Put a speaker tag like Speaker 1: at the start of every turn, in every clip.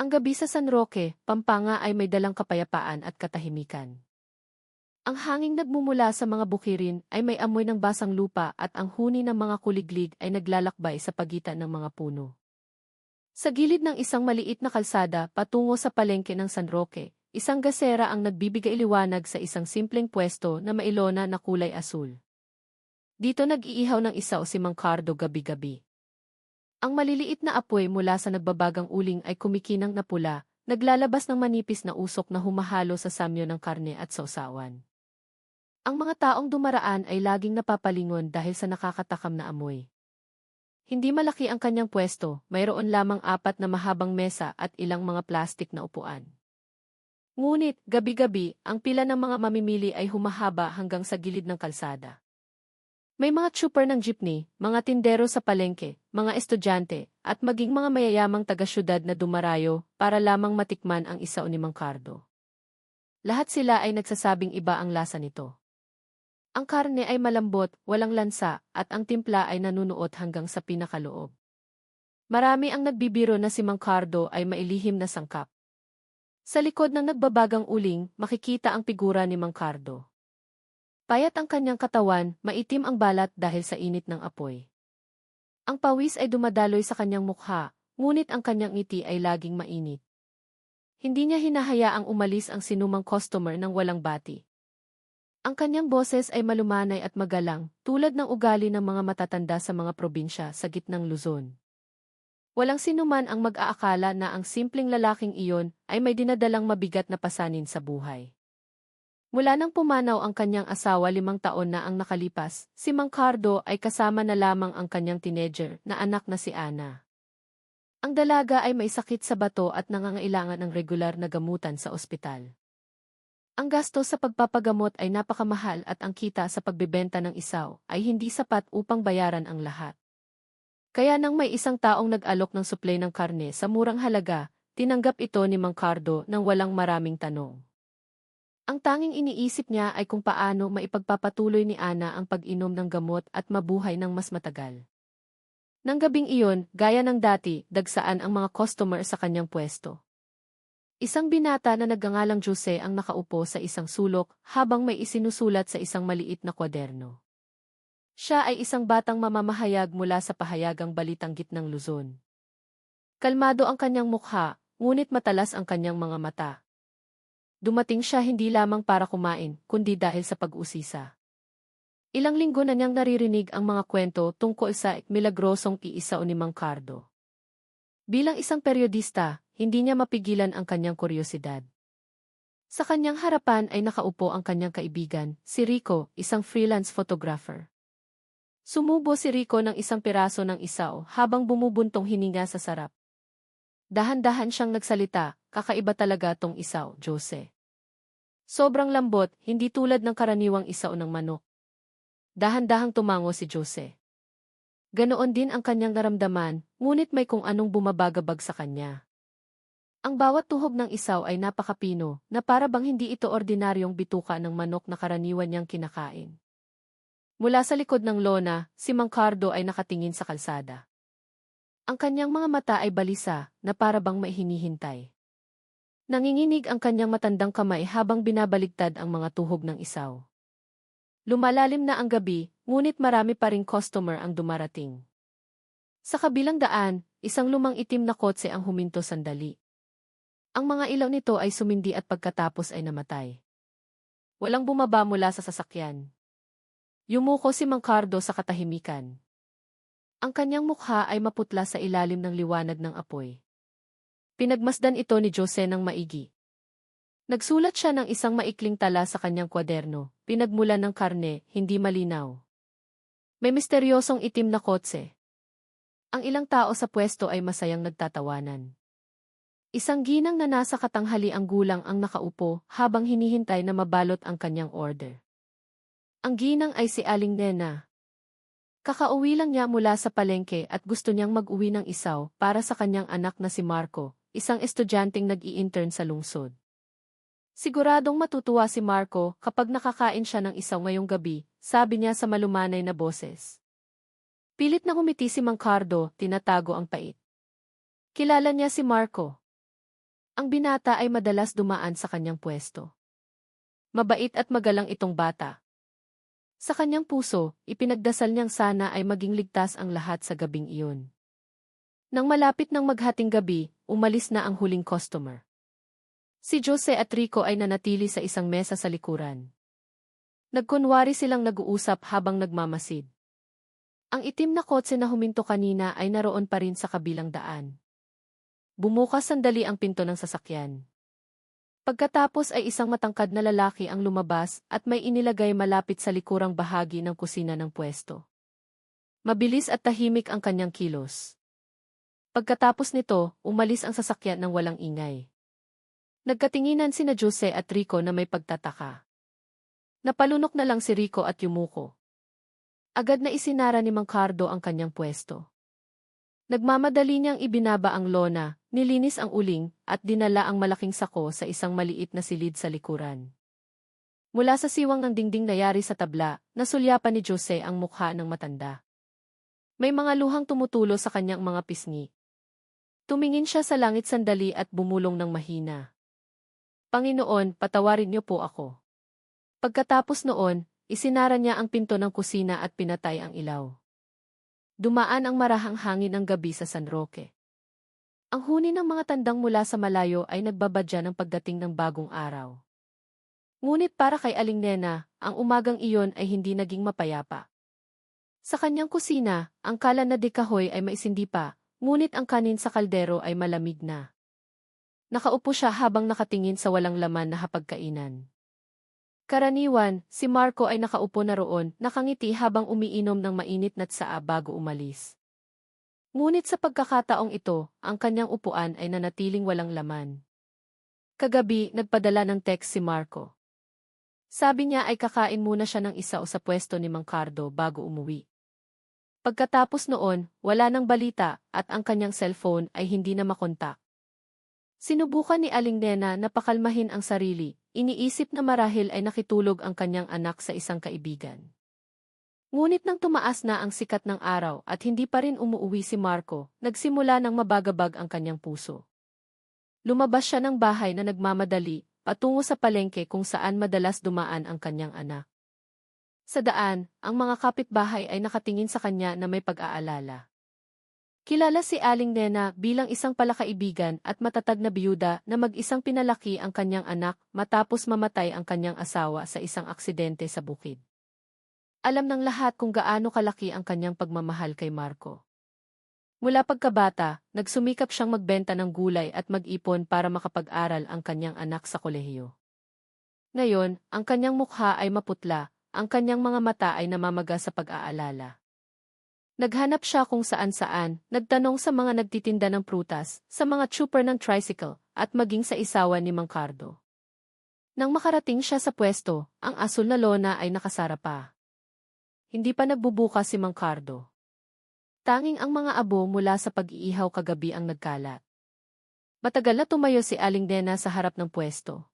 Speaker 1: Ang gabi sa San Roque, Pampanga ay may dalang kapayapaan at katahimikan. Ang hanging nagmumula sa mga bukirin ay may amoy ng basang lupa at ang huni ng mga kuliglig ay naglalakbay sa pagitan ng mga puno. Sa gilid ng isang maliit na kalsada patungo sa palengke ng San Roque, isang gasera ang nagbibigay liwanag sa isang simpleng pwesto na mailona na kulay asul. Dito nag-iihaw ng isaw si Mang Cardo gabi-gabi. Ang maliliit na apoy mula sa nagbabagang uling ay kumikinang na pula, naglalabas ng manipis na usok na humahalo sa samyo ng karne at sausawan. Ang mga taong dumaraan ay laging napapalingon dahil sa nakakatakam na amoy. Hindi malaki ang kanyang pwesto, mayroon lamang 4 na mahabang mesa at ilang mga plastik na upuan. Ngunit, gabi-gabi, ang pila ng mga mamimili ay humahaba hanggang sa gilid ng kalsada. May mga tsuper ng jeepney, mga tindero sa palengke, mga estudyante, at maging mga mayayamang taga-syudad na dumarayo para lamang matikman ang isaw ni Mang Cardo. Lahat sila ay nagsasabing iba ang lasa nito. Ang karne ay malambot, walang lansa, at ang timpla ay nanunuot hanggang sa pinakaloob. Marami ang nagbibiro na si Mang Cardo ay mailihim na sangkap. Sa likod ng nagbabagang uling, makikita ang figura ni Mang Cardo. Payat ang kanyang katawan, maitim ang balat dahil sa init ng apoy. Ang pawis ay dumadaloy sa kanyang mukha, ngunit ang kanyang ngiti ay laging mainit. Hindi niya hinahayaang umalis ang sinumang customer ng walang bati. Ang kanyang boses ay malumanay at magalang, tulad ng ugali ng mga matatanda sa mga probinsya sa gitnang Luzon. Walang sinuman ang mag-aakala na ang simpleng lalaking iyon ay may dinadalang mabigat na pasanin sa buhay. Mula nang pumanaw ang kanyang asawa 5 taon na ang nakalipas, si Mang Cardo ay kasama na lamang ang kanyang teenager na anak na si Ana. Ang dalaga ay may sakit sa bato at nangangailangan ng regular na gamutan sa ospital. Ang gasto sa pagpapagamot ay napakamahal at ang kita sa pagbebenta ng isaw ay hindi sapat upang bayaran ang lahat. Kaya nang may isang taong nag-alok ng suplay ng karne sa murang halaga, tinanggap ito ni Mang Cardo nang walang maraming tanong. Ang tanging iniisip niya ay kung paano maipagpapatuloy ni Ana ang pag-inom ng gamot at mabuhay ng mas matagal. Nang gabing iyon, gaya ng dati, dagsaan ang mga customer sa kanyang pwesto. Isang binata na nagngangalang Jose ang nakaupo sa isang sulok habang may isinusulat sa isang maliit na kwaderno. Siya ay isang batang mamamahayag mula sa pahayagang Balitanggit ng Luzon. Kalmado ang kanyang mukha, ngunit matalas ang kanyang mga mata. Dumating siya hindi lamang para kumain, kundi dahil sa pag-usisa. Ilang linggo na niyang naririnig ang mga kwento tungkol sa milagrosong iisaw ni Mang Cardo. Bilang isang periodista, hindi niya mapigilan ang kanyang kuryosidad. Sa kanyang harapan ay nakaupo ang kanyang kaibigan, si Rico, isang freelance photographer. Sumubo si Rico ng isang piraso ng isaw habang bumubuntong hininga sa sarap. Dahan-dahan siyang nagsalita, kakaiba talaga tong isaw, Jose. Sobrang lambot, hindi tulad ng karaniwang isaw ng manok. Dahan-dahang tumango si Jose. Ganoon din ang kanyang naramdaman, ngunit may kung anong bumabagabag sa kanya. Ang bawat tuhog ng isaw ay napakapino, na para bang hindi ito ordinaryong bituka ng manok na karaniwan niyang kinakain. Mula sa likod ng lona, si Mang Cardo ay nakatingin sa kalsada. Ang kanyang mga mata ay balisa, na para bang may hinihintay. Nanginginig ang kanyang matandang kamay habang binabaligtad ang mga tuhog ng isaw. Lumalalim na ang gabi, ngunit marami pa ring customer ang dumarating. Sa kabilang daan, isang lumang itim na kotse ang huminto sandali. Ang mga ilaw nito ay sumindi at pagkatapos ay namatay. Walang bumaba mula sa sasakyan. Yumuko si Mang Cardo sa katahimikan. Ang kanyang mukha ay maputla sa ilalim ng liwanag ng apoy. Pinagmasdan ito ni Jose ng maigi. Nagsulat siya ng isang maikling tala sa kanyang kwaderno, pinagmulan ng karne, hindi malinaw. May misteryosong itim na kotse. Ang ilang tao sa pwesto ay masayang nagtatawanan. Isang ginang na nasa katanghaliang gulang ang nakaupo habang hinihintay na mabalot ang kanyang order. Ang ginang ay si Aling Nena. Kakauwi lang niya mula sa palengke at gusto niyang mag-uwi ng isaw para sa kanyang anak na si Marco, isang estudyanteng nag-i-intern sa lungsod. Siguradong matutuwa si Marco kapag nakakain siya ng isaw ngayong gabi, sabi niya sa malumanay na boses. Pilit na humiti si Mang Cardo, tinatago ang pait. Kilala niya si Marco. Ang binata ay madalas dumaan sa kanyang pwesto. Mabait at magalang itong bata. Sa kanyang puso, ipinagdasal niyang sana ay maging ligtas ang lahat sa gabing iyon. Nang malapit ng maghating gabi, umalis na ang huling customer. Si Jose at Rico ay nanatili sa isang mesa sa likuran. Nagkunwari silang nag-uusap habang nagmamasid. Ang itim na kotse na huminto kanina ay naroon pa rin sa kabilang daan. Bumukas sandali ang pinto ng sasakyan. Pagkatapos ay isang matangkad na lalaki ang lumabas at may inilagay malapit sa likurang bahagi ng kusina ng pwesto. Mabilis at tahimik ang kanyang kilos. Pagkatapos nito, umalis ang sasakyan ng walang ingay. Nagkatinginan sina Jose at Rico na may pagtataka. Napalunok na lang si Rico at yumuko. Agad na isinara ni Mang Cardo ang kanyang pwesto. Nagmamadali niyang ibinaba ang lona, nilinis ang uling, at dinala ang malaking sako sa isang maliit na silid sa likuran. Mula sa siwang ng dingding nayari sa tabla, nasulyapan ni Jose ang mukha ng matanda. May mga luhang tumutulo sa kanyang mga pisngi. Tumingin siya sa langit sandali at bumulong ng mahina. Panginoon, patawarin niyo po ako. Pagkatapos noon, isinara niya ang pinto ng kusina at pinatay ang ilaw. Dumaan ang marahang hangin ng gabi sa San Roque. Ang huni ng mga tandang mula sa malayo ay nagbabadya ng pagdating ng bagong araw. Ngunit para kay Aling Nena, ang umagang iyon ay hindi naging mapayapa. Sa kanyang kusina, ang kalan na dekahoy ay maisindi pa, ngunit ang kanin sa kaldero ay malamig na. Nakaupo siya habang nakatingin sa walang laman na hapagkainan. Karaniwan, si Marco ay nakaupo na roon, nakangiti habang umiinom ng mainit na tsaa bago umalis. Ngunit sa pagkakataong ito, ang kanyang upuan ay nanatiling walang laman. Kagabi, nagpadala ng text si Marco. Sabi niya ay kakain muna siya ng isa o sa pwesto ni Mang Cardo bago umuwi. Pagkatapos noon, wala nang balita at ang kanyang cellphone ay hindi na makontak. Sinubukan ni Aling Nena na pakalmahin ang sarili, iniisip na marahil ay nakitulog ang kanyang anak sa isang kaibigan. Ngunit nang tumaas na ang sikat ng araw at hindi pa rin umuuwi si Marco, nagsimula ng mabagabag ang kanyang puso. Lumabas siya ng bahay na nagmamadali, patungo sa palengke kung saan madalas dumaan ang kanyang anak. Sa daan, ang mga kapitbahay ay nakatingin sa kanya na may pag-aalala. Kilala si Aling Nena bilang isang palakaibigan at matatag na biyuda na mag-isang pinalaki ang kanyang anak matapos mamatay ang kanyang asawa sa isang aksidente sa bukid. Alam ng lahat kung gaano kalaki ang kanyang pagmamahal kay Marco. Mula pagkabata, nagsumikap siyang magbenta ng gulay at mag-ipon para makapag-aral ang kanyang anak sa kolehiyo. Ngayon, ang kanyang mukha ay maputla, ang kanyang mga mata ay namamaga sa pag-aalala. Naghanap siya kung saan-saan, nagtanong sa mga nagtitinda ng prutas, sa mga trooper ng tricycle, at maging sa isawan ni Mang Cardo. Nang makarating siya sa pwesto, ang asul na lona ay nakasara pa. Hindi pa nagbubukas si Mang Cardo. Tanging ang mga abo mula sa pag-iihaw kagabi ang nagkalat. Matagal na tumayo si Aling Nena sa harap ng pwesto.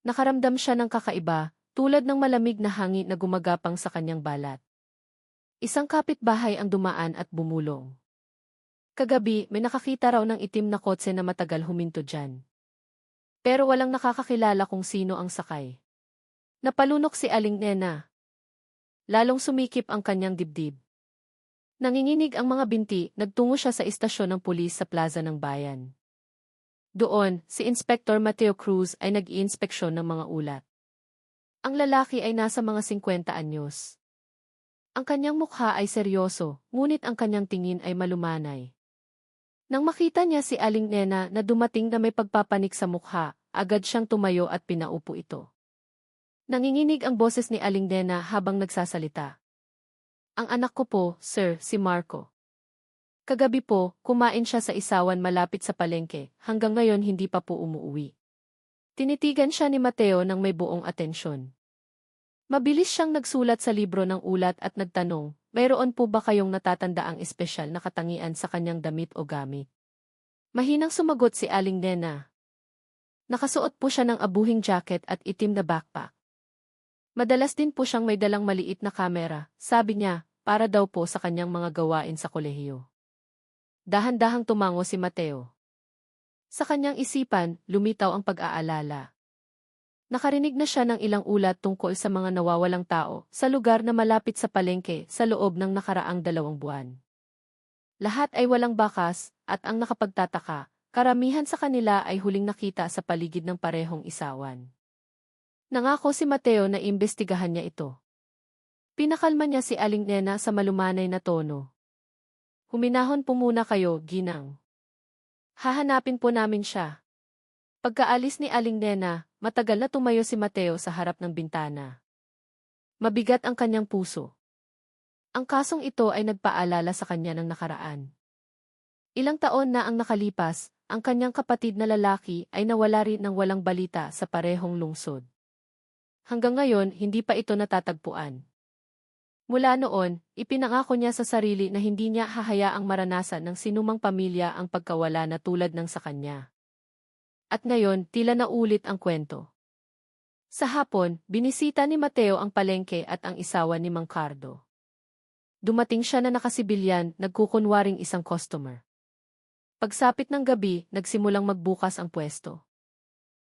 Speaker 1: Nakaramdam siya ng kakaiba, tulad ng malamig na hangin na gumagapang sa kanyang balat. Isang kapitbahay ang dumaan at bumulong. Kagabi, may nakakita raw ng itim na kotse na matagal huminto dyan. Pero walang nakakakilala kung sino ang sakay. Napalunok si Aling Nena. Lalong sumikip ang kanyang dibdib. Nanginginig ang mga binti, nagtungo siya sa istasyon ng pulis sa plaza ng bayan. Doon, si Inspector Mateo Cruz ay nag-iinspeksyon ng mga ulat. Ang lalaki ay nasa mga 50 anyos. Ang kanyang mukha ay seryoso, ngunit ang kanyang tingin ay malumanay. Nang makita niya si Aling Nena na dumating na may pagpapanik sa mukha, agad siyang tumayo at pinaupo ito. Nanginginig ang boses ni Aling Nena habang nagsasalita. Ang anak ko po, sir, si Marco. Kagabi po, kumain siya sa isawan malapit sa palengke, hanggang ngayon hindi pa po umuuwi. Tinitigan siya ni Mateo nang may buong atensyon. Mabilis siyang nagsulat sa libro ng ulat at nagtanong, mayroon po ba kayong natatandaang espesyal na katangian sa kanyang damit o gamit? Mahinang sumagot si Aling Nena. Nakasuot po siya ng abuhing jacket at itim na backpack. Madalas din po siyang may dalang maliit na kamera, sabi niya, para daw po sa kanyang mga gawain sa kolehiyo. Dahan-dahang tumango si Mateo. Sa kanyang isipan, lumitaw ang pag-aalala. Nakarinig na siya ng ilang ulat tungkol sa mga nawawalang tao sa lugar na malapit sa palengke sa loob ng nakaraang 2 buwan. Lahat ay walang bakas, at ang nakapagtataka, karamihan sa kanila ay huling nakita sa paligid ng parehong isawan. Nangako si Mateo na imbestigahan niya ito. Pinakalma niya si Aling Nena sa malumanay na tono. Huminahon po muna kayo, Ginang. Hahanapin po namin siya. Pagkaalis ni Aling Nena, matagal na tumayo si Mateo sa harap ng bintana. Mabigat ang kanyang puso. Ang kasong ito ay nagpaalala sa kanya ng nakaraan. Ilang taon na ang nakalipas, ang kanyang kapatid na lalaki ay nawala rin ng walang balita sa parehong lungsod. Hanggang ngayon, hindi pa ito natatagpuan. Mula noon, ipinangako niya sa sarili na hindi niya hahayaang maranasan ng sinumang pamilya ang pagkawala na tulad ng sa kanya. At ngayon, tila naulit ang kwento. Sa hapon, binisita ni Mateo ang palengke at ang isawa ni Mang Cardo. Dumating siya na nakasibilyan, nagkukunwaring isang customer. Pagsapit ng gabi, nagsimulang magbukas ang pwesto.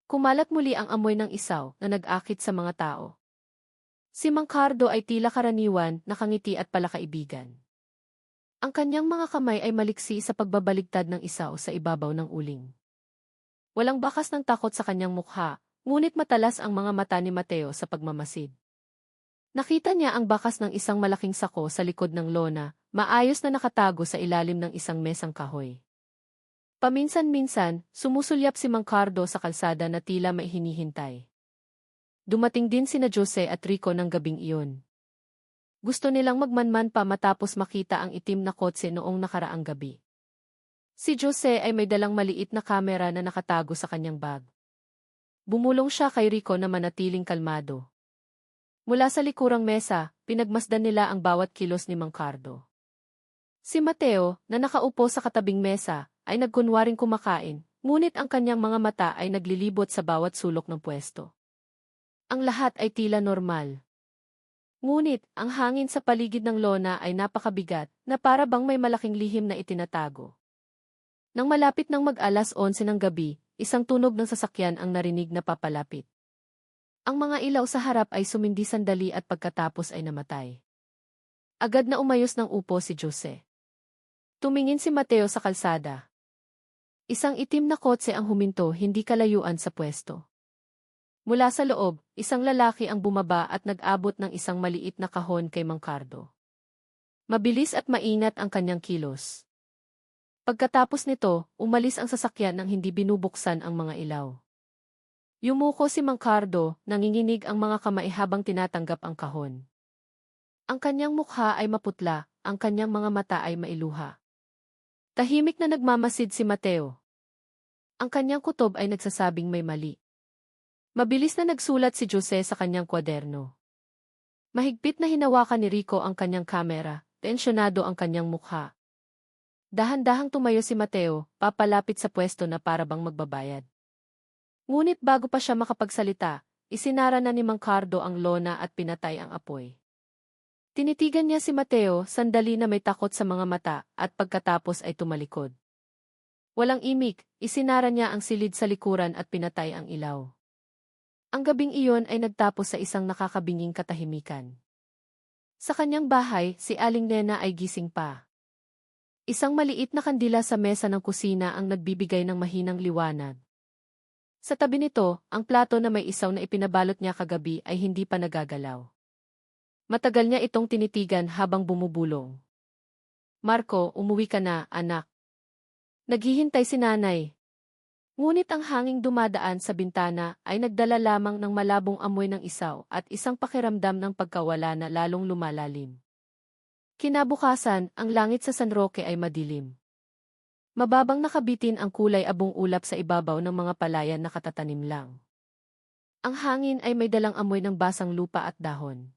Speaker 1: Kumalat muli ang amoy ng isaw na nag-akit sa mga tao. Si Mang Cardo ay tila karaniwan, nakangiti at palakaibigan. Ang kanyang mga kamay ay maliksi sa pagbabaligtad ng isaw sa ibabaw ng uling. Walang bakas ng takot sa kanyang mukha, ngunit matalas ang mga mata ni Mateo sa pagmamasid. Nakita niya ang bakas ng isang malaking sako sa likod ng lona, maayos na nakatago sa ilalim ng isang mesang kahoy. Paminsan-minsan, sumusulyap si Mang Cardo sa kalsada na tila may hinihintay. Dumating din sina Jose at Rico ng gabing iyon. Gusto nilang magmanman pa matapos makita ang itim na kotse noong nakaraang gabi. Si Jose ay may dalang maliit na kamera na nakatago sa kanyang bag. Bumulong siya kay Rico na manatiling kalmado. Mula sa likurang mesa, pinagmasdan nila ang bawat kilos ni Mang Cardo. Si Mateo, na nakaupo sa katabing mesa, ay nagkunwaring kumakain, ngunit ang kanyang mga mata ay naglilibot sa bawat sulok ng pwesto. Ang lahat ay tila normal. Ngunit, ang hangin sa paligid ng lona ay napakabigat na para bang may malaking lihim na itinatago. Nang malapit ng mag-alas 11 ng gabi, isang tunog ng sasakyan ang narinig na papalapit. Ang mga ilaw sa harap ay sumindi sandali at pagkatapos ay namatay. Agad na umayos ng upo si Jose. Tumingin si Mateo sa kalsada. Isang itim na kotse ang huminto hindi kalayuan sa pwesto. Mula sa loob, isang lalaki ang bumaba at nag-abot ng isang maliit na kahon kay Mang Cardo. Mabilis at maingat ang kanyang kilos. Pagkatapos nito, umalis ang sasakyan nang hindi binubuksan ang mga ilaw. Yumuko si Mang Cardo, nanginginig ang mga kamay habang tinatanggap ang kahon. Ang kanyang mukha ay maputla, ang kanyang mga mata ay mailuha. Tahimik na nagmamasid si Mateo. Ang kanyang kutob ay nagsasabing may mali. Mabilis na nagsulat si Jose sa kanyang kwaderno. Mahigpit na hinawakan ni Rico ang kanyang kamera, tensyonado ang kanyang mukha. Dahan-dahang tumayo si Mateo, papalapit sa pwesto na para bang magbabayad. Ngunit bago pa siya makapagsalita, isinara na ni Mang Cardo ang lona at pinatay ang apoy. Tinitigan niya si Mateo, sandali na may takot sa mga mata, at pagkatapos ay tumalikod. Walang imik, isinara niya ang silid sa likuran at pinatay ang ilaw. Ang gabing iyon ay nagtapos sa isang nakakabinging katahimikan. Sa kanyang bahay, si Aling Nena ay gising pa. Isang maliit na kandila sa mesa ng kusina ang nagbibigay ng mahinang liwanag. Sa tabi nito, ang plato na may isaw na ipinabalot niya kagabi ay hindi pa nagagalaw. Matagal niya itong tinitigan habang bumubulong. Marco, umuwi ka na, anak. Naghihintay si nanay. Ngunit ang hanging dumadaan sa bintana ay nagdala lamang ng malabong amoy ng isaw at isang pakiramdam ng pagkawala na lalong lumalalim. Kinabukasan, ang langit sa San Roque ay madilim. Mababang nakabitin ang kulay abong ulap sa ibabaw ng mga palayan na katatanim lang. Ang hangin ay may dalang amoy ng basang lupa at dahon.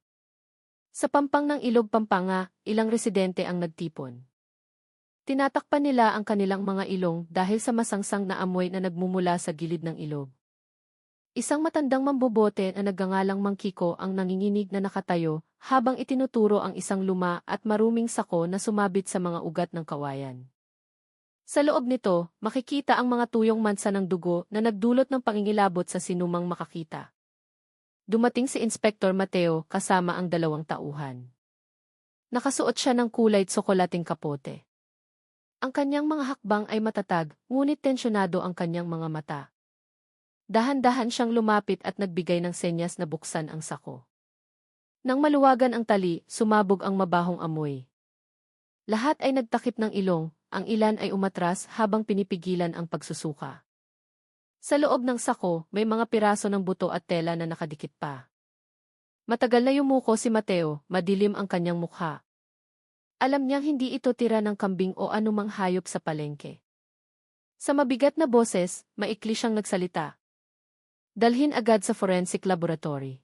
Speaker 1: Sa pampang ng Ilog Pampanga, ilang residente ang nagtipon. Tinatakpan nila ang kanilang mga ilong dahil sa masangsang na amoy na nagmumula sa gilid ng ilog. Isang matandang mambobote na nagngangalang Mang Kiko ang nanginginig na nakatayo habang itinuturo ang isang luma at maruming sako na sumabit sa mga ugat ng kawayan. Sa loob nito, makikita ang mga tuyong mansa ng dugo na nagdulot ng pangingilabot sa sinumang makakita. Dumating si Inspektor Mateo kasama ang 2 tauhan. Nakasuot siya ng kulay tsokolating kapote. Ang kanyang mga hakbang ay matatag, ngunit tensyonado ang kanyang mga mata. Dahan-dahan siyang lumapit at nagbigay ng senyas na buksan ang sako. Nang maluwagan ang tali, sumabog ang mabahong amoy. Lahat ay nagtakip ng ilong, ang ilan ay umatras habang pinipigilan ang pagsusuka. Sa loob ng sako, may mga piraso ng buto at tela na nakadikit pa. Matagal na yumuko si Mateo, madilim ang kanyang mukha. Alam niyang hindi ito tira ng kambing o anumang hayop sa palengke. Sa mabigat na boses, maikli siyang nagsalita. Dalhin agad sa forensic laboratory.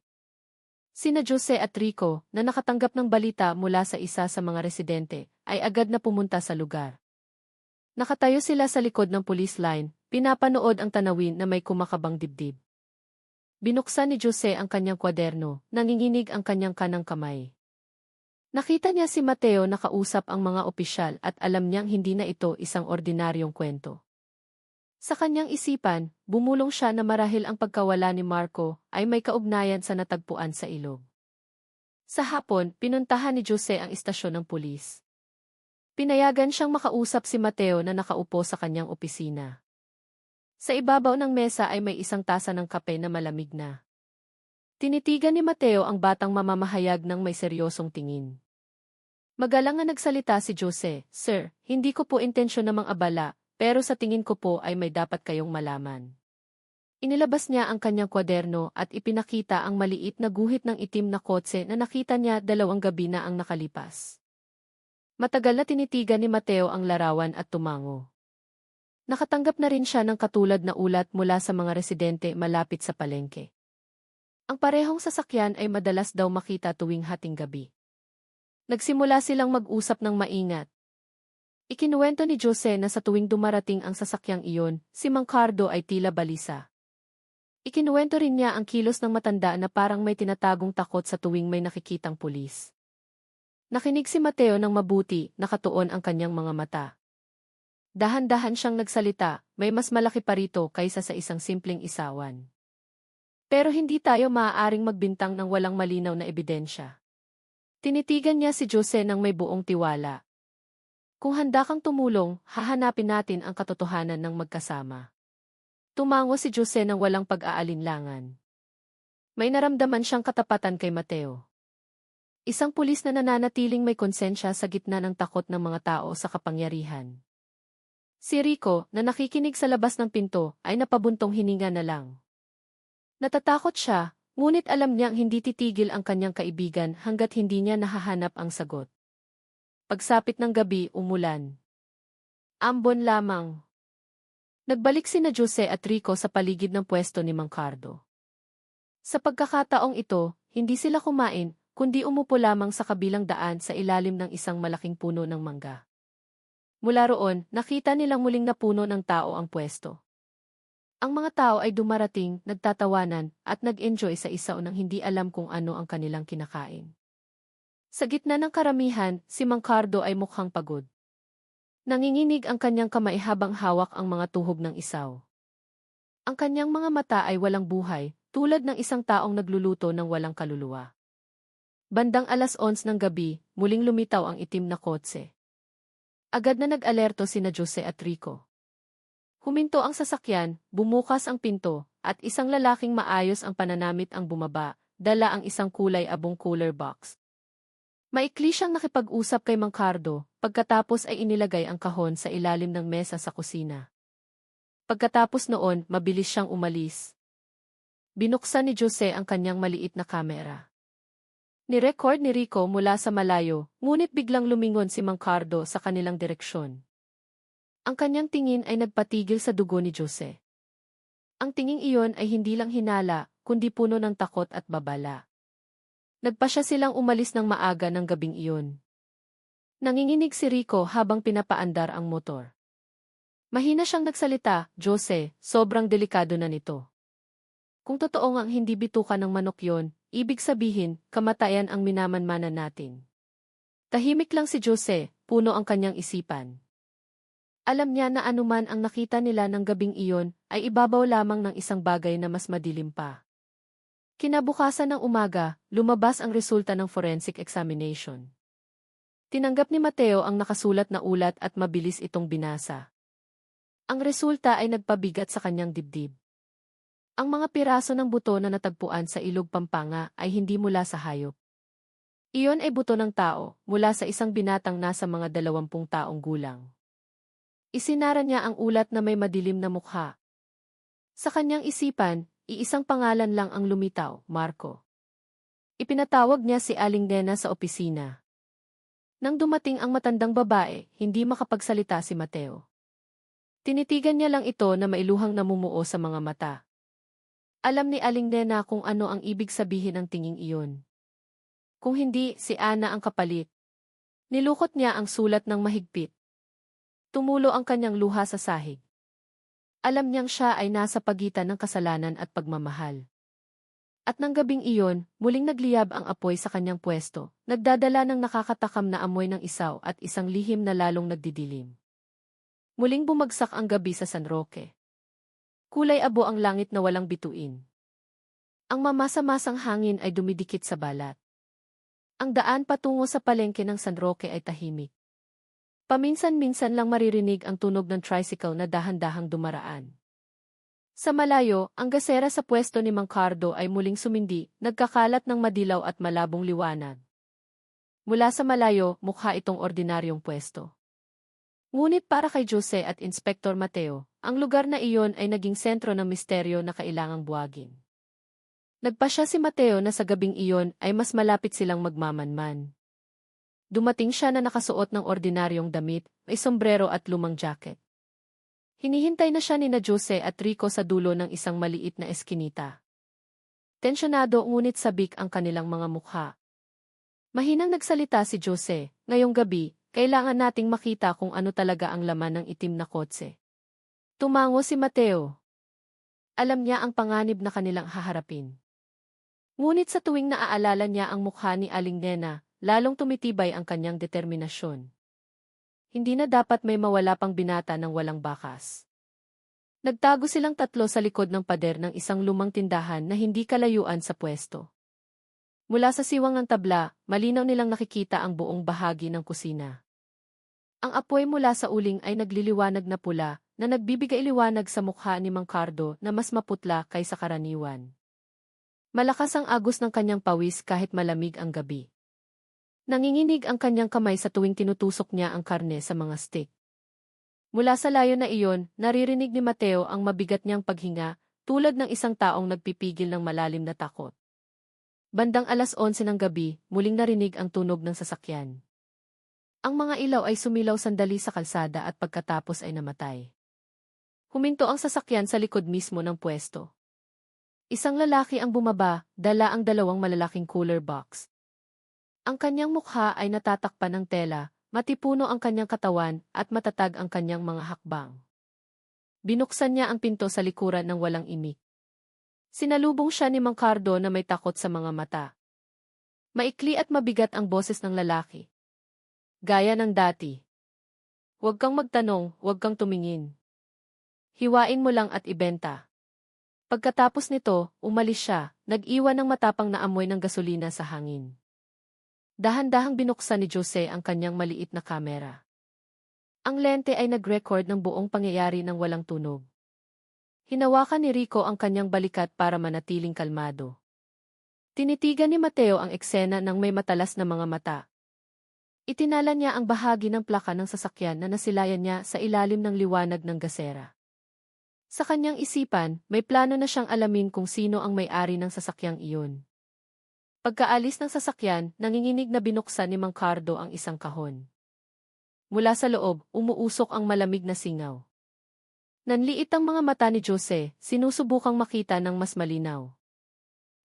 Speaker 1: Sina Jose at Rico, na nakatanggap ng balita mula sa isa sa mga residente, ay agad na pumunta sa lugar. Nakatayo sila sa likod ng police line, pinapanood ang tanawin na may kumakabang dibdib. Binuksan ni Jose ang kanyang kwaderno, nanginginig ang kanyang kanang kamay. Nakita niya si Mateo nakausap ang mga opisyal at alam niyang hindi na ito isang ordinaryong kwento. Sa kanyang isipan, bumulong siya na marahil ang pagkawala ni Marco ay may kaugnayan sa natagpuan sa ilog. Sa hapon, pinuntahan ni Jose ang istasyon ng pulis. Pinayagan siyang makausap si Mateo na nakaupo sa kanyang opisina. Sa ibabaw ng mesa ay may isang tasa ng kape na malamig na. Tinitigan ni Mateo ang batang mamamahayag ng may seryosong tingin. Magalang na nagsalita si Jose, "Sir, hindi ko po intensyon na mang-abala, pero sa tingin ko po ay may dapat kayong malaman." Inilabas niya ang kanyang kwaderno at ipinakita ang maliit na guhit ng itim na kotse na nakita niya 2 gabi na ang nakalipas. Matagal na tinitigan ni Mateo ang larawan at tumango. Nakatanggap na rin siya ng katulad na ulat mula sa mga residente malapit sa palengke. Ang parehong sasakyan ay madalas daw makita tuwing hating gabi. Nagsimula silang mag-usap ng maingat. Ikinuwento ni Jose na sa tuwing dumarating ang sasakyang iyon, si Mang Cardo ay tila balisa. Ikinuwento rin niya ang kilos ng matanda na parang may tinatagong takot sa tuwing may nakikitang pulis. Nakinig si Mateo ng mabuti, nakatuon ang kanyang mga mata. Dahan-dahan siyang nagsalita, may mas malaki pa rito kaysa sa isang simpleng isawan. Pero hindi tayo maaaring magbintang ng walang malinaw na ebidensya. Tinitigan niya si Jose ng may buong tiwala. Kung handa kang tumulong, hahanapin natin ang katotohanan ng magkasama. Tumango si Jose ng walang pag-aalinlangan. May naramdaman siyang katapatan kay Mateo. Isang pulis na nananatiling may konsensya sa gitna ng takot ng mga tao sa kapangyarihan. Si Rico, na nakikinig sa labas ng pinto, ay napabuntong hininga na lang. Natatakot siya, ngunit alam niyang hindi titigil ang kanyang kaibigan hanggat hindi niya nahahanap ang sagot. Pagsapit ng gabi, umulan. Ambon lamang. Nagbalik sina Jose at Rico sa paligid ng pwesto ni Mang Cardo. Sa pagkakataong ito, hindi sila kumain, kundi umupo lamang sa kabilang daan sa ilalim ng isang malaking puno ng mangga. Mula roon, nakita nilang muling napuno ng tao ang pwesto. Ang mga tao ay dumarating, nagtatawanan, at nag-enjoy sa isaw nang hindi alam kung ano ang kanilang kinakain. Sa gitna ng karamihan, si Mang Cardo ay mukhang pagod. Nanginginig ang kanyang kamay habang hawak ang mga tuhog ng isaw. Ang kanyang mga mata ay walang buhay, tulad ng isang taong nagluluto ng walang kaluluwa. Bandang 11:00 ng gabi, muling lumitaw ang itim na kotse. Agad na nag-alerto sina Jose at Rico. Huminto ang sasakyan, bumukas ang pinto, at isang lalaking maayos ang pananamit ang bumaba, dala ang isang kulay abong cooler box. Maikli siyang nakipag-usap kay Mang Cardo, pagkatapos ay inilagay ang kahon sa ilalim ng mesa sa kusina. Pagkatapos noon, mabilis siyang umalis. Binuksan ni Jose ang kanyang maliit na kamera. Ni-record ni Rico mula sa malayo, ngunit biglang lumingon si Mang Cardo sa kanilang direksyon. Ang kanyang tingin ay nagpatigil sa dugo ni Jose. Ang tinging iyon ay hindi lang hinala, kundi puno ng takot at babala. Nagpasya silang umalis ng maaga ng gabing iyon. Nanginginig si Rico habang pinapaandar ang motor. Mahina siyang nagsalita, "Jose, sobrang delikado na nito. Kung totoo ngang hindi bituka ng manok yon, ibig sabihin, kamatayan ang minamanmanan natin." Tahimik lang si Jose, puno ang kanyang isipan. Alam niya na anuman ang nakita nila ng gabing iyon ay ibabaw lamang ng isang bagay na mas madilim pa. Kinabukasan ng umaga, lumabas ang resulta ng forensic examination. Tinanggap ni Mateo ang nakasulat na ulat at mabilis itong binasa. Ang resulta ay nagpabigat sa kanyang dibdib. Ang mga piraso ng buto na natagpuan sa ilog Pampanga ay hindi mula sa hayop. Iyon ay buto ng tao, mula sa isang binatang nasa mga 20 taong gulang. Isinara niya ang ulat na may madilim na mukha. Sa kanyang isipan, iisang pangalan lang ang lumitaw, Marco. Ipinatawag niya si Aling Nena sa opisina. Nang dumating ang matandang babae, hindi makapagsalita si Mateo. Tinitigan niya lang ito na mailuhang namumuo sa mga mata. Alam ni Aling Nena kung ano ang ibig sabihin ng tinging iyon. Kung hindi, si Ana ang kapalit. Nilukot niya ang sulat ng mahigpit. Tumulo ang kanyang luha sa sahig. Alam niyang siya ay nasa pagitan ng kasalanan at pagmamahal. At nang gabing iyon, muling nagliyab ang apoy sa kanyang pwesto, nagdadala ng nakakatakam na amoy ng isaw at isang lihim na lalong nagdidilim. Muling bumagsak ang gabi sa San Roque. Kulay abo ang langit na walang bituin. Ang mamasa-masang hangin ay dumidikit sa balat. Ang daan patungo sa palengke ng San Roque ay tahimik. Paminsan-minsan lang maririnig ang tunog ng tricycle na dahan-dahang dumaraan. Sa malayo, ang gasera sa pwesto ni Mang Cardo ay muling sumindi, nagkakalat ng madilaw at malabong liwanag. Mula sa malayo, mukha itong ordinaryong pwesto. Ngunit para kay Jose at Inspektor Mateo, ang lugar na iyon ay naging sentro ng misteryo na kailangang buwagin. Nagpasya si Mateo na sa gabing iyon ay mas malapit silang magmamanman. Dumating siya na nakasuot ng ordinaryong damit, may sombrero at lumang jacket. Hinihintay na siya nina Jose at Rico sa dulo ng isang maliit na eskinita. Tensyonado ngunit sabik ang kanilang mga mukha. Mahinang nagsalita si Jose, ngayong gabi, kailangan nating makita kung ano talaga ang laman ng itim na kotse. Tumango si Mateo. Alam niya ang panganib na kanilang haharapin. Ngunit sa tuwing naaalala niya ang mukha ni Aling Nena, lalong tumitibay ang kanyang determinasyon. Hindi na dapat may mawala pang binata ng walang bakas. Nagtago silang tatlo sa likod ng pader ng isang lumang tindahan na hindi kalayuan sa pwesto. Mula sa siwang ng tabla, malinaw nilang nakikita ang buong bahagi ng kusina. Ang apoy mula sa uling ay nagliliwanag na pula, na nagbibigay liwanag sa mukha ni Mang Cardo na mas maputla kaysa karaniwan. Malakas ang agos ng kanyang pawis kahit malamig ang gabi. Nanginginig ang kanyang kamay sa tuwing tinutusok niya ang karne sa mga steak. Mula sa layo na iyon, naririnig ni Mateo ang mabigat niyang paghinga, tulad ng isang taong nagpipigil ng malalim na takot. Bandang 11:00 ng gabi, muling narinig ang tunog ng sasakyan. Ang mga ilaw ay sumilaw sandali sa kalsada at pagkatapos ay namatay. Huminto ang sasakyan sa likod mismo ng pwesto. Isang lalaki ang bumaba, dala ang 2 malalaking cooler box. Ang kanyang mukha ay natatakpan ng tela, matipuno ang kanyang katawan at matatag ang kanyang mga hakbang. Binuksan niya ang pinto sa likuran ng walang imik. Sinalubong siya ni Mang Cardo na may takot sa mga mata. Maikli at mabigat ang boses ng lalaki. Gaya ng dati. Huwag kang magtanong, huwag kang tumingin. Hiwain mo lang at ibenta. Pagkatapos nito, umalis siya, nag-iwan ng matapang na amoy ng gasolina sa hangin. Dahan-dahang binuksan ni Jose ang kanyang maliit na kamera. Ang lente ay nag-record ng buong pangyayari ng walang tunog. Hinawakan ni Rico ang kanyang balikat para manatiling kalmado. Tinitigan ni Mateo ang eksena ng may matalas na mga mata. Itinala niya ang bahagi ng plaka ng sasakyan na nasilayan niya sa ilalim ng liwanag ng gasera. Sa kanyang isipan, may plano na siyang alamin kung sino ang may-ari ng sasakyang iyon. Pagkaalis ng sasakyan, nanginginig na binuksan ni Mang Cardo ang isang kahon. Mula sa loob, umuusok ang malamig na singaw. Nanliit ang mga mata ni Jose, sinusubukang makita ng mas malinaw.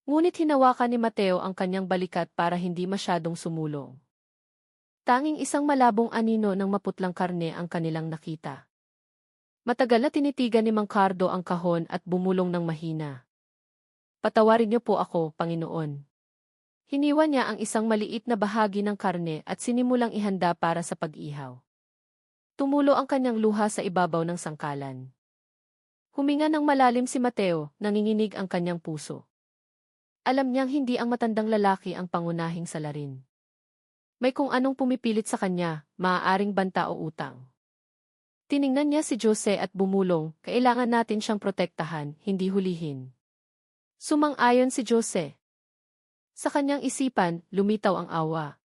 Speaker 1: Ngunit hinawakan ni Mateo ang kanyang balikat para hindi masyadong sumulong. Tanging isang malabong anino ng maputlang karne ang kanilang nakita. Matagal na tinitigan ni Mang Cardo ang kahon at bumulong ng mahina. Patawarin niyo po ako, Panginoon. Hiniwa niya ang isang maliit na bahagi ng karne at sinimulang ihanda para sa pag-ihaw. Tumulo ang kanyang luha sa ibabaw ng sangkalan. Huminga ng malalim si Mateo, nanginginig ang kanyang puso. Alam niyang hindi ang matandang lalaki ang pangunahing salarin. May kung anong pumipilit sa kanya, maaaring banta o utang. Tiningnan niya si Jose at bumulong, kailangan natin siyang protektahan, hindi hulihin. Sumang-ayon si Jose. Sa kanyang isipan, lumitaw ang awa.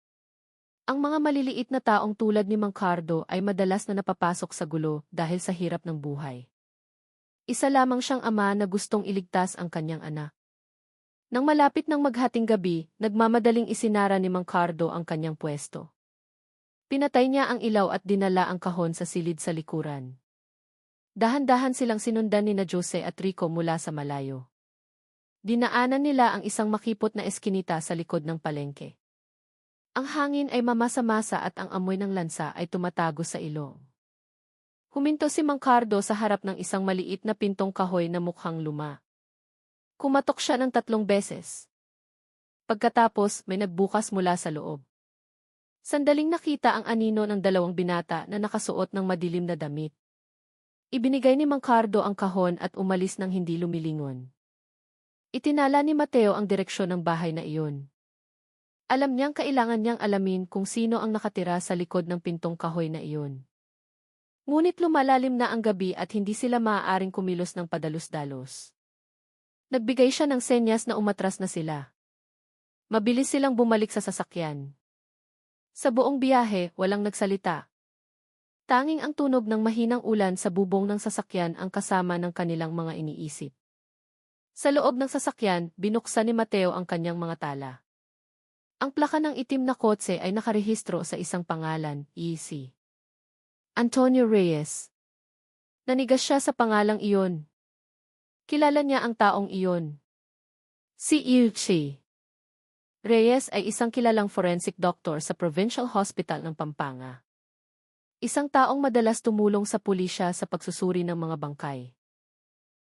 Speaker 1: Ang mga maliliit na taong tulad ni Mang Cardo ay madalas na napapasok sa gulo dahil sa hirap ng buhay. Isa lamang siyang ama na gustong iligtas ang kanyang anak. Nang malapit ng maghating gabi, nagmamadaling isinara ni Mang Cardo ang kanyang pwesto. Pinatay niya ang ilaw at dinala ang kahon sa silid sa likuran. Dahan-dahan silang sinundan ni na Jose at Rico mula sa malayo. Dinaanan nila ang isang makipot na eskinita sa likod ng palengke. Ang hangin ay mamasa-masa at ang amoy ng lansa ay tumatago sa ilong. Huminto si Mang Cardo sa harap ng isang maliit na pintong kahoy na mukhang luma. Kumatok siya ng 3 beses. Pagkatapos, may nagbukas mula sa loob. Sandaling nakita ang anino ng 2 binata na nakasuot ng madilim na damit. Ibinigay ni Mang Cardo ang kahon at umalis ng hindi lumilingon. Itinala ni Mateo ang direksyon ng bahay na iyon. Alam niyang kailangan niyang alamin kung sino ang nakatira sa likod ng pintong kahoy na iyon. Ngunit lumalalim na ang gabi at hindi sila maaaring kumilos ng padalos-dalos. Nagbigay siya ng senyas na umatras na sila. Mabilis silang bumalik sa sasakyan. Sa buong biyahe, walang nagsalita. Tanging ang tunog ng mahinang ulan sa bubong ng sasakyan ang kasama ng kanilang mga iniisip. Sa loob ng sasakyan, binuksan ni Mateo ang kanyang mga tala. Ang plaka ng itim na kotse ay nakarehistro sa isang pangalan, E.C. Antonio Reyes. Nanigas siya sa pangalang iyon. Kilala niya ang taong iyon. Si E.C. Reyes ay isang kilalang forensic doctor sa Provincial Hospital ng Pampanga. Isang taong madalas tumulong sa pulisya sa pagsusuri ng mga bangkay.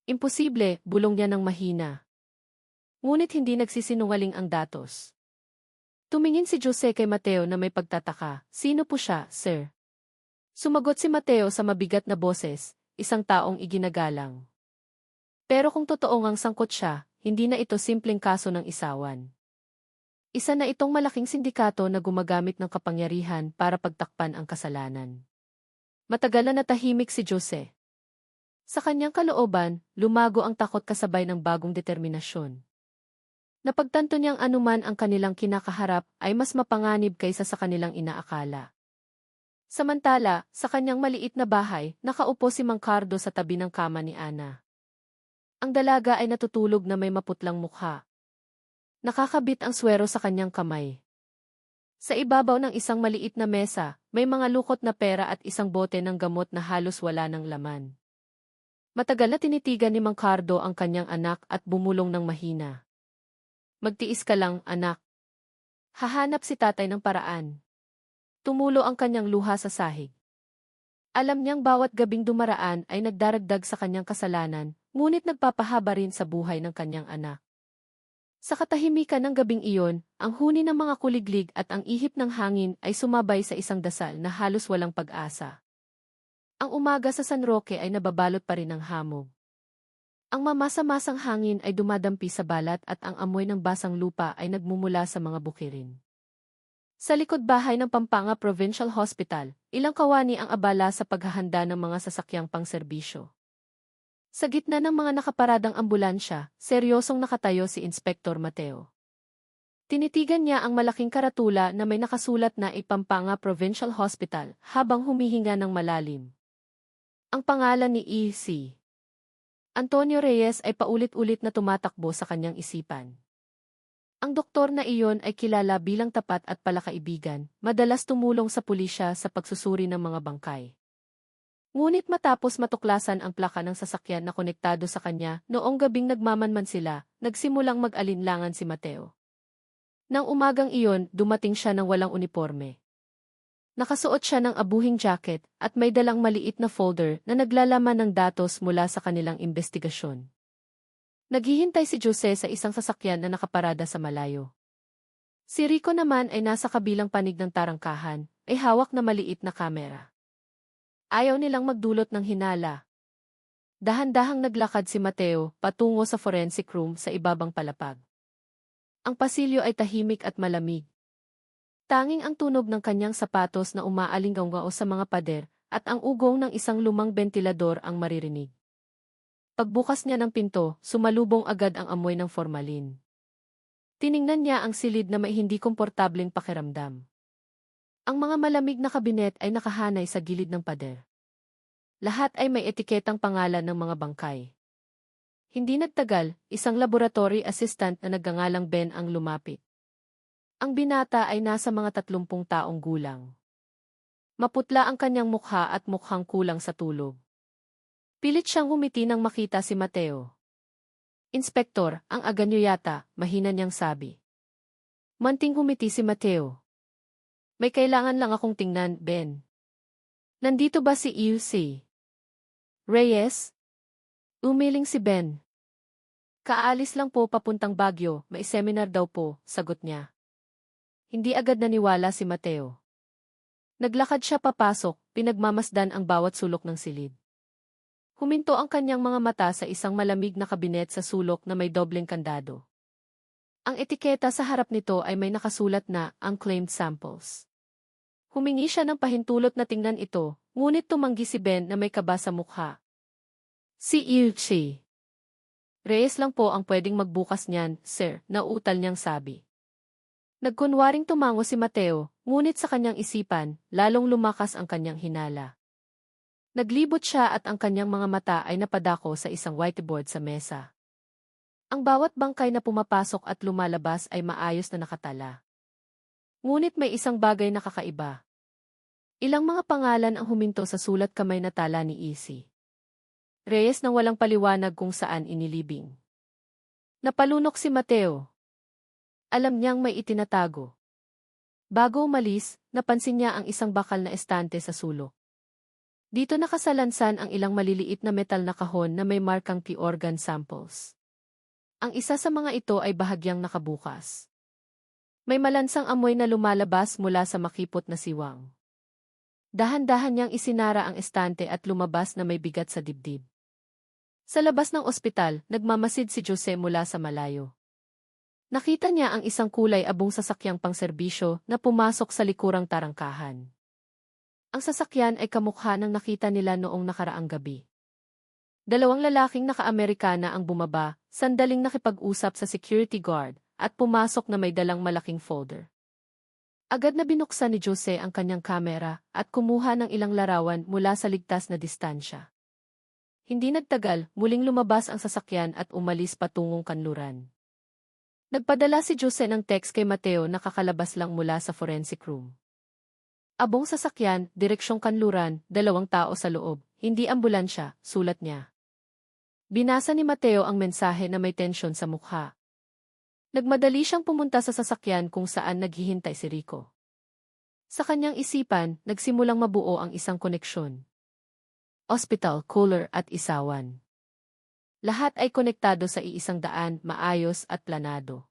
Speaker 1: Imposible, bulong niya ng mahina. Ngunit hindi nagsisinungaling ang datos. Tumingin si Jose kay Mateo na may pagtataka, "Sino po siya, sir?" Sumagot si Mateo sa mabigat na boses, "Isang taong iginagalang." Pero kung totoo ngang sangkot siya, hindi na ito simpleng kaso ng isawan. Isa na itong malaking sindikato na gumagamit ng kapangyarihan para pagtakpan ang kasalanan. Matagal na natahimik si Jose. Sa kanyang kalooban, lumago ang takot kasabay ng bagong determinasyon. Napagtanto niyang anuman ang kanilang kinakaharap ay mas mapanganib kaysa sa kanilang inaakala. Samantala, sa kanyang maliit na bahay, nakaupo si Mang Cardo sa tabi ng kama ni Ana. Ang dalaga ay natutulog na may maputlang mukha. Nakakabit ang swero sa kanyang kamay. Sa ibabaw ng isang maliit na mesa, may mga lukot na pera at isang bote ng gamot na halos wala ng laman. Matagal na tinitigan ni Mang Cardo ang kanyang anak at bumulong ng mahina. "Magtiis ka lang, anak. Hahanap si tatay ng paraan." Tumulo ang kanyang luha sa sahig. Alam niyang bawat gabing dumaraan ay nagdaragdag sa kanyang kasalanan, ngunit nagpapahaba rin sa buhay ng kanyang anak. Sa katahimikan ng gabing iyon, ang huni ng mga kuliglig at ang ihip ng hangin ay sumabay sa isang dasal na halos walang pag-asa. Ang umaga sa San Roque ay nababalot pa rin ng hamog. Ang mamasa-masang hangin ay dumadampi sa balat at ang amoy ng basang lupa ay nagmumula sa mga bukirin. Sa likod bahay ng Pampanga Provincial Hospital, ilang kawani ang abala sa paghahanda ng mga sasakyang pangserbisyo. Sa gitna ng mga nakaparadang ambulansya, seryosong nakatayo si Inspektor Mateo. Tinitigan niya ang malaking karatula na may nakasulat na Pampanga Provincial Hospital habang humihinga ng malalim. Ang pangalan ni E.C. Antonio Reyes ay paulit-ulit na tumatakbo sa kanyang isipan. Ang doktor na iyon ay kilala bilang tapat at palakaibigan, madalas tumulong sa pulisya sa pagsusuri ng mga bangkay. Ngunit matapos matuklasan ang plaka ng sasakyan na konektado sa kanya, noong gabing nagmamanman sila, nagsimulang mag-alinlangan si Mateo. Nang umagang iyon, dumating siya ng walang uniporme. Nakasuot siya ng abuhing jacket at may dalang maliit na folder na naglalaman ng datos mula sa kanilang investigasyon. Naghihintay si Jose sa isang sasakyan na nakaparada sa malayo. Si Rico naman ay nasa kabilang panig ng tarangkahan, ay hawak na maliit na kamera. Ayaw nilang magdulot ng hinala. Dahan-dahang naglakad si Mateo patungo sa forensic room sa ibabang palapag. Ang pasilyo ay tahimik at malamig. Tanging ang tunog ng kanyang sapatos na umaalingaw sa mga pader at ang ugong ng isang lumang bentilador ang maririnig. Pagbukas niya ng pinto, sumalubong agad ang amoy ng formalin. Tiningnan niya ang silid na may hindi komportableng pakiramdam. Ang mga malamig na kabinet ay nakahanay sa gilid ng pader. Lahat ay may etiketang pangalan ng mga bangkay. Hindi nagtagal, isang laboratory assistant na nagngangalang Ben ang lumapit. Ang binata ay nasa mga 30 taong gulang. Maputla ang kanyang mukha at mukhang kulang sa tulog. Pilit siyang humiti nang makita si Mateo. Inspektor, ang aga niyo yata, mahina niyang sabi. Manting humiti si Mateo. May kailangan lang akong tingnan, Ben. Nandito ba si EUC? Reyes? Umiling si Ben. Kaalis lang po papuntang Baguio, may seminar daw po, sagot niya. Hindi agad naniwala si Mateo. Naglakad siya papasok, pinagmamasdan ang bawat sulok ng silid. Huminto ang kanyang mga mata sa isang malamig na kabinet sa sulok na may dobleng kandado. Ang etiketa sa harap nito ay may nakasulat na unclaimed samples. Humingi siya ng pahintulot na tingnan ito, ngunit tumanggi si Ben na may kaba sa mukha. Si Yuchi. Reyes lang po ang pwedeng magbukas niyan, sir, nauutal niyang sabi. Nagkunwaring tumango si Mateo, ngunit sa kanyang isipan, lalong lumakas ang kanyang hinala. Naglibot siya at ang kanyang mga mata ay napadako sa isang whiteboard sa mesa. Ang bawat bangkay na pumapasok at lumalabas ay maayos na nakatala. Ngunit may isang bagay na kakaiba. Ilang mga pangalan ang huminto sa sulat kamay na tala ni Isi. Reyes nang walang paliwanag kung saan inilibing. Napalunok si Mateo. Alam niyang may itinatago. Bago umalis, napansin niya ang isang bakal na estante sa sulok. Dito nakasalansan ang ilang maliliit na metal na kahon na may markang P-organ samples. Ang isa sa mga ito ay bahagyang nakabukas. May malansang amoy na lumalabas mula sa makipot na siwang. Dahan-dahan niyang isinara ang estante at lumabas na may bigat sa dibdib. Sa labas ng ospital, nagmamasid si Jose mula sa malayo. Nakita niya ang isang kulay abong sasakyang pangserbisyo na pumasok sa likurang tarangkahan. Ang sasakyan ay kamukha ng nakita nila noong nakaraang gabi. Dalawang lalaking naka-Amerikana ang bumaba, sandaling nakipag-usap sa security guard, at pumasok na may dalang malaking folder. Agad na binuksan ni Jose ang kanyang kamera at kumuha ng ilang larawan mula sa ligtas na distansya. Hindi nagtagal, muling lumabas ang sasakyan at umalis patungong kanluran. Nagpadala si Jose ng text kay Mateo na kakalabas lang mula sa forensic room. Abong sasakyan, direksyong kanluran, 2 tao sa loob, hindi ambulansya, sulat niya. Binasa ni Mateo ang mensahe na may tensyon sa mukha. Nagmadali siyang pumunta sa sasakyan kung saan naghihintay si Rico. Sa kanyang isipan, nagsimulang mabuo ang isang koneksyon. Ospital, cooler at isawan. Lahat ay konektado sa iisang daan, maayos at planado.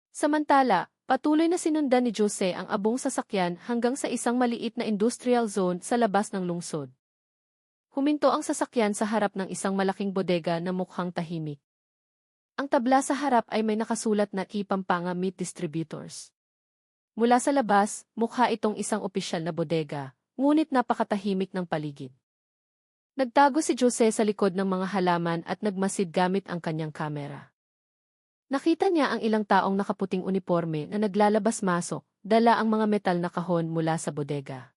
Speaker 1: Samantala, patuloy na sinundan ni Jose ang abong sasakyan hanggang sa isang maliit na industrial zone sa labas ng lungsod. Huminto ang sasakyan sa harap ng isang malaking bodega na mukhang tahimik. Ang tabla sa harap ay may nakasulat na Pampanga Meat Distributors. Mula sa labas, mukha itong isang opisyal na bodega, ngunit napakatahimik ng paligid. Nagtago si Jose sa likod ng mga halaman at nagmasid gamit ang kanyang kamera. Nakita niya ang ilang taong nakaputing uniforme na naglalabas-masok, dala ang mga metal na kahon mula sa bodega.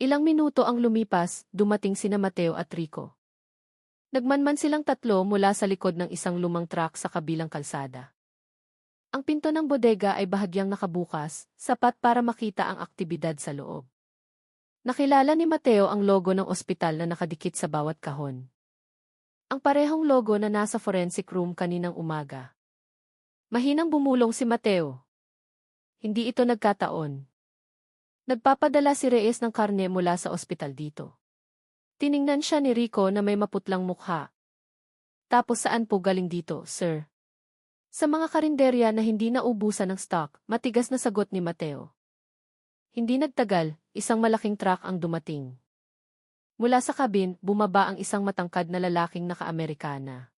Speaker 1: Ilang minuto ang lumipas, dumating sina Mateo at Rico. Nagmanman silang tatlo mula sa likod ng isang lumang truck sa kabilang kalsada. Ang pinto ng bodega ay bahagyang nakabukas, sapat para makita ang aktibidad sa loob. Nakilala ni Mateo ang logo ng ospital na nakadikit sa bawat kahon. Ang parehong logo na nasa forensic room kaninang umaga. Mahinang bumulong si Mateo. Hindi ito nagkataon. Nagpapadala si Reyes ng karne mula sa ospital dito. Tiningnan siya ni Rico na may maputlang mukha. Tapos saan po galing dito, sir? Sa mga karinderya na hindi naubusan ng stock, matigas na sagot ni Mateo. Hindi nagtagal, isang malaking truck ang dumating. Mula sa kabin, bumaba ang isang matangkad na lalaking naka-Amerikana.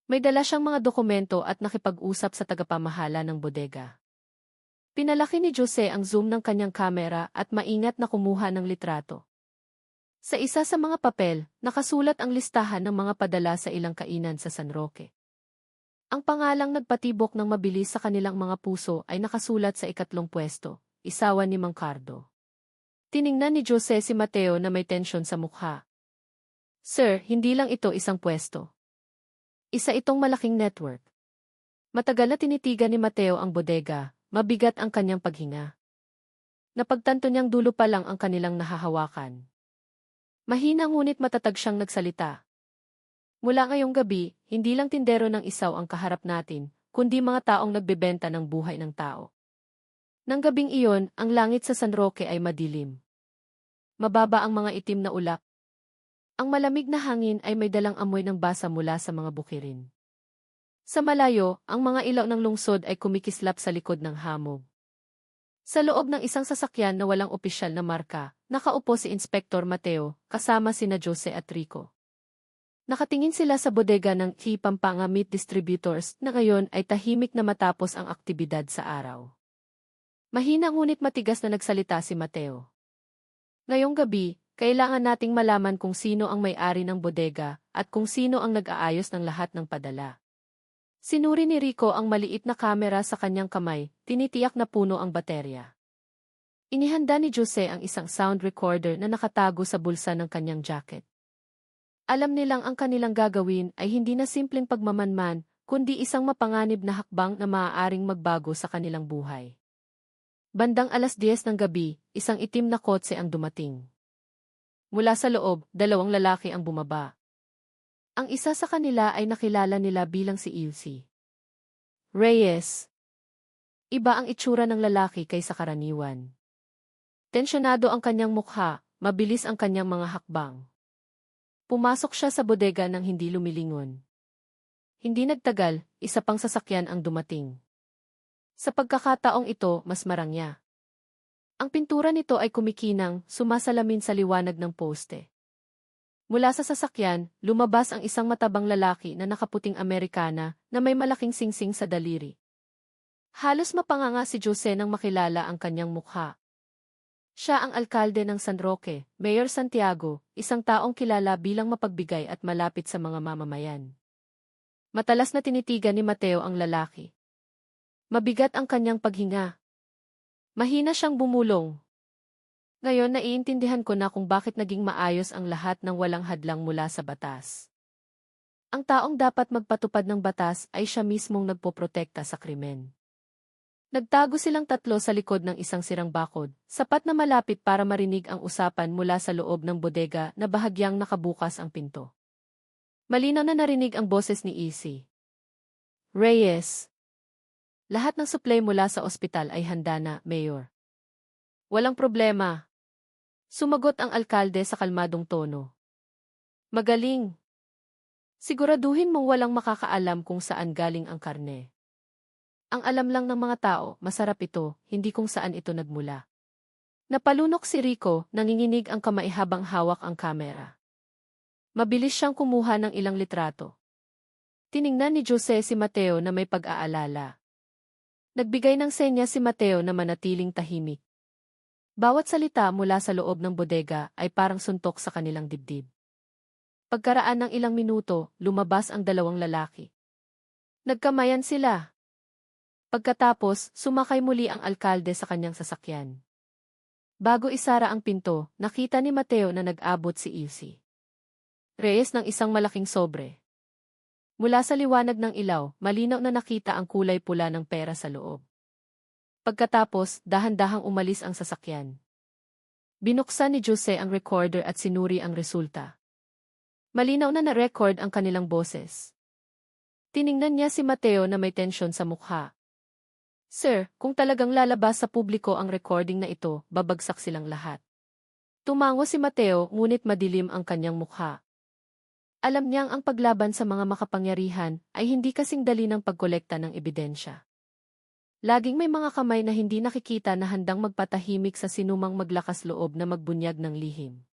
Speaker 1: May dala siyang mga dokumento at nakipag-usap sa tagapamahala ng bodega. Pinalaki ni Jose ang zoom ng kanyang kamera at maingat na kumuha ng litrato. Sa isa sa mga papel, nakasulat ang listahan ng mga padala sa ilang kainan sa San Roque. Ang pangalang nagpatibok ng mabilis sa kanilang mga puso ay nakasulat sa ikatlong pwesto, isawan ni Mang Cardo. Tiningnan ni Jose si Mateo na may tensyon sa mukha. Sir, hindi lang ito isang pwesto. Isa itong malaking network. Matagal na tinitigan ni Mateo ang bodega, mabigat ang kanyang paghinga. Napagtanto niyang dulo pa lang ang kanilang nahahawakan. Mahina ngunit matatag siyang nagsalita. Mula ngayong gabi, hindi lang tindero ng isaw ang kaharap natin, kundi mga taong nagbebenta ng buhay ng tao. Nang gabing iyon, ang langit sa San Roque ay madilim. Mababa ang mga itim na ulap. Ang malamig na hangin ay may dalang amoy ng basa mula sa mga bukirin. Sa malayo, ang mga ilaw ng lungsod ay kumikislap sa likod ng hamog. Sa loob ng isang sasakyan na walang opisyal na marka, nakaupo si Inspektor Mateo, kasama sina Jose at Rico. Nakatingin sila sa bodega ng Pampanga Meat Distributors na ngayon ay tahimik na matapos ang aktibidad sa araw. Mahina ngunit matigas na nagsalita si Mateo. Ngayong gabi, kailangan nating malaman kung sino ang may-ari ng bodega at kung sino ang nag-aayos ng lahat ng padala. Sinuri ni Rico ang maliit na kamera sa kanyang kamay, tinitiyak na puno ang baterya. Inihanda ni Jose ang isang sound recorder na nakatago sa bulsa ng kanyang jacket. Alam nilang ang kanilang gagawin ay hindi na simpleng pagmamanman, kundi isang mapanganib na hakbang na maaaring magbago sa kanilang buhay. Bandang 10:00 ng gabi, isang itim na kotse ang dumating. Mula sa loob, 2 lalaki ang bumaba. Ang isa sa kanila ay nakilala nila bilang si Ilse Reyes. Iba ang itsura ng lalaki kaysa karaniwan. Tensyonado ang kanyang mukha, mabilis ang kanyang mga hakbang. Pumasok siya sa bodega nang hindi lumilingon. Hindi nagtagal, isa pang sasakyan ang dumating. Sa pagkakataong ito, mas marangya. Ang pintura nito ay kumikinang, sumasalamin sa liwanag ng poste. Mula sa sasakyan, lumabas ang isang matabang lalaki na nakaputing Amerikana na may malaking singsing sa daliri. Halos mapanganga si Jose nang makilala ang kanyang mukha. Siya ang alkalde ng San Roque, Mayor Santiago, isang taong kilala bilang mapagbigay at malapit sa mga mamamayan. Matalas na tinitigan ni Mateo ang lalaki. Mabigat ang kanyang paghinga. Mahina siyang bumulong. Ngayon naiintindihan ko na kung bakit naging maayos ang lahat ng walang hadlang mula sa batas. Ang taong dapat magpatupad ng batas ay siya mismong nagpoprotekta sa krimen. Nagtago silang tatlo sa likod ng isang sirang bakod, sapat na malapit para marinig ang usapan mula sa loob ng bodega na bahagyang nakabukas ang pinto. Malinaw na narinig ang boses ni Ilse Reyes. Lahat ng supply mula sa ospital ay handa na, Mayor. Walang problema. Sumagot ang alkalde sa kalmadong tono. Magaling. Siguraduhin mong walang makakaalam kung saan galing ang karne. Ang alam lang ng mga tao, masarap ito, hindi kung saan ito nagmula. Napalunok si Rico, nanginginig ang kamay habang hawak ang kamera. Mabilis siyang kumuha ng ilang litrato. Tiningnan ni Jose si Mateo na may pag-aalala. Nagbigay ng senya si Mateo na manatiling tahimik. Bawat salita mula sa loob ng bodega ay parang suntok sa kanilang dibdib. Pagkaraan ng ilang minuto, lumabas ang 2 lalaki. Nagkamayan sila. Pagkatapos, sumakay muli ang alkalde sa kanyang sasakyan. Bago isara ang pinto, nakita ni Mateo na nag-abot si Ilse Reyes ng isang malaking sobre. Mula sa liwanag ng ilaw, malinaw na nakita ang kulay pula ng pera sa loob. Pagkatapos, dahan-dahang umalis ang sasakyan. Binuksan ni Jose ang recorder at sinuri ang resulta. Malinaw na na-record ang kanilang boses. Tiningnan niya si Mateo na may tensyon sa mukha. Sir, kung talagang lalabas sa publiko ang recording na ito, babagsak silang lahat. Tumango si Mateo ngunit madilim ang kanyang mukha. Alam niyang ang paglaban sa mga makapangyarihan ay hindi kasing dali ng pagkolekta ng ebidensya. Laging may mga kamay na hindi nakikita na handang magpatahimik sa sinumang maglakas loob na magbunyag ng lihim.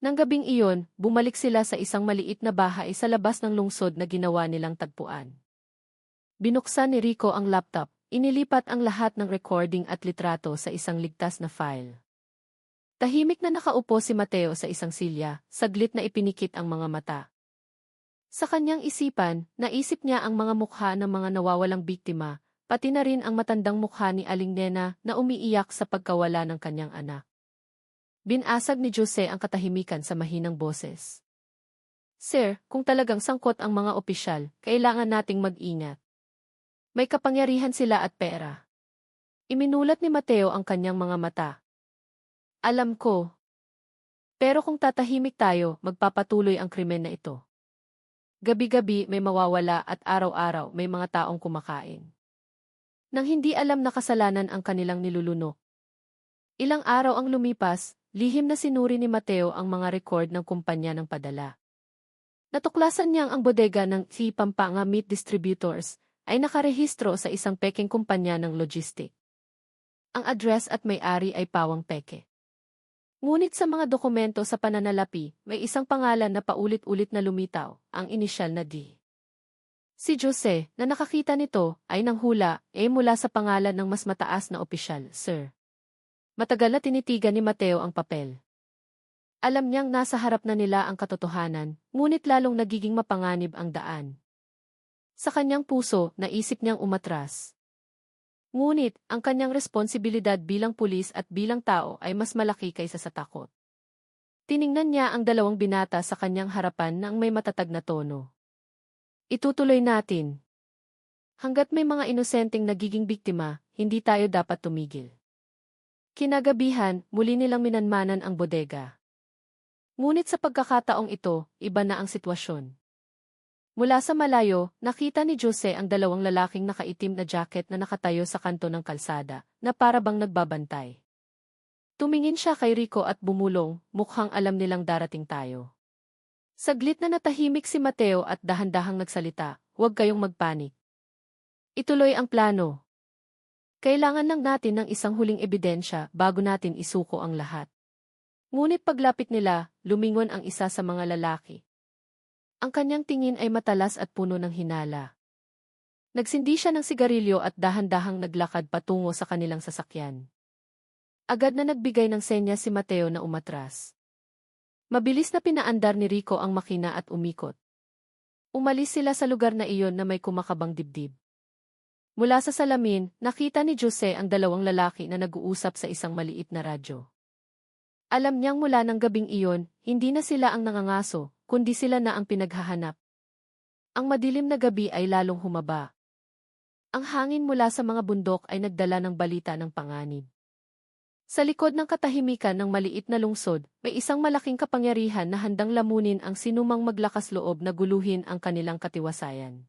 Speaker 1: Nang gabing iyon, bumalik sila sa isang maliit na bahay sa labas ng lungsod na ginawa nilang tagpuan. Binuksan ni Rico ang laptop, inilipat ang lahat ng recording at litrato sa isang ligtas na file. Tahimik na nakaupo si Mateo sa isang silya, saglit na ipinikit ang mga mata. Sa kanyang isipan, naisip niya ang mga mukha ng mga nawawalang biktima, pati na rin ang matandang mukha ni Aling Nena na umiiyak sa pagkawala ng kanyang anak. Binasag ni Jose ang katahimikan sa mahinang boses. Sir, kung talagang sangkot ang mga opisyal, kailangan nating mag-ingat. May kapangyarihan sila at pera. Iminulat ni Mateo ang kanyang mga mata. Alam ko. Pero kung tatahimik tayo, magpapatuloy ang krimen na ito. Gabi-gabi may mawawala at araw-araw may mga taong kumakain. Nang hindi alam na kasalanan ang kanilang nilulunok. Ilang araw ang lumipas, lihim na sinuri ni Mateo ang mga record ng kumpanya ng padala. Natuklasan niyang ang bodega ng si Pampanga Meat Distributors ay nakarehistro sa isang pekeng kumpanya ng logistic. Ang address at may-ari ay pawang peke. Ngunit sa mga dokumento sa pananalapi, may isang pangalan na paulit-ulit na lumitaw, ang inisyal na D. Si Jose, na nakakita nito, ay nanghula, mula sa pangalan ng mas mataas na opisyal, Sir. Matagal na tinitigan ni Mateo ang papel. Alam niyang nasa harap na nila ang katotohanan, ngunit lalong nagiging mapanganib ang daan. Sa kanyang puso, naisip niyang umatras. Ngunit, ang kanyang responsibilidad bilang pulis at bilang tao ay mas malaki kaysa sa takot. Tiningnan niya ang dalawang binata sa kanyang harapan nang may matatag na tono. Itutuloy natin. Hanggat may mga inosenteng nagiging biktima, hindi tayo dapat tumigil. Kinagabihan, muli nilang minanmanan ang bodega. Ngunit sa pagkakataong ito, iba na ang sitwasyon. Mula sa malayo, nakita ni Jose ang dalawang lalaking nakaitim na jacket na nakatayo sa kanto ng kalsada, na para bang nagbabantay. Tumingin siya kay Rico at bumulong, mukhang alam nilang darating tayo. Saglit na natahimik si Mateo at dahan-dahang nagsalita, huwag kayong magpanik. Ituloy ang plano. Kailangan lang natin ng isang huling ebidensya bago natin isuko ang lahat. Ngunit paglapit nila, lumingon ang isa sa mga lalaki. Ang kanyang tingin ay matalas at puno ng hinala. Nagsindi siya ng sigarilyo at dahan-dahang naglakad patungo sa kanilang sasakyan. Agad na nagbigay ng senya si Mateo na umatras. Mabilis na pinaandar ni Rico ang makina at umikot. Umalis sila sa lugar na iyon na may kumakabang dibdib. Mula sa salamin, nakita ni Jose ang dalawang lalaki na nag-uusap sa isang maliit na radyo. Alam niyang mula ng gabing iyon, hindi na sila ang nangangaso, kundi sila na ang pinaghahanap. Ang madilim na gabi ay lalong humaba. Ang hangin mula sa mga bundok ay nagdala ng balita ng panganib. Sa likod ng katahimikan ng maliit na lungsod, may isang malaking kapangyarihan na handang lamunin ang sinumang maglakas loob na guluhin ang kanilang katiwasayan.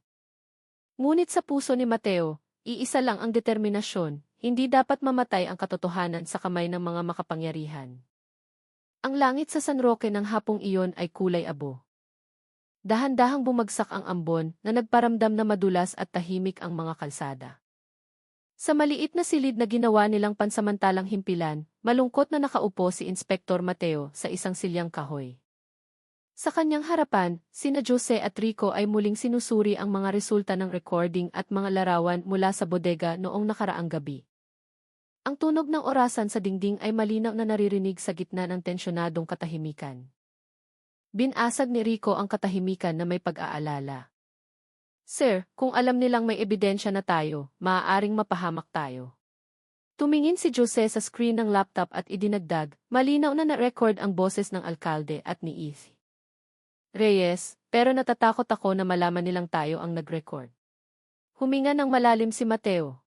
Speaker 1: Ngunit sa puso ni Mateo, iisa lang ang determinasyon, hindi dapat mamatay ang katotohanan sa kamay ng mga makapangyarihan. Ang langit sa San Roque ng hapong iyon ay kulay abo. Dahan-dahang bumagsak ang ambon na nagparamdam na madulas at tahimik ang mga kalsada. Sa maliit na silid na ginawa nilang pansamantalang himpilan, malungkot na nakaupo si Inspektor Mateo sa isang silyang kahoy. Sa kanyang harapan, sina Jose at Rico ay muling sinusuri ang mga resulta ng recording at mga larawan mula sa bodega noong nakaraang gabi. Ang tunog ng orasan sa dingding ay malinaw na naririnig sa gitna ng tensyonadong katahimikan. Binasag ni Rico ang katahimikan na may pag-aalala. Sir, kung alam nilang may ebidensya na tayo, maaaring mapahamak tayo. Tumingin si Jose sa screen ng laptop at idinagdag, malinaw na na-record ang boses ng alkalde at ni Izzy Reyes, pero natatakot ako na malaman nilang tayo ang nag-record. Huminga ng malalim si Mateo.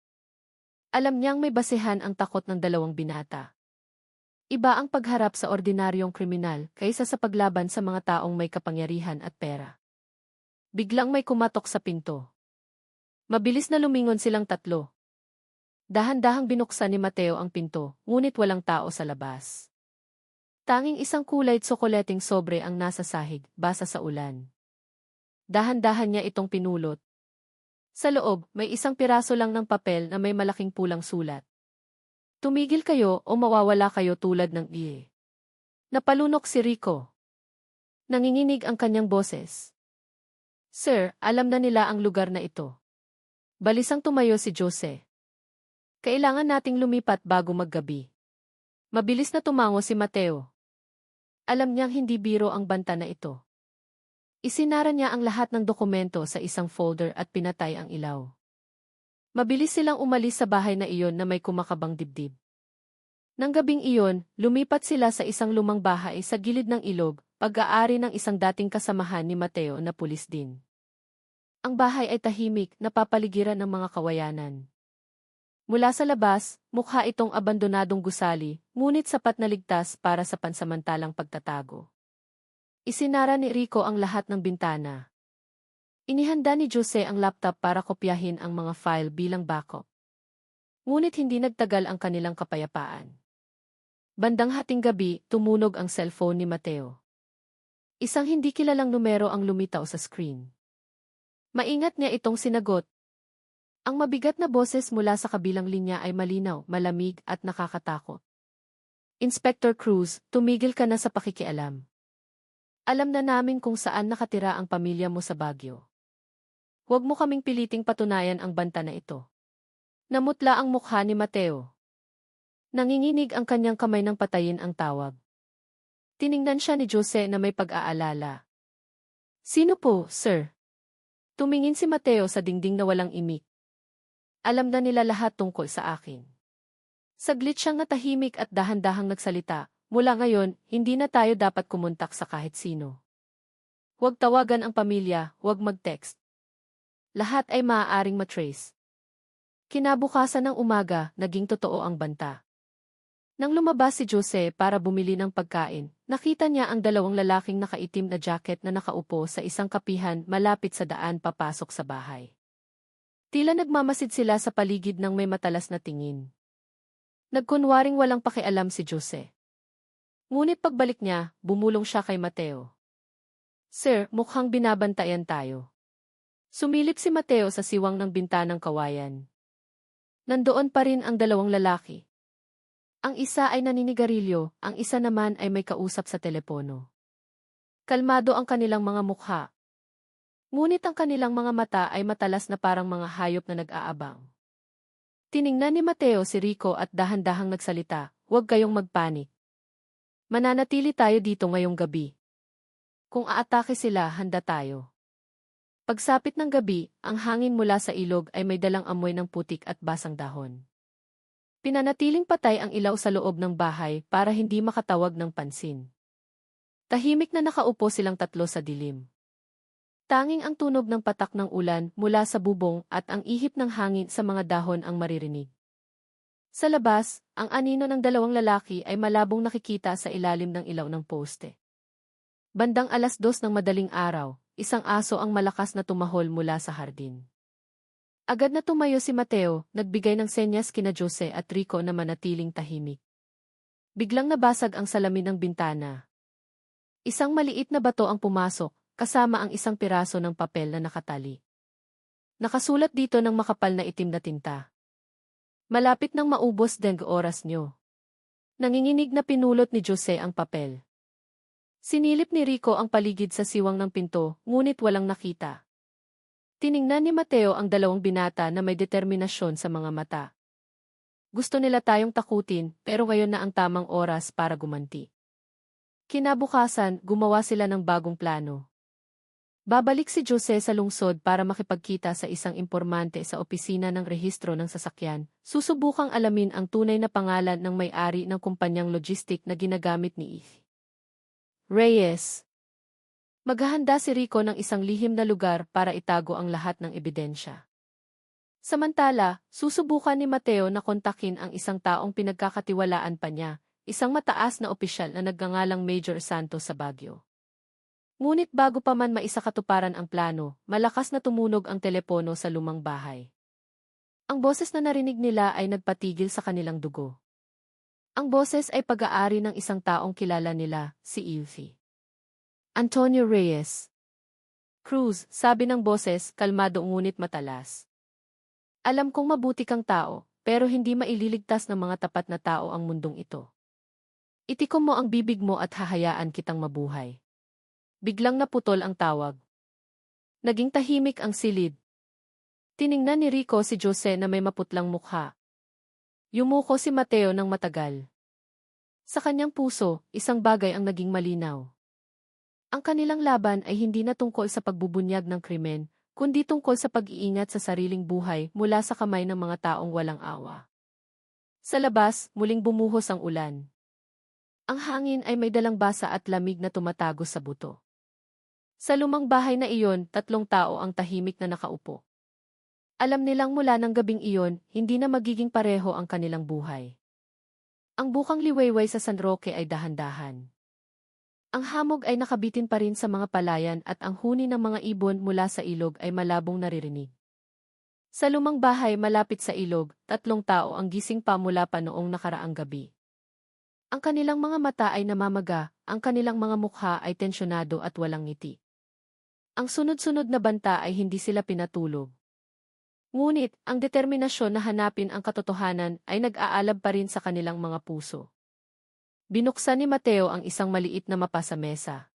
Speaker 1: Alam niyang may basehan ang takot ng dalawang binata. Iba ang pagharap sa ordinaryong kriminal kaysa sa paglaban sa mga taong may kapangyarihan at pera. Biglang may kumatok sa pinto. Mabilis na lumingon silang tatlo. Dahan-dahang binuksan ni Mateo ang pinto, ngunit walang tao sa labas. Tanging isang kulay tsokoleteng sobre ang nasa sahig, basa sa ulan. Dahan-dahan niya itong pinulot. Sa loob, may isang piraso lang ng papel na may malaking pulang sulat. Tumigil kayo o mawawala kayo tulad ng iye. Napalunok si Rico. Nanginginig ang kanyang boses. Sir, alam na nila ang lugar na ito. Balisang tumayo si Jose. Kailangan nating lumipat bago maggabi. Mabilis na tumango si Mateo. Alam niyang hindi biro ang banta na ito. Isinara niya ang lahat ng dokumento sa isang folder at pinatay ang ilaw. Mabilis silang umalis sa bahay na iyon na may kumakabang dibdib. Nang gabing iyon, lumipat sila sa isang lumang bahay sa gilid ng ilog, pag-aari ng isang dating kasamahan ni Mateo na pulis din. Ang bahay ay tahimik, napapaligiran ng mga kawayanan. Mula sa labas, mukha itong abandonadong gusali, ngunit sapat na ligtas para sa pansamantalang pagtatago. Isinara ni Rico ang lahat ng bintana. Inihanda ni Jose ang laptop para kopyahin ang mga file bilang backup. Ngunit hindi nagtagal ang kanilang kapayapaan. Bandang hating gabi, tumunog ang cellphone ni Mateo. Isang hindi kilalang numero ang lumitaw sa screen. Maingat niya itong sinagot. Ang mabigat na boses mula sa kabilang linya ay malinaw, malamig at nakakatakot. Inspector Cruz, tumigil ka na sa pakikialam. Alam na namin kung saan nakatira ang pamilya mo sa Baguio. Huwag mo kaming piliting patunayan ang banta na ito. Namutla ang mukha ni Mateo. Nanginginig ang kanyang kamay nang patayin ang tawag. Tiningnan siya ni Jose na may pag-aalala. Sino po, sir? Tumingin si Mateo sa dingding na walang imik. Alam na nila lahat tungkol sa akin. Saglit siyang natahimik at dahan-dahang nagsalita. Mula ngayon, hindi na tayo dapat kumontak sa kahit sino. Huwag tawagan ang pamilya, huwag mag-text. Lahat ay maaaring matrace. Kinabukasan ng umaga, naging totoo ang banta. Nang lumabas si Jose para bumili ng pagkain, nakita niya ang dalawang lalaking nakaitim na jacket na nakaupo sa isang kapihan malapit sa daan papasok sa bahay. Tila nagmamasid sila sa paligid ng may matalas na tingin. Nagkunwaring walang pakialam si Jose. Ngunit pagbalik niya, bumulong siya kay Mateo. Sir, mukhang binabantayan tayo. Sumilip si Mateo sa siwang ng bintanang kawayan. Nandoon pa rin ang dalawang lalaki. Ang isa ay naninigarilyo, ang isa naman ay may kausap sa telepono. Kalmado ang kanilang mga mukha. Ngunit ang kanilang mga mata ay matalas na parang mga hayop na nag-aabang. Tiningnan ni Mateo si Rico at dahan-dahang nagsalita, huwag kayong magpanik. Mananatili tayo dito ngayong gabi. Kung aatake sila, handa tayo. Pagsapit ng gabi, ang hangin mula sa ilog ay may dalang amoy ng putik at basang dahon. Pinanatiling patay ang ilaw sa loob ng bahay para hindi makatawag ng pansin. Tahimik na nakaupo silang tatlo sa dilim. Tanging ang tunog ng patak ng ulan mula sa bubong at ang ihip ng hangin sa mga dahon ang maririnig. Sa labas, ang anino ng dalawang lalaki ay malabong nakikita sa ilalim ng ilaw ng poste. Bandang 2:00 ng madaling araw, isang aso ang malakas na tumahol mula sa hardin. Agad na tumayo si Mateo, nagbigay ng senyas kina Jose at Rico na manatiling tahimik. Biglang nabasag ang salamin ng bintana. Isang maliit na bato ang pumasok, kasama ang isang piraso ng papel na nakatali. Nakasulat dito ng makapal na itim na tinta. Malapit nang maubos deng oras nyo. Nanginginig na pinulot ni Jose ang papel. Sinilip ni Rico ang paligid sa siwang ng pinto, ngunit walang nakita. Tiningnan ni Mateo ang dalawang binata na may determinasyon sa mga mata. Gusto nila tayong takutin, pero ngayon na ang tamang oras para gumanti. Kinabukasan, gumawa sila ng bagong plano. Babalik si Jose sa lungsod para makipagkita sa isang impormante sa opisina ng rehistro ng sasakyan, susubukang alamin ang tunay na pangalan ng may-ari ng kumpanyang logistik na ginagamit ni Reyes. Maghahanda si Rico ng isang lihim na lugar para itago ang lahat ng ebidensya. Samantala, susubukan ni Mateo na kontakin ang isang taong pinagkakatiwalaan pa niya, isang mataas na opisyal na nagngangalang Major Santos sa Baguio. Ngunit bago pa man maisakatuparan ang plano, malakas na tumunog ang telepono sa lumang bahay. Ang boses na narinig nila ay nagpatigil sa kanilang dugo. Ang boses ay pag-aari ng isang taong kilala nila, si Ilfi. Antonio Reyes. Cruz, sabi ng boses, kalmado ngunit matalas. Alam kong mabuti kang tao, pero hindi maililigtas ng mga tapat na tao ang mundong ito. Itikom mo ang bibig mo at hahayaan kitang mabuhay. Biglang naputol ang tawag. Naging tahimik ang silid. Tiningnan ni Rico si Jose na may maputlang mukha. Yumuko si Mateo ng matagal. Sa kanyang puso, isang bagay ang naging malinaw. Ang kanilang laban ay hindi na tungkol sa pagbubunyag ng krimen, kundi tungkol sa pag-iingat sa sariling buhay mula sa kamay ng mga taong walang awa. Sa labas, muling bumuhos ang ulan. Ang hangin ay may dalang basa at lamig na tumatago sa buto. Sa lumang bahay na iyon, 3 tao ang tahimik na nakaupo. Alam nilang mula ng gabing iyon, hindi na magiging pareho ang kanilang buhay. Ang bukang liwayway sa San Roque ay dahan-dahan. Ang hamog ay nakabitin pa rin sa mga palayan at ang huni ng mga ibon mula sa ilog ay malabong naririnig. Sa lumang bahay malapit sa ilog, 3 tao ang gising pa mula pa noong nakaraang gabi. Ang kanilang mga mata ay namamaga, ang kanilang mga mukha ay tensyonado at walang ngiti. Ang sunod-sunod na banta ay hindi sila pinatulog. Ngunit, ang determinasyon na hanapin ang katotohanan ay nag-aalab pa rin sa kanilang mga puso. Binuksan ni Mateo ang isang maliit na mapa sa mesa.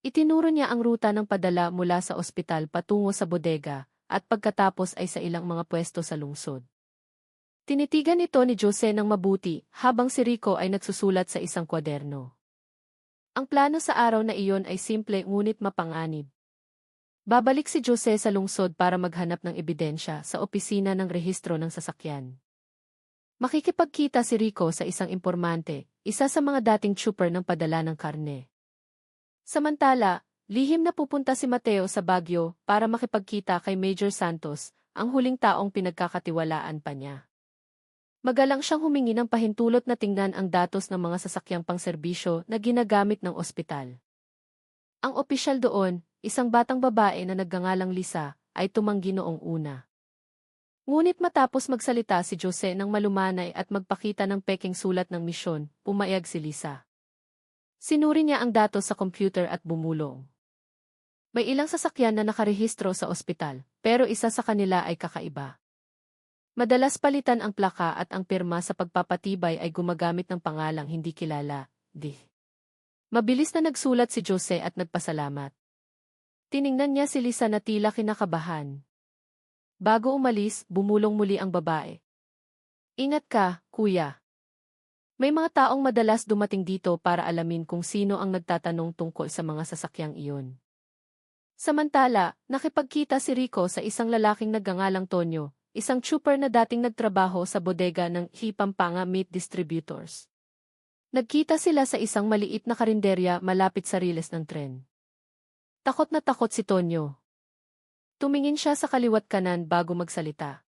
Speaker 1: Itinuro niya ang ruta ng padala mula sa ospital patungo sa bodega, at pagkatapos ay sa ilang mga pwesto sa lungsod. Tinitigan ito ni Jose ng mabuti, habang si Rico ay nagsusulat sa isang kwaderno. Ang plano sa araw na iyon ay simple ngunit mapanganib. Babalik si Jose sa lungsod para maghanap ng ebidensya sa opisina ng rehistro ng sasakyan. Makikipagkita si Rico sa isang impormante, isa sa mga dating trooper ng padala ng karne. Samantala, lihim na pupunta si Mateo sa Baguio para makipagkita kay Major Santos, ang huling taong pinagkakatiwalaan pa niya. Magalang siyang humingi ng pahintulot na tingnan ang datos ng mga sasakyang pangserbisyo na ginagamit ng ospital. Ang opisyal doon, isang batang babae na nagngangalang Lisa, ay tumanggi noong una. Ngunit matapos magsalita si Jose ng malumanay at magpakita ng peking sulat ng misyon, pumayag si Lisa. Sinuri niya ang datos sa computer at bumulong. May ilang sasakyan na nakarehistro sa ospital, pero isa sa kanila ay kakaiba. Madalas palitan ang plaka at ang pirma sa pagpapatibay ay gumagamit ng pangalang hindi kilala, di. Mabilis na nagsulat si Jose at nagpasalamat. Tiningnan niya si Lisa na tila kinakabahan. Bago umalis, bumulong muli ang babae. Ingat ka, kuya. May mga taong madalas dumating dito para alamin kung sino ang nagtatanong tungkol sa mga sasakyang iyon. Samantala, nakipagkita si Rico sa isang lalaking nagngangalang Tonyo, isang trooper na dating nagtrabaho sa bodega ng Pampanga Meat Distributors. Nagkita sila sa isang maliit na karinderya malapit sa riles ng tren. Takot na takot si Tonyo. Tumingin siya sa kaliwat kanan bago magsalita.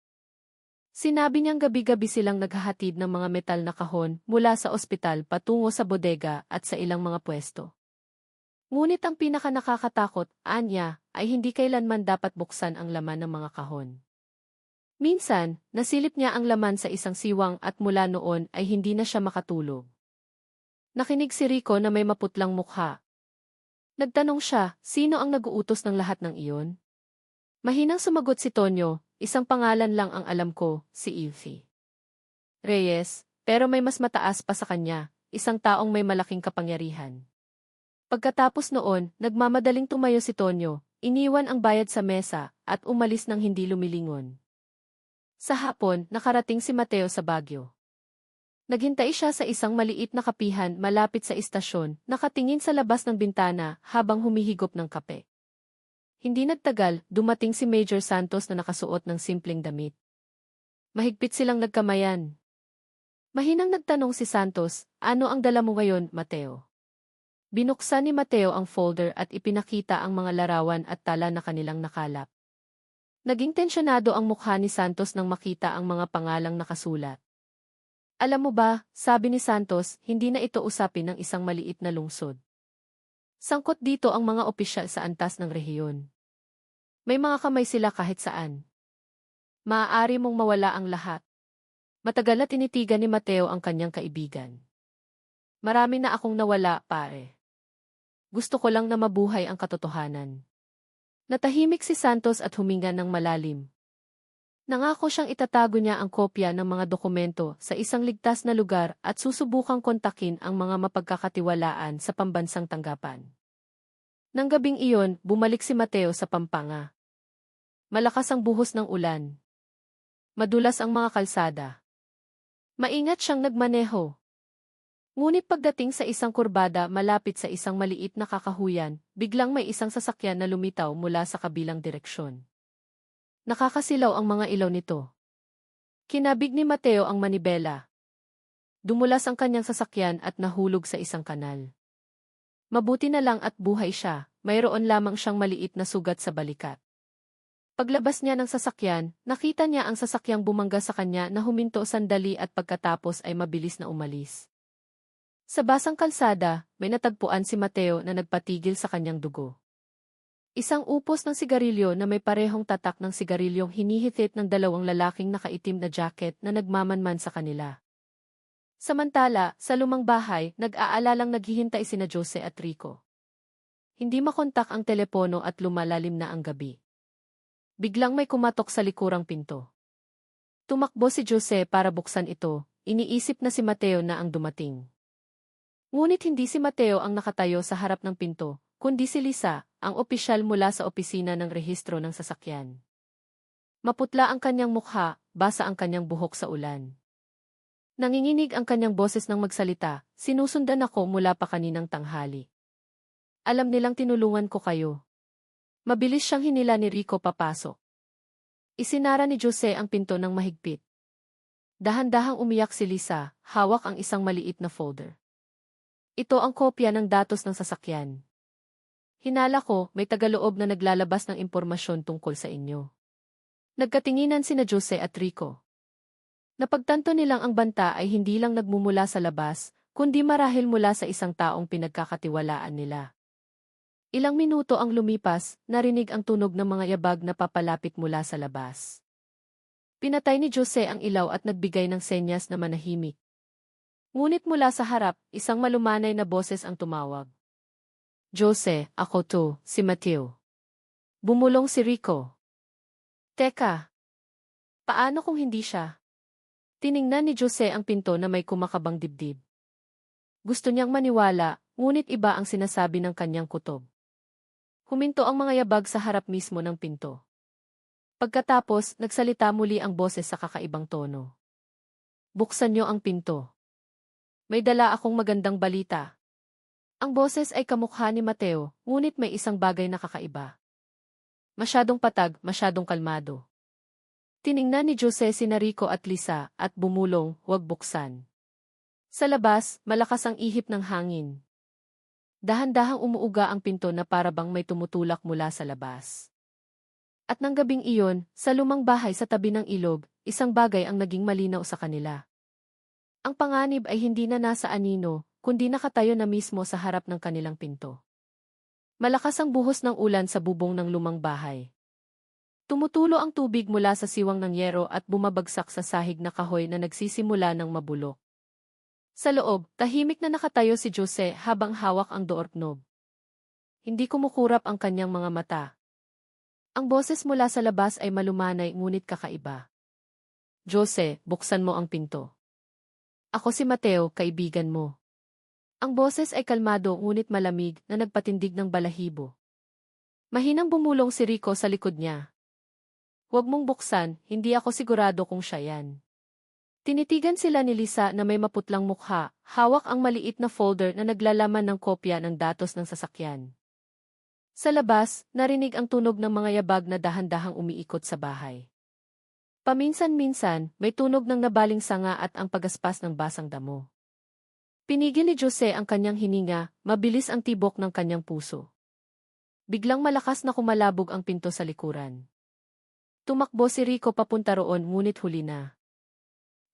Speaker 1: Sinabi niyang gabi-gabi silang naghahatid ng mga metal na kahon mula sa ospital patungo sa bodega at sa ilang mga pwesto. Ngunit ang pinaka-nakakatakot, anya, ay hindi kailanman dapat buksan ang laman ng mga kahon. Minsan, nasilip niya ang laman sa isang siwang at mula noon ay hindi na siya makatulog. Nakinig si Rico na may maputlang mukha. Nagtanong siya, sino ang nag-uutos ng lahat ng iyon? Mahinang sumagot si Tonyo, isang pangalan lang ang alam ko, si Evie Reyes, pero may mas mataas pa sa kanya, isang taong may malaking kapangyarihan. Pagkatapos noon, nagmamadaling tumayo si Tonyo, iniwan ang bayad sa mesa, at umalis nang hindi lumilingon. Sa hapon, nakarating si Mateo sa Baguio. Naghintay siya sa isang maliit na kapihan malapit sa istasyon, nakatingin sa labas ng bintana habang humihigop ng kape. Hindi nagtagal, dumating si Major Santos na nakasuot ng simpleng damit. Mahigpit silang nagkamayan. Mahinang nagtanong si Santos, ano ang dala mo ngayon, Mateo? Binuksan ni Mateo ang folder at ipinakita ang mga larawan at tala na kanilang nakalap. Naging tensyonado ang mukha ni Santos nang makita ang mga pangalang nakasulat. Alam mo ba, sabi ni Santos, hindi na ito usapin ng isang maliit na lungsod. Sangkot dito ang mga opisyal sa antas ng rehiyon. May mga kamay sila kahit saan. Maaari mong mawala ang lahat. Matagal na tinitigan ni Mateo ang kanyang kaibigan. Marami na akong nawala, pare. Gusto ko lang na mabuhay ang katotohanan. Natahimik si Santos at huminga ng malalim. Nangako siyang itatago niya ang kopya ng mga dokumento sa isang ligtas na lugar at susubukang kontakin ang mga mapagkakatiwalaan sa pambansang tanggapan. Nang gabing iyon, bumalik si Mateo sa Pampanga. Malakas ang buhos ng ulan. Madulas ang mga kalsada. Maingat siyang nagmaneho. Ngunit pagdating sa isang kurbada malapit sa isang maliit na kakahuyan, biglang may isang sasakyan na lumitaw mula sa kabilang direksyon. Nakakasilaw ang mga ilaw nito. Kinabig ni Mateo ang manibela. Dumulas ang kanyang sasakyan at nahulog sa isang kanal. Mabuti na lang at buhay siya, mayroon lamang siyang maliit na sugat sa balikat. Paglabas niya ng sasakyan, nakita niya ang sasakyang bumangga sa kanya na huminto sandali at pagkatapos ay mabilis na umalis. Sa basang kalsada, may natagpuan si Mateo na nagpatigil sa kanyang dugo. Isang upos ng sigarilyo na may parehong tatak ng sigarilyong hinihithit ng dalawang lalaking nakaitim na jacket na nagmamanman sa kanila. Samantala, sa lumang bahay, nag-aalalang naghihintay sina Jose at Rico. Hindi makontak ang telepono at lumalalim na ang gabi. Biglang may kumatok sa likurang pinto. Tumakbo si Jose para buksan ito, iniisip na si Mateo na ang dumating. Ngunit hindi si Mateo ang nakatayo sa harap ng pinto, kundi si Lisa, ang opisyal mula sa opisina ng rehistro ng sasakyan. Maputla ang kanyang mukha, basa ang kanyang buhok sa ulan. Nanginginig ang kanyang boses ng magsalita, sinusundan ako mula pa kaninang tanghali. Alam nilang tinulungan ko kayo. Mabilis siyang hinila ni Rico papasok. Isinara ni Jose ang pinto ng mahigpit. Dahan-dahang umiyak si Lisa, hawak ang isang maliit na folder. Ito ang kopya ng datos ng sasakyan. Hinala ko, may tagaloob na naglalabas ng impormasyon tungkol sa inyo. Nagkatinginan sina Jose at Rico. Napagtanto nilang ang banta ay hindi lang nagmumula sa labas, kundi marahil mula sa isang taong pinagkakatiwalaan nila. Ilang minuto ang lumipas, narinig ang tunog ng mga yabag na papalapit mula sa labas. Pinatay ni Jose ang ilaw at nagbigay ng senyas na manahimik. Ngunit mula sa harap, isang malumanay na boses ang tumawag. Jose, ako to, si Mateo. Bumulong si Rico. Teka. Paano kung hindi siya? Tiningnan ni Jose ang pinto na may kumakabang dibdib. Gusto niyang maniwala, ngunit iba ang sinasabi ng kanyang kutob. Huminto ang mga yabag sa harap mismo ng pinto. Pagkatapos, nagsalita muli ang boses sa kakaibang tono. Buksan niyo ang pinto. May dala akong magandang balita. Ang boses ay kamukha ni Mateo, ngunit may isang bagay na kakaiba. Masyadong patag, masyadong kalmado. Tiningnan ni Jose sina Rico at Lisa at bumulong, huwag buksan. Sa labas, malakas ang ihip ng hangin. Dahan-dahang umuuga ang pinto na parabang may tumutulak mula sa labas. At nang gabing iyon, sa lumang bahay sa tabi ng ilog, isang bagay ang naging malinaw sa kanila. Ang panganib ay hindi na nasa anino, kundi nakatayo na mismo sa harap ng kanilang pinto. Malakas ang buhos ng ulan sa bubong ng lumang bahay. Tumutulo ang tubig mula sa siwang ng yero at bumabagsak sa sahig na kahoy na nagsisimula ng mabulok. Sa loob, tahimik na nakatayo si Jose habang hawak ang doorknob. Hindi kumukurap ang kanyang mga mata. Ang boses mula sa labas ay malumanay ngunit kakaiba. Jose, buksan mo ang pinto. Ako si Mateo, kaibigan mo. Ang boses ay kalmado ngunit malamig na nagpatindig ng balahibo. Mahinang bumulong si Rico sa likod niya. Huwag mong buksan, hindi ako sigurado kung siya yan. Tinitigan sila ni Lisa na may maputlang mukha, hawak ang maliit na folder na naglalaman ng kopya ng datos ng sasakyan. Sa labas, narinig ang tunog ng mga yabag na dahan-dahang umiikot sa bahay. Paminsan-minsan, may tunog ng nabaling sanga at ang pagaspas ng basang damo. Pinigil ni Jose ang kanyang hininga, mabilis ang tibok ng kanyang puso. Biglang malakas na kumalabog ang pinto sa likuran. Tumakbo si Rico papunta roon ngunit huli na.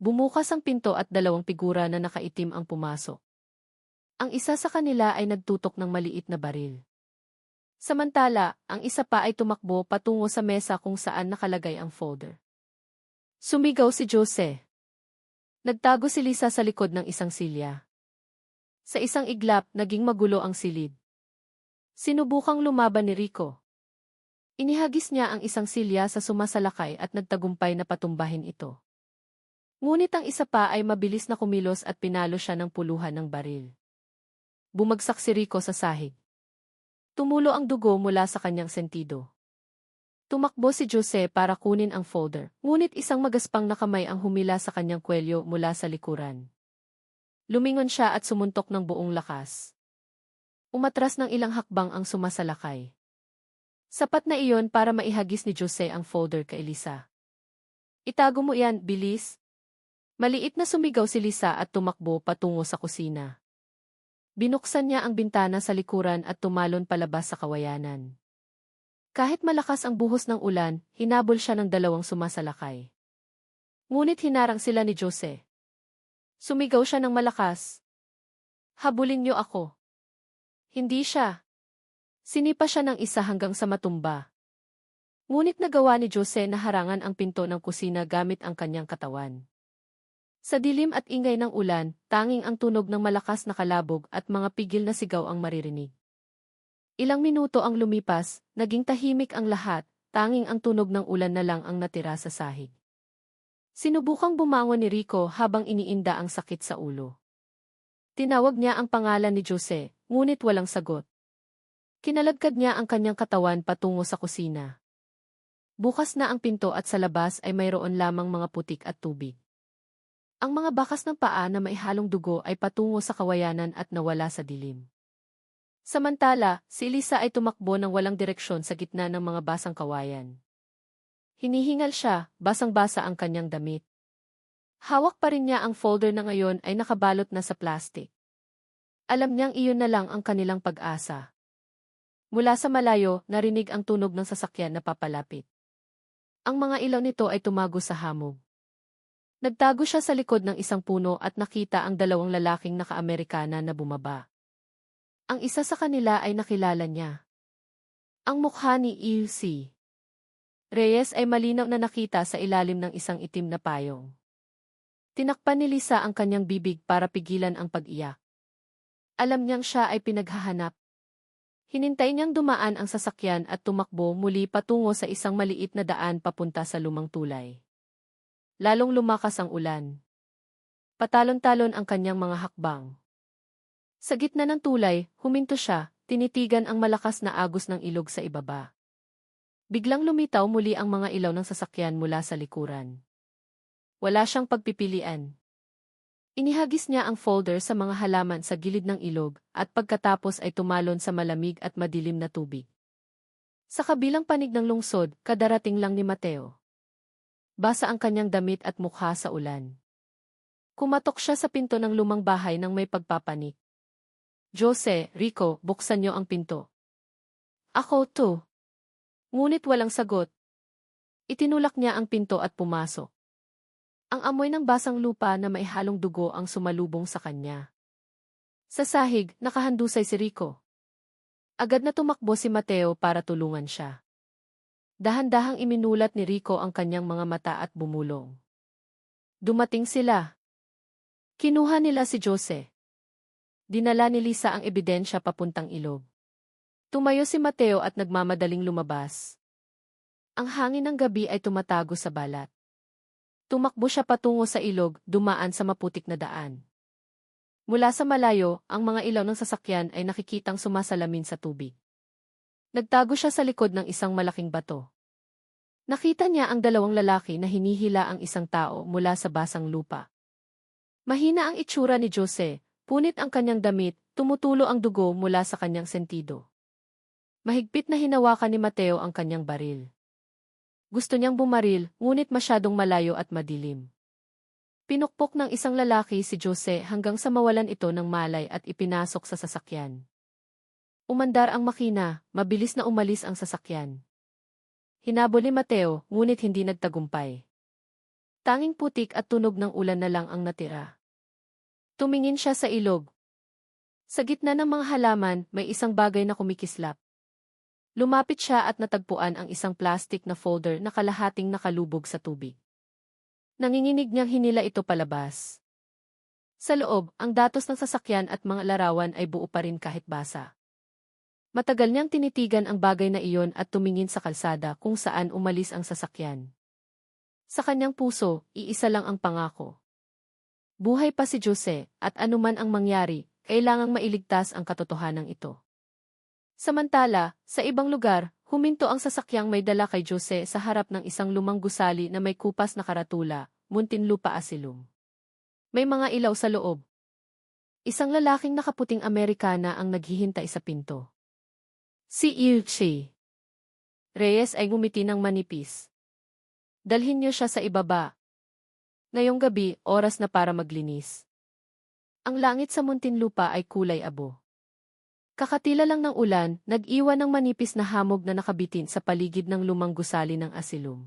Speaker 1: Bumukas ang pinto at dalawang figura na nakaitim ang pumasok. Ang isa sa kanila ay nagtutok ng maliit na baril. Samantala, ang isa pa ay tumakbo patungo sa mesa kung saan nakalagay ang folder. Sumigaw si Jose. Nagtago si Lisa sa likod ng isang silya. Sa isang iglap, naging magulo ang silid. Sinubukang lumaban ni Rico. Inihagis niya ang isang silya sa sumasalakay at nagtagumpay na patumbahin ito. Ngunit ang isa pa ay mabilis na kumilos at pinalo siya ng puluhan ng baril. Bumagsak si Rico sa sahig. Tumulo ang dugo mula sa kanyang sentido. Tumakbo si Jose para kunin ang folder, ngunit isang magaspang na kamay ang humila sa kanyang kwelyo mula sa likuran. Lumingon siya at sumuntok ng buong lakas. Umatras ng ilang hakbang ang sumasalakay. Sapat na iyon para maihagis ni Jose ang folder kay Lisa. Itago mo yan, bilis. Maliit na sumigaw si Lisa at tumakbo patungo sa kusina. Binuksan niya ang bintana sa likuran at tumalon palabas sa kawayanan. Kahit malakas ang buhos ng ulan, hinabol siya ng dalawang sumasalakay. Ngunit hinarang sila ni Jose. Sumigaw siya ng malakas. Habulin niyo ako. Hindi siya. Sinipa siya ng isa hanggang sa matumba. Ngunit nagawa ni Jose na harangan ang pinto ng kusina gamit ang kanyang katawan. Sa dilim at ingay ng ulan, tanging ang tunog ng malakas na kalabog at mga pigil na sigaw ang maririnig. Ilang minuto ang lumipas, naging tahimik ang lahat, tanging ang tunog ng ulan na lang ang natira sa sahig. Sinubukang bumangon ni Rico habang iniinda ang sakit sa ulo. Tinawag niya ang pangalan ni Jose, ngunit walang sagot. Kinalagkad niya ang kanyang katawan patungo sa kusina. Bukas na ang pinto at sa labas ay mayroon lamang mga putik at tubig. Ang mga bakas ng paa na maihalong dugo ay patungo sa kawayanan at nawala sa dilim. Samantala, si Lisa ay tumakbo ng walang direksyon sa gitna ng mga basang kawayan. Hinihingal siya, basang-basa ang kanyang damit. Hawak pa rin niya ang folder na ngayon ay nakabalot na sa plastik. Alam niyang iyon na lang ang kanilang pag-asa. Mula sa malayo, narinig ang tunog ng sasakyan na papalapit. Ang mga ilaw nito ay tumago sa hamog. Nagtago siya sa likod ng isang puno at nakita ang dalawang lalaking naka-Amerikana na bumaba. Ang isa sa kanila ay nakilala niya. Ang mukha ni Ilse Reyes ay malinaw na nakita sa ilalim ng isang itim na payong. Tinakpan ni Lisa ang kanyang bibig para pigilan ang pag-iyak. Alam niyang siya ay pinaghahanap. Hinintay niyang dumaan ang sasakyan at tumakbo muli patungo sa isang maliit na daan papunta sa lumang tulay. Lalong lumakas ang ulan. Patalon-talon ang kanyang mga hakbang. Sa gitna ng tulay, huminto siya, tinitigan ang malakas na agos ng ilog sa ibaba. Biglang lumitaw muli ang mga ilaw ng sasakyan mula sa likuran. Wala siyang pagpipilian. Inihagis niya ang folder sa mga halaman sa gilid ng ilog at pagkatapos ay tumalon sa malamig at madilim na tubig. Sa kabilang panig ng lungsod, kadarating lang ni Mateo. Basa ang kanyang damit at mukha sa ulan. Kumatok siya sa pinto ng lumang bahay nang may pagpapanik. Jose, Rico, buksan niyo ang pinto. Ako to. Ngunit walang sagot. Itinulak niya ang pinto at pumasok. Ang amoy ng basang lupa na may halong dugo ang sumalubong sa kanya. Sa sahig, nakahandusay si Rico. Agad na tumakbo si Mateo para tulungan siya. Dahan-dahang iminulat ni Rico ang kanyang mga mata at bumulong. Dumating sila. Kinuha nila si Jose. Dinala ni Lisa ang ebidensya papuntang ilog. Tumayo si Mateo at nagmamadaling lumabas. Ang hangin ng gabi ay tumatago sa balat. Tumakbo siya patungo sa ilog, dumaan sa maputik na daan. Mula sa malayo, ang mga ilaw ng sasakyan ay nakikitang sumasalamin sa tubig. Nagtago siya sa likod ng isang malaking bato. Nakita niya ang dalawang lalaki na hinihila ang isang tao mula sa basang lupa. Mahina ang itsura ni Jose, punit ang kanyang damit, tumutulo ang dugo mula sa kanyang sentido. Mahigpit na hinawakan ni Mateo ang kanyang baril. Gusto niyang bumaril, ngunit masyadong malayo at madilim. Pinukpok ng isang lalaki si Jose hanggang sa mawalan ito ng malay at ipinasok sa sasakyan. Umandar ang makina, mabilis na umalis ang sasakyan. Hinabol ni Mateo, ngunit hindi nagtagumpay. Tanging putik at tunog ng ulan na lang ang natira. Tumingin siya sa ilog. Sa gitna ng mga halaman, may isang bagay na kumikislap. Lumapit siya at natagpuan ang isang plastic na folder na kalahating nakalubog sa tubig. Nanginginig niyang hinila ito palabas. Sa loob, ang datos ng sasakyan at mga larawan ay buo pa rin kahit basa. Matagal niyang tinitigan ang bagay na iyon at tumingin sa kalsada kung saan umalis ang sasakyan. Sa kanyang puso, iisa lang ang pangako. Buhay pa si Jose, at anuman ang mangyari, kailangang mailigtas ang katotohanan ito. Samantala, sa ibang lugar, huminto ang sasakyang may dala kay Jose sa harap ng isang lumang gusali na may kupas na karatula, Muntinlupa Asylum. May mga ilaw sa loob. Isang lalaking nakaputing Amerikana ang naghihintay sa pinto. Si Ilchi Reyes ay ngumiti ng manipis. Dalhin niyo siya sa ibaba. Ngayong gabi, oras na para maglinis. Ang langit sa Muntinlupa ay kulay abo. Kakatila lang ng ulan, nag-iwan ng manipis na hamog na nakabitin sa paligid ng lumang gusali ng asilum.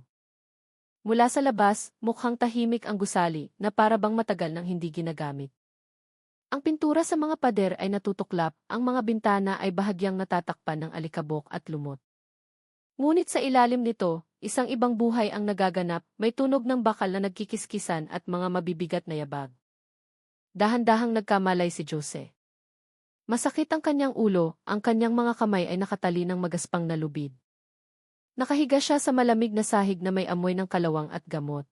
Speaker 1: Mula sa labas, mukhang tahimik ang gusali na para bang matagal nang hindi ginagamit. Ang pintura sa mga pader ay natutuklap, ang mga bintana ay bahagyang natatakpan ng alikabok at lumot. Ngunit sa ilalim nito, isang ibang buhay ang nagaganap, may tunog ng bakal na nagkikiskisan at mga mabibigat na yabag. Dahan-dahang nagkamalay si Jose. Masakit ang kanyang ulo, ang kanyang mga kamay ay nakatali ng magaspang na lubid. Nakahiga siya sa malamig na sahig na may amoy ng kalawang at gamot.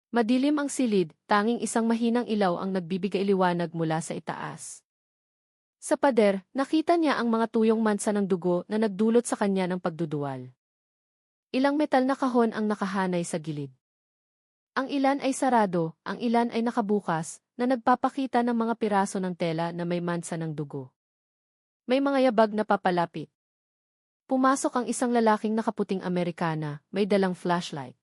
Speaker 1: Madilim ang silid, tanging isang mahinang ilaw ang nagbibigay liwanag mula sa itaas. Sa pader, nakita niya ang mga tuyong mansa ng dugo na nagdulot sa kanya ng pagduduwal. Ilang metal na kahon ang nakahanay sa gilid. Ang ilan ay sarado, ang ilan ay nakabukas, na nagpapakita ng mga piraso ng tela na may mansa ng dugo. May mga yabag na papalapit. Pumasok ang isang lalaking nakaputing Amerikana, may dalang flashlight.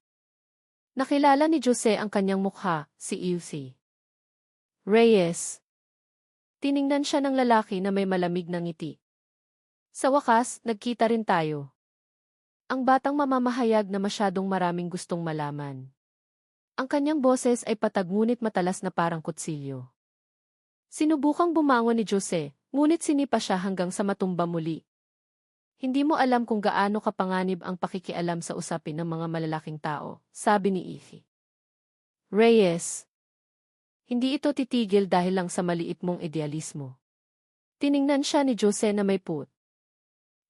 Speaker 1: Nakilala ni Jose ang kanyang mukha, si Ilse Reyes. Tiningnan siya ng lalaki na may malamig na ngiti. Sa wakas, nagkita rin tayo. Ang batang mamamahayag na masyadong maraming gustong malaman. Ang kanyang boses ay patag ngunit matalas na parang kutsilyo. Sinubukang bumangon ni Jose, ngunit sinipa siya hanggang sa matumba muli. Hindi mo alam kung gaano kapanganib ang pakikialam sa usapin ng mga malalaking tao, sabi ni Ify Reyes. Hindi ito titigil dahil lang sa maliit mong idealismo. Tiningnan siya ni Jose na may put.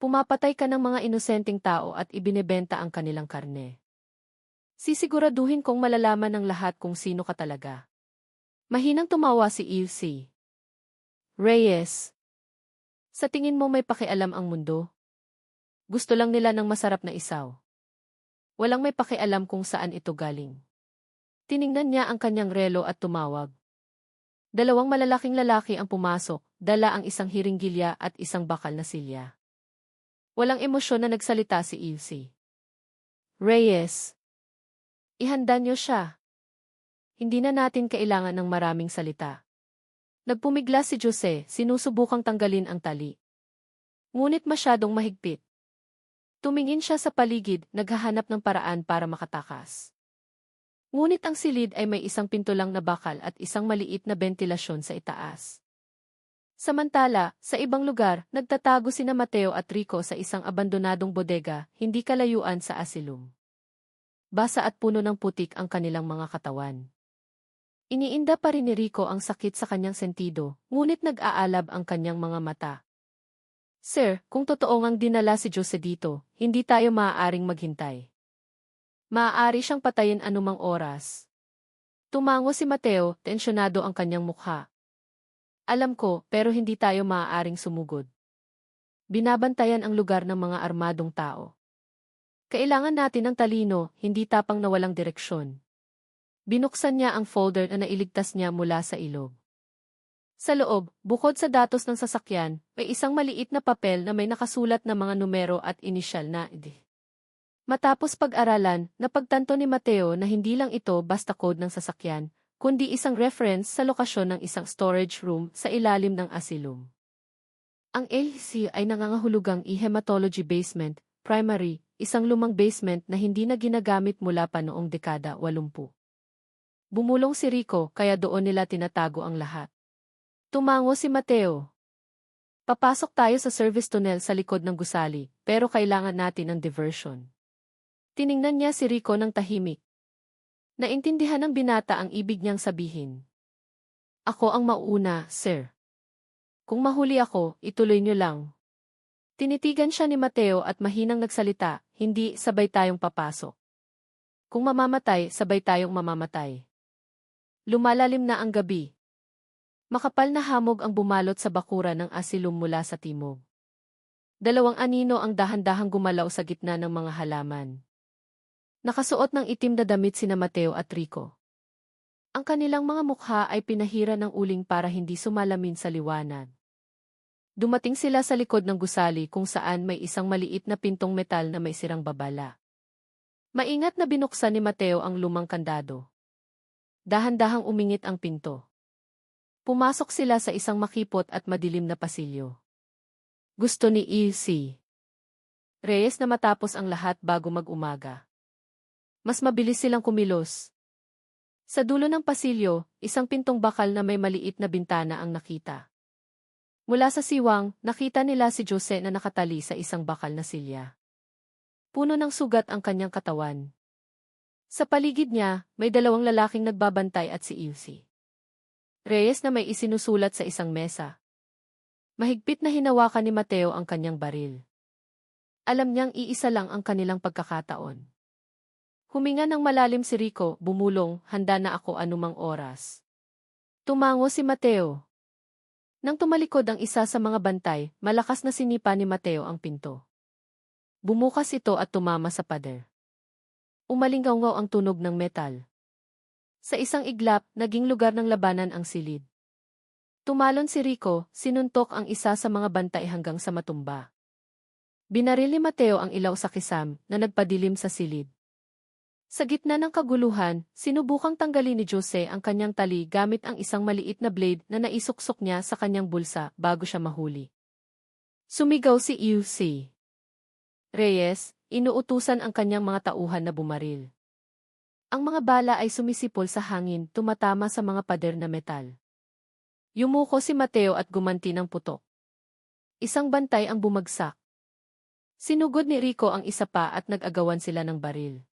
Speaker 1: Pumapatay ka ng mga inosenteng tao at ibinebenta ang kanilang karne. Sisiguraduhin kong malalaman ng lahat kung sino ka talaga. Mahinang tumawa si Ilse Reyes. Sa tingin mo may pakialam ang mundo? Gusto lang nila ng masarap na isaw. Walang may pakialam kung saan ito galing. Tiningnan niya ang kanyang relo at tumawag. Dalawang malalaking lalaki ang pumasok, dala ang isang hiringgilya at isang bakal na silya. Walang emosyon na nagsalita si Ilse Reyes. Ihanda niyo siya. Hindi na natin kailangan ng maraming salita. Nagpumigla si Jose, sinusubukang tanggalin ang tali. Ngunit masyadong mahigpit. Tumingin siya sa paligid, naghahanap ng paraan para makatakas. Ngunit ang silid ay may isang pinto lang na bakal at isang maliit na bentilasyon sa itaas. Samantala, sa ibang lugar, nagtatago sina Mateo at Rico sa isang abandonadong bodega, hindi kalayuan sa asilum. Basa at puno ng putik ang kanilang mga katawan. Iniinda pa rin ni Rico ang sakit sa kanyang sentido, ngunit nag-aalab ang kanyang mga mata. Sir, kung totoo ngang dinala si Jose dito, hindi tayo maaaring maghintay. Maaari siyang patayin anumang oras. Tumango si Mateo, tensyonado ang kanyang mukha. Alam ko, pero hindi tayo maaaring sumugod. Binabantayan ang lugar ng mga armadong tao. Kailangan natin ng talino, hindi tapang na walang direksyon. Binuksan niya ang folder na nailigtas niya mula sa ilog. Sa loob, bukod sa datos ng sasakyan, may isang maliit na papel na may nakasulat na mga numero at inisyal na ID. Matapos pag-aralan, napagtanto ni Mateo na hindi lang ito basta code ng sasakyan, kundi isang reference sa lokasyon ng isang storage room sa ilalim ng asilum. Ang LC ay nangangahulugang i-hematology basement, primary, isang lumang basement na hindi na ginagamit mula pa noong dekada 80. Bumulong si Rico kaya doon nila tinatago ang lahat. Tumango si Mateo. Papasok tayo sa service tunnel sa likod ng gusali, pero kailangan natin ng diversion. Tiningnan niya si Rico ng tahimik. Naintindihan ng binata ang ibig niyang sabihin. Ako ang mauna, sir. Kung mahuli ako, ituloy niyo lang. Tinitigan siya ni Mateo at mahinang nagsalita, hindi sabay tayong papasok. Kung mamamatay, sabay tayong mamamatay. Lumalalim na ang gabi. Makapal na hamog ang bumalot sa bakuran ng asilum mula sa timog. Dalawang anino ang dahan-dahang gumalaw sa gitna ng mga halaman. Nakasuot ng itim na damit sina Mateo at Rico. Ang kanilang mga mukha ay pinahira ng uling para hindi sumalamin sa liwanag. Dumating sila sa likod ng gusali kung saan may isang maliit na pintong metal na may sirang babala. Maingat na binuksan ni Mateo ang lumang kandado. Dahan-dahang umingit ang pinto. Pumasok sila sa isang makipot at madilim na pasilyo. Gusto ni E.C. Reyes na matapos ang lahat bago mag-umaga. Mas mabilis silang kumilos. Sa dulo ng pasilyo, isang pintong bakal na may maliit na bintana ang nakita. Mula sa siwang, nakita nila si Jose na nakatali sa isang bakal na silya. Puno ng sugat ang kanyang katawan. Sa paligid niya, may dalawang lalaking nagbabantay at si Ilse Reyes na may isinusulat sa isang mesa. Mahigpit na hinawakan ni Mateo ang kanyang baril. Alam niyang iisa lang ang kanilang pagkakataon. Huminga ng malalim si Rico, bumulong, handa na ako anumang oras. Tumango si Mateo. Nang tumalikod ang isa sa mga bantay, malakas na sinipa ni Mateo ang pinto. Bumukas ito at tumama sa pader. Umalinggaw ang tunog ng metal. Sa isang iglap, naging lugar ng labanan ang silid. Tumalon si Rico, sinuntok ang isa sa mga bantay hanggang sa matumba. Binaril ni Mateo ang ilaw sa kisam na nagpadilim sa silid. Sa gitna ng kaguluhan, sinubukang tanggalin ni Jose ang kanyang tali gamit ang isang maliit na blade na naisuksok niya sa kanyang bulsa bago siya mahuli. Sumigaw si E.C. Reyes, inuutusan ang kanyang mga tauhan na bumaril. Ang mga bala ay sumisipol sa hangin, tumatama sa mga pader na metal. Yumuko si Mateo at gumanti ng putok. Isang bantay ang bumagsak. Sinugod ni Rico ang isa pa at nag-agawan sila ng baril.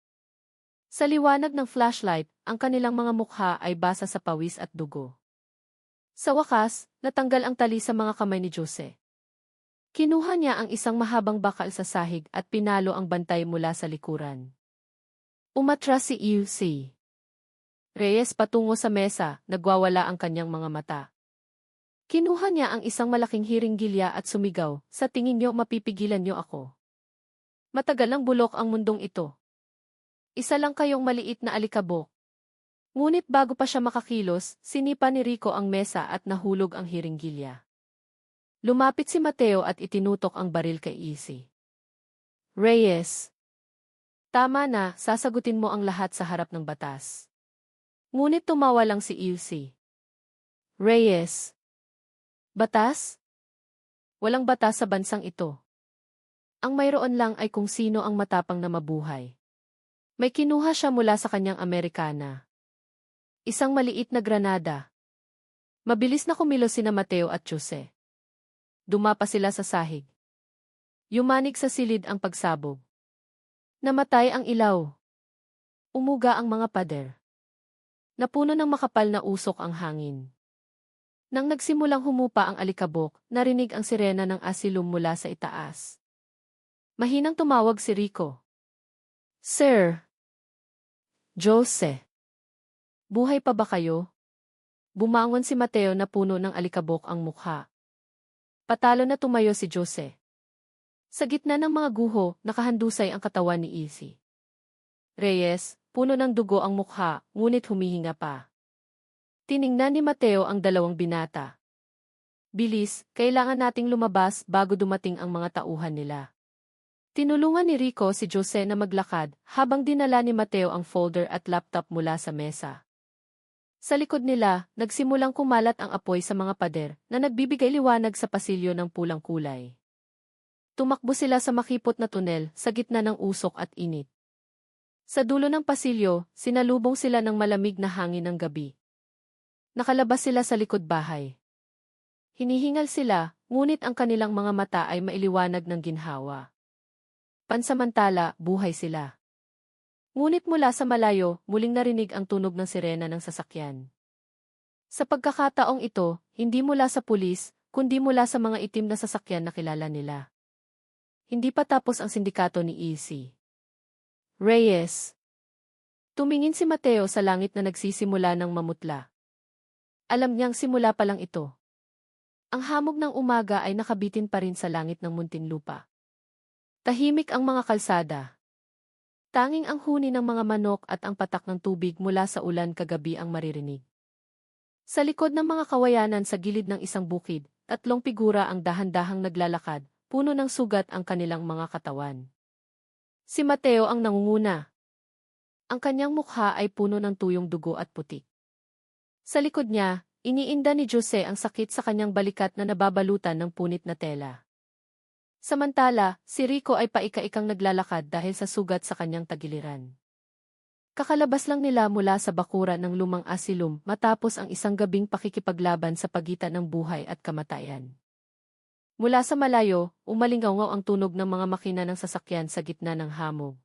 Speaker 1: Sa liwanag ng flashlight, ang kanilang mga mukha ay basa sa pawis at dugo. Sa wakas, natanggal ang tali sa mga kamay ni Jose. Kinuha niya ang isang mahabang bakal sa sahig at pinalo ang bantay mula sa likuran. Umatras si E.C. Reyes patungo sa mesa, nagwawala ang kanyang mga mata. Kinuha niya ang isang malaking hiringgilya at sumigaw, sa tingin niyo mapipigilan niyo ako. Matagal ng bulok ang mundong ito. Isa lang kayong maliit na alikabok. Ngunit bago pa siya makakilos, sinipa ni Rico ang mesa at nahulog ang hiringgilya. Lumapit si Mateo at itinutok ang baril kay E.C. Reyes. Tama na, sasagutin mo ang lahat sa harap ng batas. Ngunit tumawa lang si E.C. Reyes. Batas? Walang batas sa bansang ito. Ang mayroon lang ay kung sino ang matapang na mabuhay. May kinuha siya mula sa kanyang Amerikana. Isang maliit na granada. Mabilis na kumilos sina Mateo at Jose. Dumapa sila sa sahig. Yumanig sa silid ang pagsabog. Namatay ang ilaw. Umuga ang mga pader. Napuno ng makapal na usok ang hangin. Nang nagsimulang humupa ang alikabok, narinig ang sirena ng asilum mula sa itaas. Mahinang tumawag si Rico. Sir. Jose. Buhay pa ba kayo? Bumangon si Mateo na puno ng alikabok ang mukha. Patalo na tumayo si Jose. Sa gitna ng mga guho, nakahandusay ang katawan ni E.C. Reyes, puno ng dugo ang mukha, ngunit humihinga pa. Tiningnan ni Mateo ang dalawang binata. Bilis, kailangan nating lumabas bago dumating ang mga tauhan nila. Tinulungan ni Rico si Jose na maglakad habang dinala ni Mateo ang folder at laptop mula sa mesa. Sa likod nila, nagsimulang kumalat ang apoy sa mga pader na nagbibigay liwanag sa pasilyo ng pulang kulay. Tumakbo sila sa makipot na tunel sa gitna ng usok at init. Sa dulo ng pasilyo, sinalubong sila ng malamig na hangin ng gabi. Nakalabas sila sa likod bahay. Hinihingal sila, ngunit ang kanilang mga mata ay mailiwanag ng ginhawa. Pansamantala, buhay sila. Ngunit mula sa malayo, muling narinig ang tunog ng sirena ng sasakyan. Sa pagkakataong ito, hindi mula sa pulis, kundi mula sa mga itim na sasakyan na kilala nila. Hindi pa tapos ang sindikato ni EC. Reyes. Tumingin si Mateo sa langit na nagsisimula ng mamutla. Alam niyang simula pa lang ito. Ang hamog ng umaga ay nakabitin pa rin sa langit ng Muntinlupa. Tahimik ang mga kalsada. Tanging ang huni ng mga manok at ang patak ng tubig mula sa ulan kagabi ang maririnig. Sa likod ng mga kawayanan sa gilid ng isang bukid, 3 figura ang dahan-dahang naglalakad, puno ng sugat ang kanilang mga katawan. Si Mateo ang nangunguna. Ang kanyang mukha ay puno ng tuyong dugo at putik. Sa likod niya, iniinda ni Jose ang sakit sa kanyang balikat na nababalutan ng punit na tela. Samantala, si Rico ay paika-ikang naglalakad dahil sa sugat sa kanyang tagiliran. Kakalabas lang nila mula sa bakuran ng lumang asilum matapos ang isang gabing pakikipaglaban sa pagitan ng buhay at kamatayan. Mula sa malayo, umalingaw ang tunog ng mga makina ng sasakyan sa gitna ng hamog.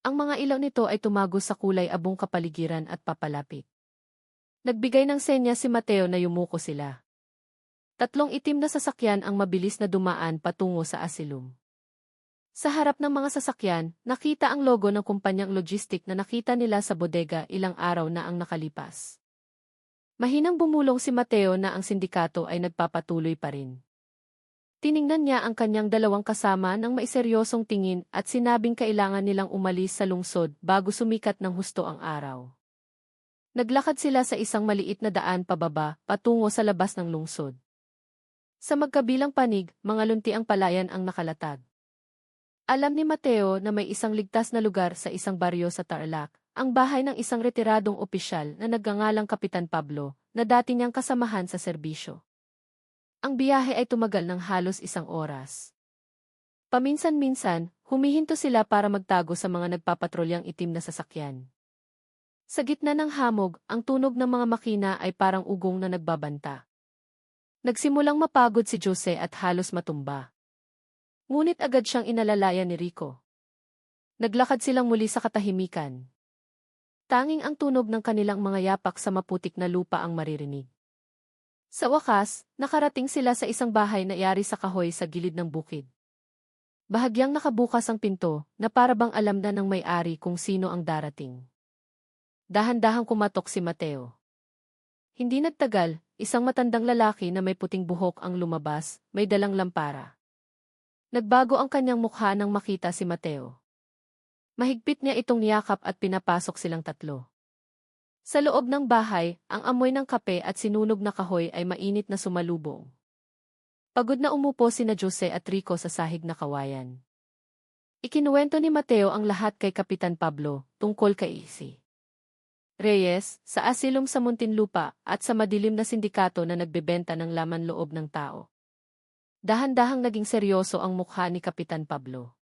Speaker 1: Ang mga ilaw nito ay tumagos sa kulay abong kapaligiran at papalapit. Nagbigay ng senya si Mateo na yumuko sila. 3 itim na sasakyan ang mabilis na dumaan patungo sa asilum. Sa harap ng mga sasakyan, nakita ang logo ng kumpanyang logistik na nakita nila sa bodega ilang araw na ang nakalipas. Mahinang bumulong si Mateo na ang sindikato ay nagpapatuloy pa rin. Tiningnan niya ang kanyang 2 kasama ng maiseryosong tingin at sinabing kailangan nilang umalis sa lungsod bago sumikat ng husto ang araw. Naglakad sila sa isang maliit na daan pababa patungo sa labas ng lungsod. Sa magkabilang panig, mga lunti ang palayan ang nakalatag. Alam ni Mateo na may isang ligtas na lugar sa isang baryo sa Tarlac, ang bahay ng isang retiradong opisyal na nagngangalang Kapitan Pablo, na dati niyang kasamahan sa serbisyo. Ang biyahe ay tumagal ng halos 1 oras. Paminsan-minsan, humihinto sila para magtago sa mga nagpapatrolyang itim na sasakyan. Sa gitna ng hamog, ang tunog ng mga makina ay parang ugong na nagbabanta. Nagsimulang mapagod si Jose at halos matumba. Ngunit agad siyang inalalayan ni Rico. Naglakad silang muli sa katahimikan. Tanging ang tunog ng kanilang mga yapak sa maputik na lupa ang maririnig. Sa wakas, nakarating sila sa isang bahay na yari sa kahoy sa gilid ng bukid. Bahagyang nakabukas ang pinto, na parabang alam na ng may-ari kung sino ang darating. Dahan-dahang kumatok si Mateo. Hindi nagtagal, isang matandang lalaki na may puting buhok ang lumabas, may dalang lampara. Nagbago ang kanyang mukha nang makita si Mateo. Mahigpit niya itong niyakap at pinapasok silang 3. Sa loob ng bahay, ang amoy ng kape at sinunog na kahoy ay mainit na sumalubong. Pagod na umupo sina Jose at Rico sa sahig na kawayan. Ikinuwento ni Mateo ang lahat kay Kapitan Pablo, tungkol kay EC. Reyes, sa asilum sa Muntinlupa, at sa madilim na sindikato na nagbebenta ng laman loob ng tao. Dahan-dahang naging seryoso ang mukha ni Kapitan Pablo.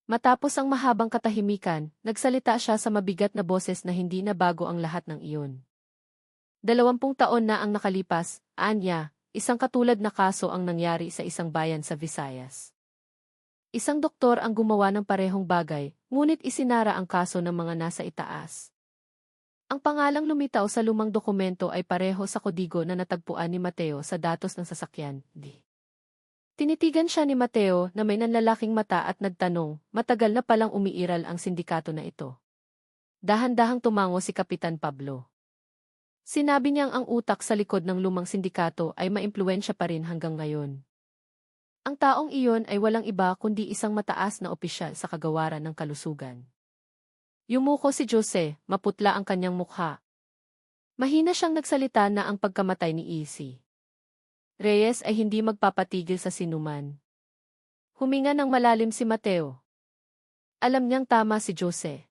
Speaker 1: Matapos ang mahabang katahimikan, nagsalita siya sa mabigat na boses na hindi na bago ang lahat ng iyon. 20 taon na ang nakalipas, anya, isang katulad na kaso ang nangyari sa isang bayan sa Visayas. Isang doktor ang gumawa ng parehong bagay, ngunit isinara ang kaso ng mga nasa itaas. Ang pangalang lumitaw sa lumang dokumento ay pareho sa kodigo na natagpuan ni Mateo sa datos ng sasakyan, D. Tinitigan siya ni Mateo na may nanlalaking mata at nagtanong, matagal na palang umiiral ang sindikato na ito. Dahan-dahang tumango si Kapitan Pablo. Sinabi niyang ang utak sa likod ng lumang sindikato ay maimpluwensya pa rin hanggang ngayon. Ang taong iyon ay walang iba kundi isang mataas na opisyal sa kagawaran ng kalusugan. Yumuko si Jose, maputla ang kanyang mukha. Mahina siyang nagsalita na ang pagkamatay ni EC. Reyes ay hindi magpapatigil sa sinuman. Huminga ng malalim si Mateo. Alam niyang tama si Jose.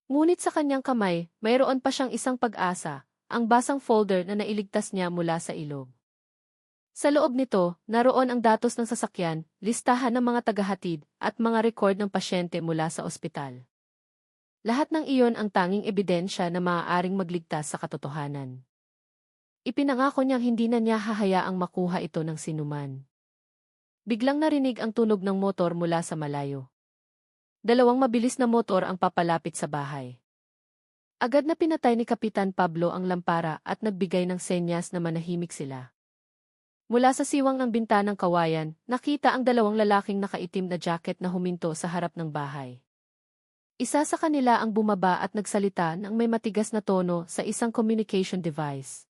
Speaker 1: Ngunit sa kanyang kamay, mayroon pa siyang isang pag-asa, ang basang folder na nailigtas niya mula sa ilog. Sa loob nito, naroon ang datos ng sasakyan, listahan ng mga tagahatid, at mga record ng pasyente mula sa ospital. Lahat ng iyon ang tanging ebidensya na maaaring magligtas sa katotohanan. Ipinangako niyang hindi na niya hahayaang makuha ito ng sinuman. Biglang narinig ang tunog ng motor mula sa malayo. 2 mabilis na motor ang papalapit sa bahay. Agad na pinatay ni Kapitan Pablo ang lampara at nagbigay ng senyas na manahimik sila. Mula sa siwang ng bintanang kawayan, nakita ang dalawang lalaking nakaitim na jacket na huminto sa harap ng bahay. Isa sa kanila ang bumaba at nagsalita ng may matigas na tono sa isang communication device.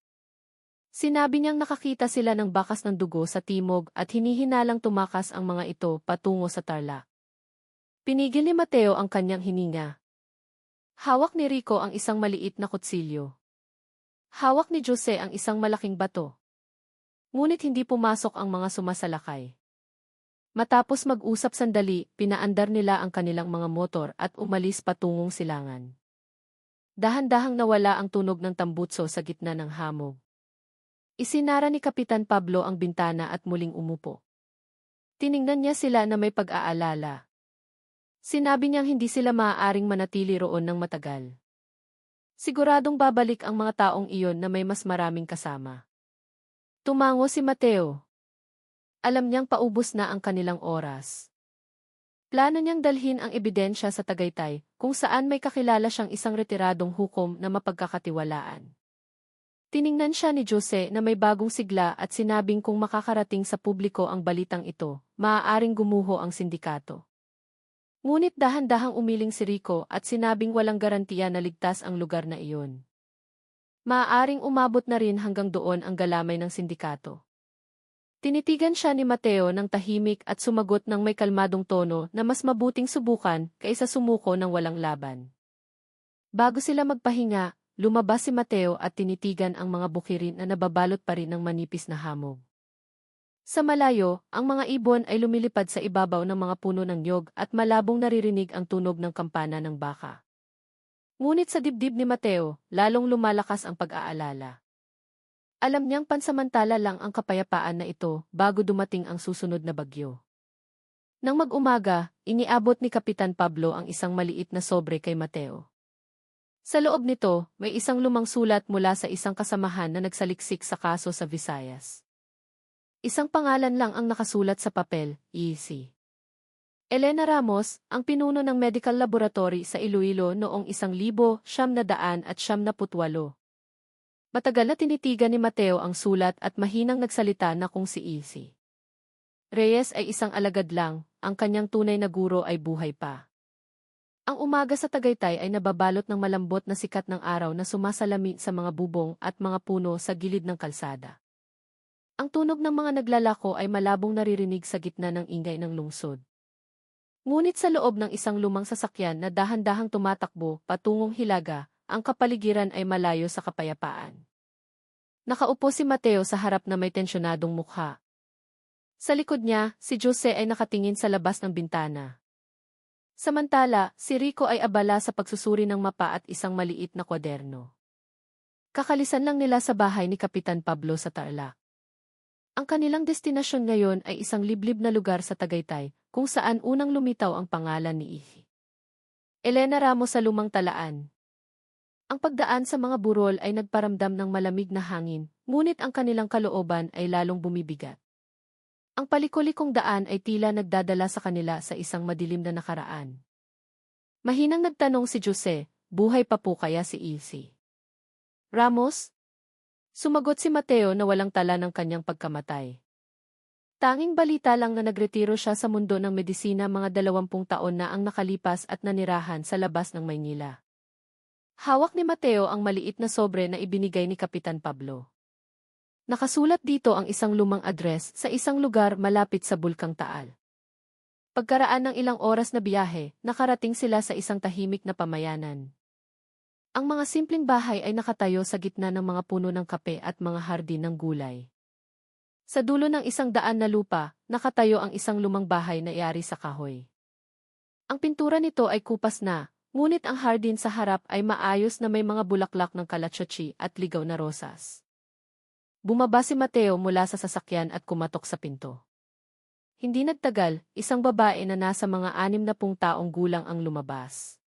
Speaker 1: Sinabi niyang nakakita sila ng bakas ng dugo sa timog at hinihinalang tumakas ang mga ito patungo sa Tarlac. Pinigil ni Mateo ang kanyang hininga. Hawak ni Rico ang isang maliit na kutsilyo. Hawak ni Jose ang isang malaking bato. Ngunit hindi pumasok ang mga sumasalakay. Matapos mag-usap sandali, pinaandar nila ang kanilang mga motor at umalis patungong silangan. Dahan-dahang nawala ang tunog ng tambutso sa gitna ng hamog. Isinara ni Kapitan Pablo ang bintana at muling umupo. Tiningnan niya sila na may pag-aalala. Sinabi niyang hindi sila maaaring manatili roon ng matagal. Siguradong babalik ang mga taong iyon na may mas maraming kasama. Tumango si Mateo. Alam niyang paubos na ang kanilang oras. Plano niyang dalhin ang ebidensya sa Tagaytay, kung saan may kakilala siyang isang retiradong hukom na mapagkakatiwalaan. Tiningnan siya ni Jose na may bagong sigla at sinabing kung makakarating sa publiko ang balitang ito, maaaring gumuho ang sindikato. Ngunit dahan-dahang umiling si Rico at sinabing walang garantiya na ligtas ang lugar na iyon. Maaaring umabot na rin hanggang doon ang galamay ng sindikato. Tinitigan siya ni Mateo ng tahimik at sumagot ng may kalmadong tono na mas mabuting subukan kaysa sumuko ng walang laban. Bago sila magpahinga, lumabas si Mateo at tinitigan ang mga bukirin na nababalot pa rin ng manipis na hamog. Sa malayo, ang mga ibon ay lumilipad sa ibabaw ng mga puno ng niyog at malabong naririnig ang tunog ng kampana ng baka. Ngunit sa dibdib ni Mateo, lalong lumalakas ang pag-aalala. Alam niyang pansamantala lang ang kapayapaan na ito bago dumating ang susunod na bagyo. Nang mag-umaga, iniabot ni Kapitan Pablo ang isang maliit na sobre kay Mateo. Sa loob nito, may isang lumang sulat mula sa isang kasamahan na nagsaliksik sa kaso sa Visayas. Isang pangalan lang ang nakasulat sa papel, E.C. Elena Ramos, ang pinuno ng medical laboratory sa Iloilo noong 1978. Matagal na tinitigan ni Mateo ang sulat at mahinang nagsalita na kung si E.C. Reyes ay isang alagad lang, ang kanyang tunay na guro ay buhay pa. Ang umaga sa Tagaytay ay nababalot ng malambot na sikat ng araw na sumasalamin sa mga bubong at mga puno sa gilid ng kalsada. Ang tunog ng mga naglalako ay malabong naririnig sa gitna ng ingay ng lungsod. Ngunit sa loob ng isang lumang sasakyan na dahan-dahang tumatakbo patungong Hilaga, ang kapaligiran ay malayo sa kapayapaan. Nakaupo si Mateo sa harap na may tensyonadong mukha. Sa likod niya, si Jose ay nakatingin sa labas ng bintana. Samantala, si Rico ay abala sa pagsusuri ng mapa at isang maliit na kwaderno. Kakalisan lang nila sa bahay ni Kapitan Pablo sa Tarlac. Ang kanilang destinasyon ngayon ay isang liblib na lugar sa Tagaytay, kung saan unang lumitaw ang pangalan ni Ihi. Elena Ramos sa lumang talaan. Ang pagdaan sa mga burol ay nagparamdam ng malamig na hangin, ngunit ang kanilang kalooban ay lalong bumibigat. Ang palikulikong daan ay tila nagdadala sa kanila sa isang madilim na nakaraan. Mahinang nagtanong si Jose, buhay pa po kaya si Ihi? Ramos? Sumagot si Mateo na walang tala ng kanyang pagkamatay. Tanging balita lang na nagretiro siya sa mundo ng medisina mga 20 taon na ang nakalipas at nanirahan sa labas ng Maynila. Hawak ni Mateo ang maliit na sobre na ibinigay ni Kapitan Pablo. Nakasulat dito ang isang lumang address sa isang lugar malapit sa Bulkang Taal. Pagkaraan ng ilang oras na biyahe, nakarating sila sa isang tahimik na pamayanan. Ang mga simpleng bahay ay nakatayo sa gitna ng mga puno ng kape at mga hardin ng gulay. Sa dulo ng 100 na lupa, nakatayo ang isang lumang bahay na iari sa kahoy. Ang pintura nito ay kupas na, ngunit ang hardin sa harap ay maayos na may mga bulaklak ng kalatsotsi at ligaw na rosas. Bumaba si Mateo mula sa sasakyan at kumatok sa pinto. Hindi nagtagal, isang babae na nasa mga 60 taong gulang ang lumabas.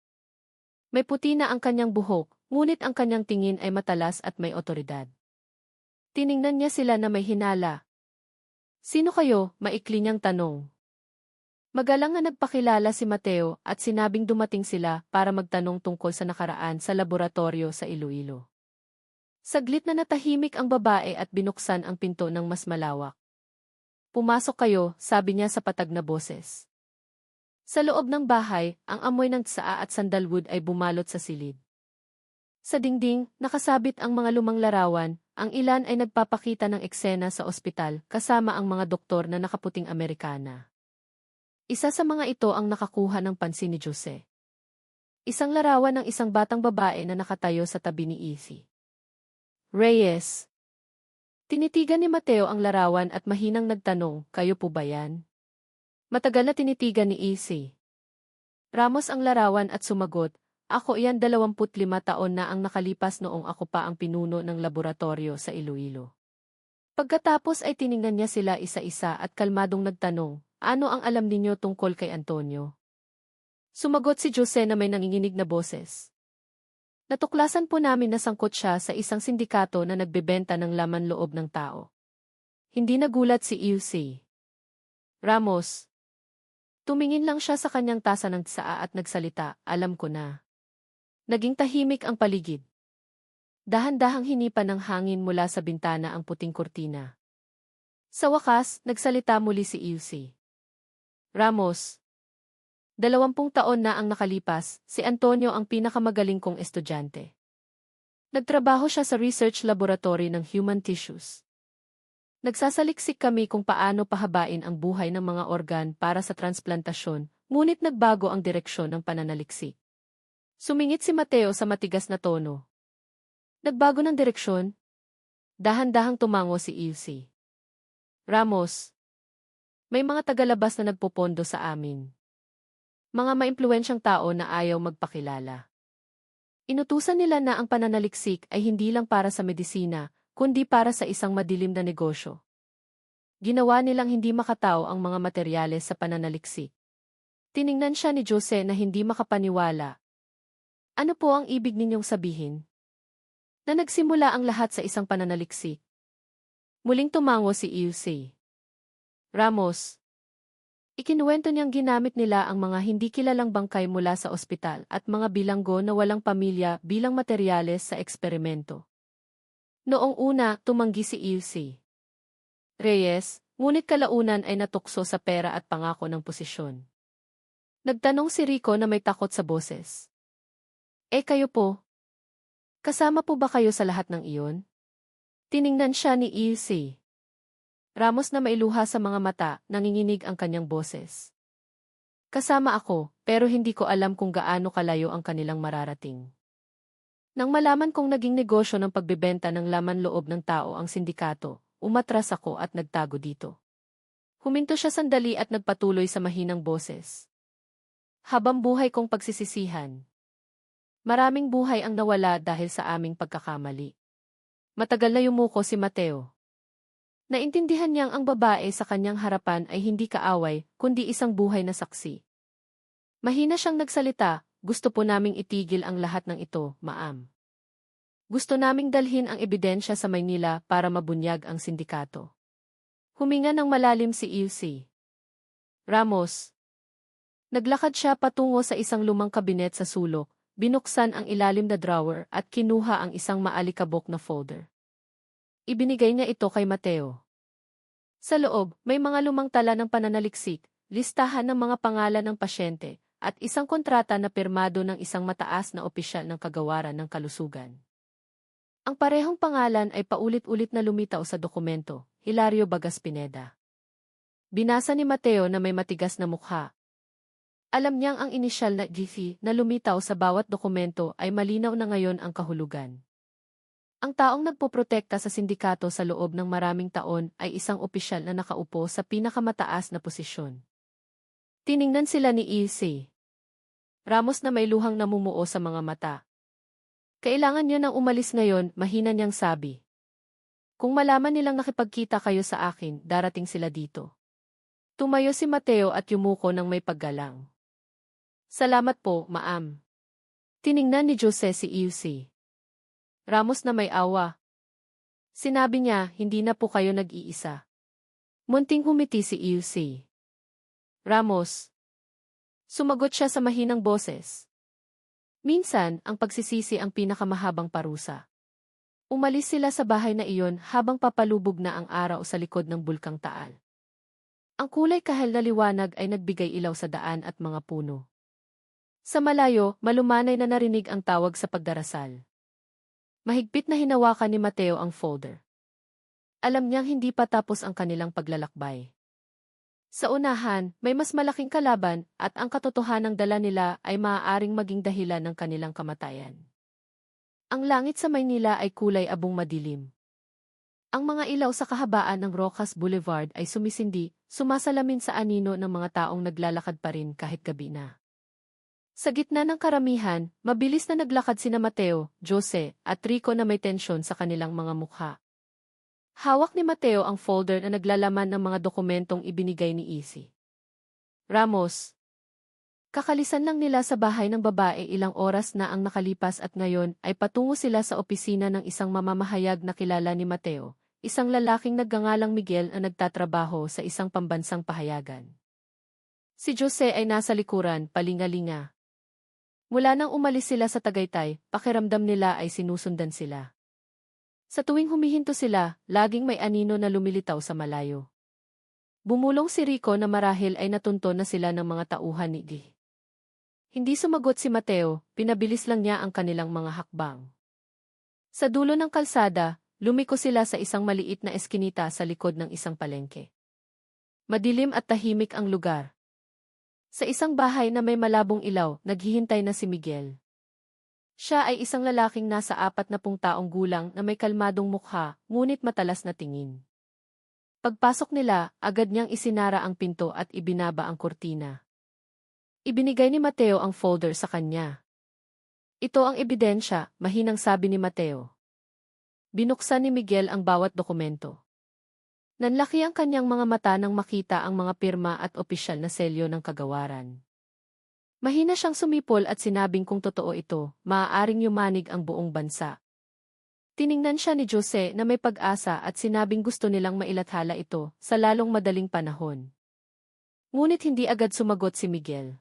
Speaker 1: May puti na ang kanyang buhok, ngunit ang kanyang tingin ay matalas at may otoridad. Tiningnan niya sila na may hinala. Sino kayo? Maikli niyang tanong. Magalang na nagpakilala si Mateo at sinabing dumating sila para magtanong tungkol sa nakaraan sa laboratorio sa Iloilo. Saglit na natahimik ang babae at binuksan ang pinto ng mas malawak. Pumasok kayo, sabi niya sa patag na boses. Sa loob ng bahay, ang amoy ng tsaa at sandalwood ay bumalot sa silid. Sa dingding, nakasabit ang mga lumang larawan, ang ilan ay nagpapakita ng eksena sa ospital kasama ang mga doktor na nakaputing Amerikana. Isa sa mga ito ang nakakuha ng pansin ni Jose. Isang larawan ng isang batang babae na nakatayo sa tabi ni Izzy Reyes. Tinitigan ni Mateo ang larawan at mahinang nagtanong, kayo po ba yan? Matagal na tinitigan ni Izzy Ramos ang larawan at sumagot, ako iyan 25 taon na ang nakalipas noong ako pa ang pinuno ng laboratorio sa Iloilo. Pagkatapos ay tiningnan niya sila isa-isa at kalmadong nagtanong, ano ang alam ninyo tungkol kay Antonio? Sumagot si Jose na may nanginginig na boses. Natuklasan po namin na sangkot siya sa isang sindikato na nagbebenta ng laman loob ng tao. Hindi nagulat si Izzy Ramos. Tumingin lang siya sa kanyang tasa ng tsaa at nagsalita, alam ko na. Naging tahimik ang paligid. Dahan-dahang hinipan ng hangin mula sa bintana ang puting kurtina. Sa wakas, nagsalita muli si Izzy Ramos. 20 taon na ang nakalipas, si Antonio ang pinakamagaling kong estudyante. Nagtrabaho siya sa research laboratory ng human tissues. Nagsasaliksik kami kung paano pahabain ang buhay ng mga organ para sa transplantasyon, ngunit nagbago ang direksyon ng pananaliksik. Sumingit si Mateo sa matigas na tono. Nagbago ng direksyon? Dahan-dahang tumango si Izzy Ramos. May mga tagalabas na nagpopondo sa amin. Mga maimpluwensyang tao na ayaw magpakilala. Inutusan nila na ang pananaliksik ay hindi lang para sa medisina, kundi para sa isang madilim na negosyo. Ginawa nilang hindi makatao ang mga materyales sa pananaliksik. Tiningnan siya ni Jose na hindi makapaniwala. Ano po ang ibig ninyong sabihin? Na nagsimula ang lahat sa isang pananaliksik. Muling tumango si Izzy Ramos. Ikinuwento niyang ginamit nila ang mga hindi kilalang bangkay mula sa ospital at mga bilanggo na walang pamilya bilang materyales sa eksperimento. Noong una, tumanggi si Izzy Reyes, ngunit kalaunan ay natukso sa pera at pangako ng posisyon. Nagtanong si Rico na may takot sa boses. Kayo po? Kasama po ba kayo sa lahat ng iyon? Tiningnan siya ni Izzy Ramos na mailuha sa mga mata, nanginginig ang kanyang boses. Kasama ako, pero hindi ko alam kung gaano kalayo ang kanilang mararating. Nang malaman kong naging negosyo ng pagbebenta ng laman loob ng tao ang sindikato, umatras ako at nagtago dito. Huminto siya sandali at nagpatuloy sa mahinang boses. Habang buhay kong pagsisisihan. Maraming buhay ang nawala dahil sa aming pagkakamali. Matagal na yumuko si Mateo. Naintindihan niyang ang babae sa kanyang harapan ay hindi kaaway, kundi isang buhay na saksi. Mahina siyang nagsalita, gusto po naming itigil ang lahat ng ito, ma'am. Gusto naming dalhin ang ebidensya sa Maynila para mabunyag ang sindikato. Huminga ng malalim si Izzy Ramos. Naglakad siya patungo sa isang lumang kabinet sa sulok, binuksan ang ilalim na drawer at kinuha ang isang maalikabok na folder. Ibinigay niya ito kay Mateo. Sa loob, may mga lumang tala ng pananaliksik, listahan ng mga pangalan ng pasyente, at isang kontrata na pirmado ng isang mataas na opisyal ng kagawaran ng kalusugan. Ang parehong pangalan ay paulit-ulit na lumitaw sa dokumento, Hilario Bagas Pineda. Binasa ni Mateo na may matigas na mukha. Alam niyang ang inisyal na GC na lumitaw sa bawat dokumento ay malinaw na ngayon ang kahulugan. Ang taong nagpoprotekta sa sindikato sa loob ng maraming taon ay isang opisyal na nakaupo sa pinakamataas na posisyon. Tiningnan sila ni Izzy Ramos na may luhang namumuo sa mga mata. Kailangan niyo nang umalis ngayon, mahina niyang sabi. Kung malaman nilang nakipagkita kayo sa akin, darating sila dito. Tumayo si Mateo at yumuko ng may paggalang. Salamat po, ma'am. Tiningnan ni Jose si Izzy Ramos na may awa. Sinabi niya, hindi na po kayo nag-iisa. Munting humiti si Izzy Ramos. Sumagot siya sa mahinang boses. Minsan, ang pagsisisi ang pinakamahabang parusa. Umalis sila sa bahay na iyon habang papalubog na ang araw sa likod ng Bulkang Taal. Ang kulay kahel na liwanag ay nagbigay ilaw sa daan at mga puno. Sa malayo, malumanay na narinig ang tawag sa pagdarasal. Mahigpit na hinawakan ni Mateo ang folder. Alam niyang hindi pa tapos ang kanilang paglalakbay. Sa unahan, may mas malaking kalaban at ang katotohanang dala nila ay maaaring maging dahilan ng kanilang kamatayan. Ang langit sa Maynila ay kulay abong madilim. Ang mga ilaw sa kahabaan ng Rojas Boulevard ay sumisindi, sumasalamin sa anino ng mga taong naglalakad pa rin kahit gabi na. Sa gitna ng karamihan, mabilis na naglakad sina Mateo, Jose, at Rico na may tensyon sa kanilang mga mukha. Hawak ni Mateo ang folder na naglalaman ng mga dokumentong ibinigay ni Izzy Ramos. Kakalisan lang nila sa bahay ng babae, ilang oras na ang nakalipas at ngayon ay patungo sila sa opisina ng isang mamamahayag na kilala ni Mateo, isang lalaking nagngangalang Miguel na nagtatrabaho sa isang pambansang pahayagan. Si Jose ay nasa likuran, palingalinga. Mula nang umalis sila sa Tagaytay, pakiramdam nila ay sinusundan sila. Sa tuwing humihinto sila, laging may anino na lumilitaw sa malayo. Bumulong si Rico na marahil ay natunton na sila ng mga tauhan ni Izzy. Hindi sumagot si Mateo, pinabilis lang niya ang kanilang mga hakbang. Sa dulo ng kalsada, lumiko sila sa isang maliit na eskinita sa likod ng isang palengke. Madilim at tahimik ang lugar. Sa isang bahay na may malabong ilaw, naghihintay na si Miguel. Siya ay isang lalaking nasa 40 taong gulang na may kalmadong mukha, ngunit matalas na tingin. Pagpasok nila, agad niyang isinara ang pinto at ibinaba ang kurtina. Ibinigay ni Mateo ang folder sa kanya. Ito ang ebidensya, mahinang sabi ni Mateo. Binuksan ni Miguel ang bawat dokumento. Nanlaki ang kanyang mga mata nang makita ang mga pirma at opisyal na selyo ng kagawaran. Mahina siyang sumipol at sinabing kung totoo ito, maaaring yumanig ang buong bansa. Tiningnan siya ni Jose na may pag-asa at sinabing gusto nilang mailathala ito sa lalong madaling panahon. Ngunit hindi agad sumagot si Miguel.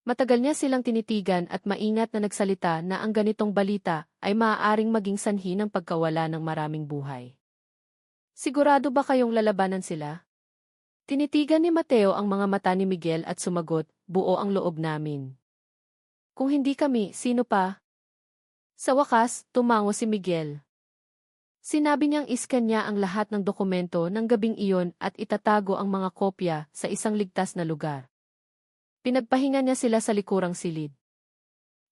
Speaker 1: Matagal niya silang tinitigan at maingat na nagsalita na ang ganitong balita ay maaaring maging sanhi ng pagkawala ng maraming buhay. Sigurado ba kayong lalabanan sila? Tinitigan ni Mateo ang mga mata ni Miguel at sumagot, buo ang loob namin. Kung hindi kami, sino pa? Sa wakas, tumango si Miguel. Sinabi niyang iskan niya ang lahat ng dokumento ng gabing iyon at itatago ang mga kopya sa isang ligtas na lugar. Pinagpahinga niya sila sa likurang silid.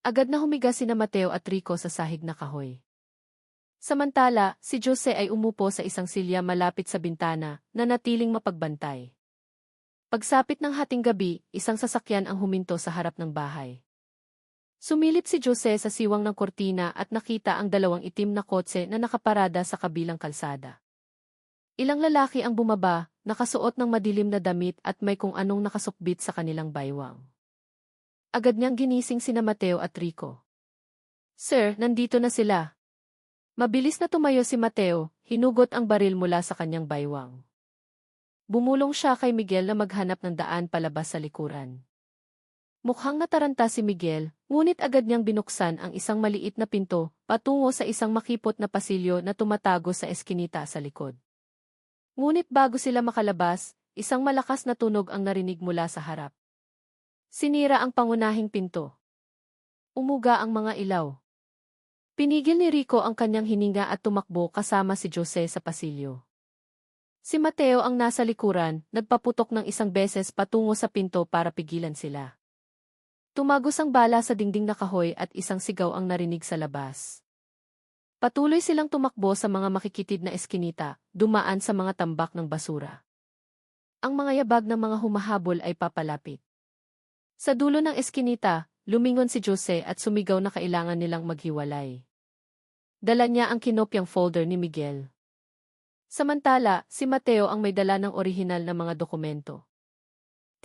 Speaker 1: Agad na humiga sina Mateo at Rico sa sahig na kahoy. Samantala, si Jose ay umupo sa isang silya malapit sa bintana na natiling mapagbantay. Pagsapit ng hating gabi, isang sasakyan ang huminto sa harap ng bahay. Sumilip si Jose sa siwang ng kortina at nakita ang dalawang itim na kotse na nakaparada sa kabilang kalsada. Ilang lalaki ang bumaba, nakasuot ng madilim na damit at may kung anong nakasukbit sa kanilang baywang. Agad niyang ginising sina Mateo at Rico. Sir, nandito na sila. Mabilis na tumayo si Mateo, hinugot ang baril mula sa kanyang baywang. Bumulong siya kay Miguel na maghanap ng daan palabas sa likuran. Mukhang nataranta si Miguel, ngunit agad niyang binuksan ang isang maliit na pinto patungo sa isang makipot na pasilyo na tumatago sa eskinita sa likod. Ngunit bago sila makalabas, isang malakas na tunog ang narinig mula sa harap. Sinira ang pangunahing pinto. Umuga ang mga ilaw. Pinigil ni Rico ang kanyang hininga at tumakbo kasama si Jose sa pasilyo. Si Mateo ang nasa likuran, nagpaputok ng isang beses patungo sa pinto para pigilan sila. Tumagos ang bala sa dingding na kahoy at isang sigaw ang narinig sa labas. Patuloy silang tumakbo sa mga makikitid na eskinita, dumaan sa mga tambak ng basura. Ang mga yabag ng mga humahabol ay papalapit. Sa dulo ng eskinita, lumingon si Jose at sumigaw na kailangan nilang maghiwalay. Dala niya ang kinopyang folder ni Miguel. Samantala, si Mateo ang may dala ng orihinal na mga dokumento.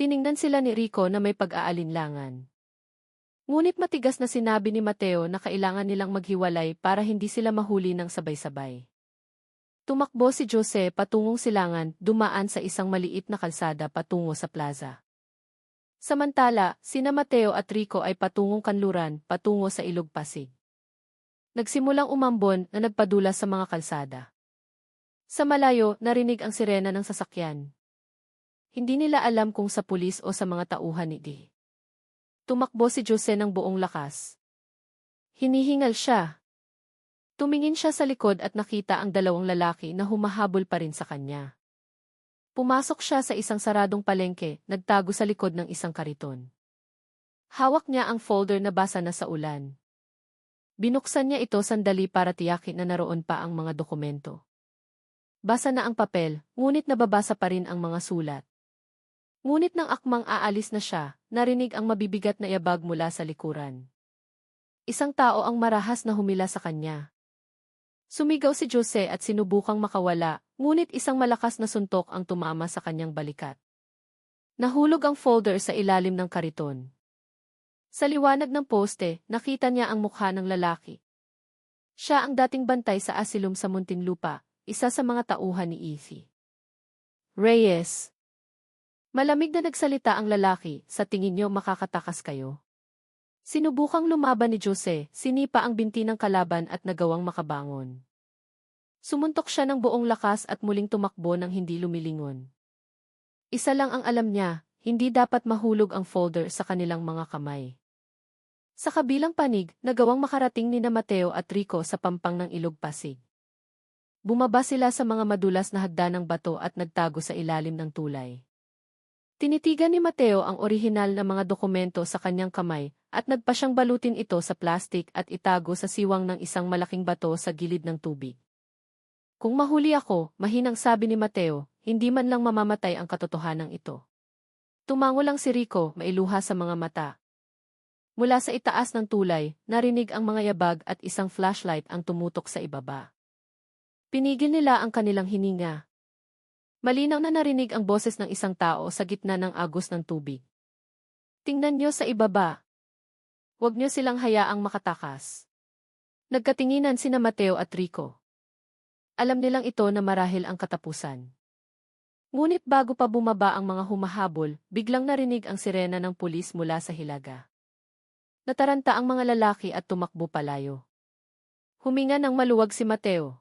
Speaker 1: Tiningnan sila ni Rico na may pag-aalinlangan. Ngunit matigas na sinabi ni Mateo na kailangan nilang maghiwalay para hindi sila mahuli ng sabay-sabay. Tumakbo si Jose patungong silangan, dumaan sa isang maliit na kalsada patungo sa plaza. Samantala, sina Mateo at Rico ay patungong kanluran, patungo sa Ilog Pasig. Nagsimulang umambon na nagpadula sa mga kalsada. Sa malayo, narinig ang sirena ng sasakyan. hindi nila alam kung sa pulis o sa mga tauhan ni Di. Tumakbo si Jose ng buong lakas. Hinihingal siya. Tumingin siya sa likod at nakita ang dalawang lalaki na humahabol pa rin sa kanya. Pumasok siya sa isang saradong palengke, nagtago sa likod ng isang kariton. Hawak niya ang folder na basa na sa ulan. Binuksan niya ito sandali para tiyakin na naroon pa ang mga dokumento. Basa na ang papel, ngunit nababasa pa rin ang mga sulat. Ngunit nang akmang aalis na siya, narinig ang mabibigat na yabag mula sa likuran. Isang tao ang marahas na humila sa kanya. Sumigaw si Jose at sinubukang makawala, ngunit isang malakas na suntok ang tumama sa kanyang balikat. Nahulog ang folder sa ilalim ng kariton. Sa liwanag ng poste, nakita niya ang mukha ng lalaki. Siya ang dating bantay sa asilum sa Muntinlupa, isa sa mga tauhan ni Effie. Reyes. Malamig na nagsalita ang lalaki, sa tingin niyo makakatakas kayo. Sinubukang lumaban ni Jose, sinipa ang binti ng kalaban at nagawang makabangon. Sumuntok siya ng buong lakas at muling tumakbo nang hindi lumilingon. Isa lang ang alam niya, hindi dapat mahulog ang folder sa kanilang mga kamay. Sa kabilang panig, nagawang makarating nina Mateo at Rico sa pampang ng Ilog Pasig. Bumaba sila sa mga madulas na hagdan ng bato at nagtago sa ilalim ng tulay. Tinitigan ni Mateo ang orihinal na mga dokumento sa kanyang kamay at nagpa siyang balutin ito sa plastik at itago sa siwang ng isang malaking bato sa gilid ng tubig. Kung mahuli ako, mahinang sabi ni Mateo, hindi man lang mamamatay ang katotohanan ito. Tumango lang si Rico, mailuha sa mga mata. Mula sa itaas ng tulay, narinig ang mga yabag at isang flashlight ang tumutok sa ibaba. Pinigil nila ang kanilang hininga. Malinaw na narinig ang boses ng isang tao sa gitna ng agos ng tubig. Tingnan niyo sa ibaba. Huwag niyo silang hayaang makatakas. Nagkatinginan sina Mateo at Rico. Alam nilang ito na marahil ang katapusan. Ngunit bago pa bumaba ang mga humahabol, biglang narinig ang sirena ng pulis mula sa hilaga. Nataranta ang mga lalaki at tumakbo palayo. Huminga ng maluwag si Mateo.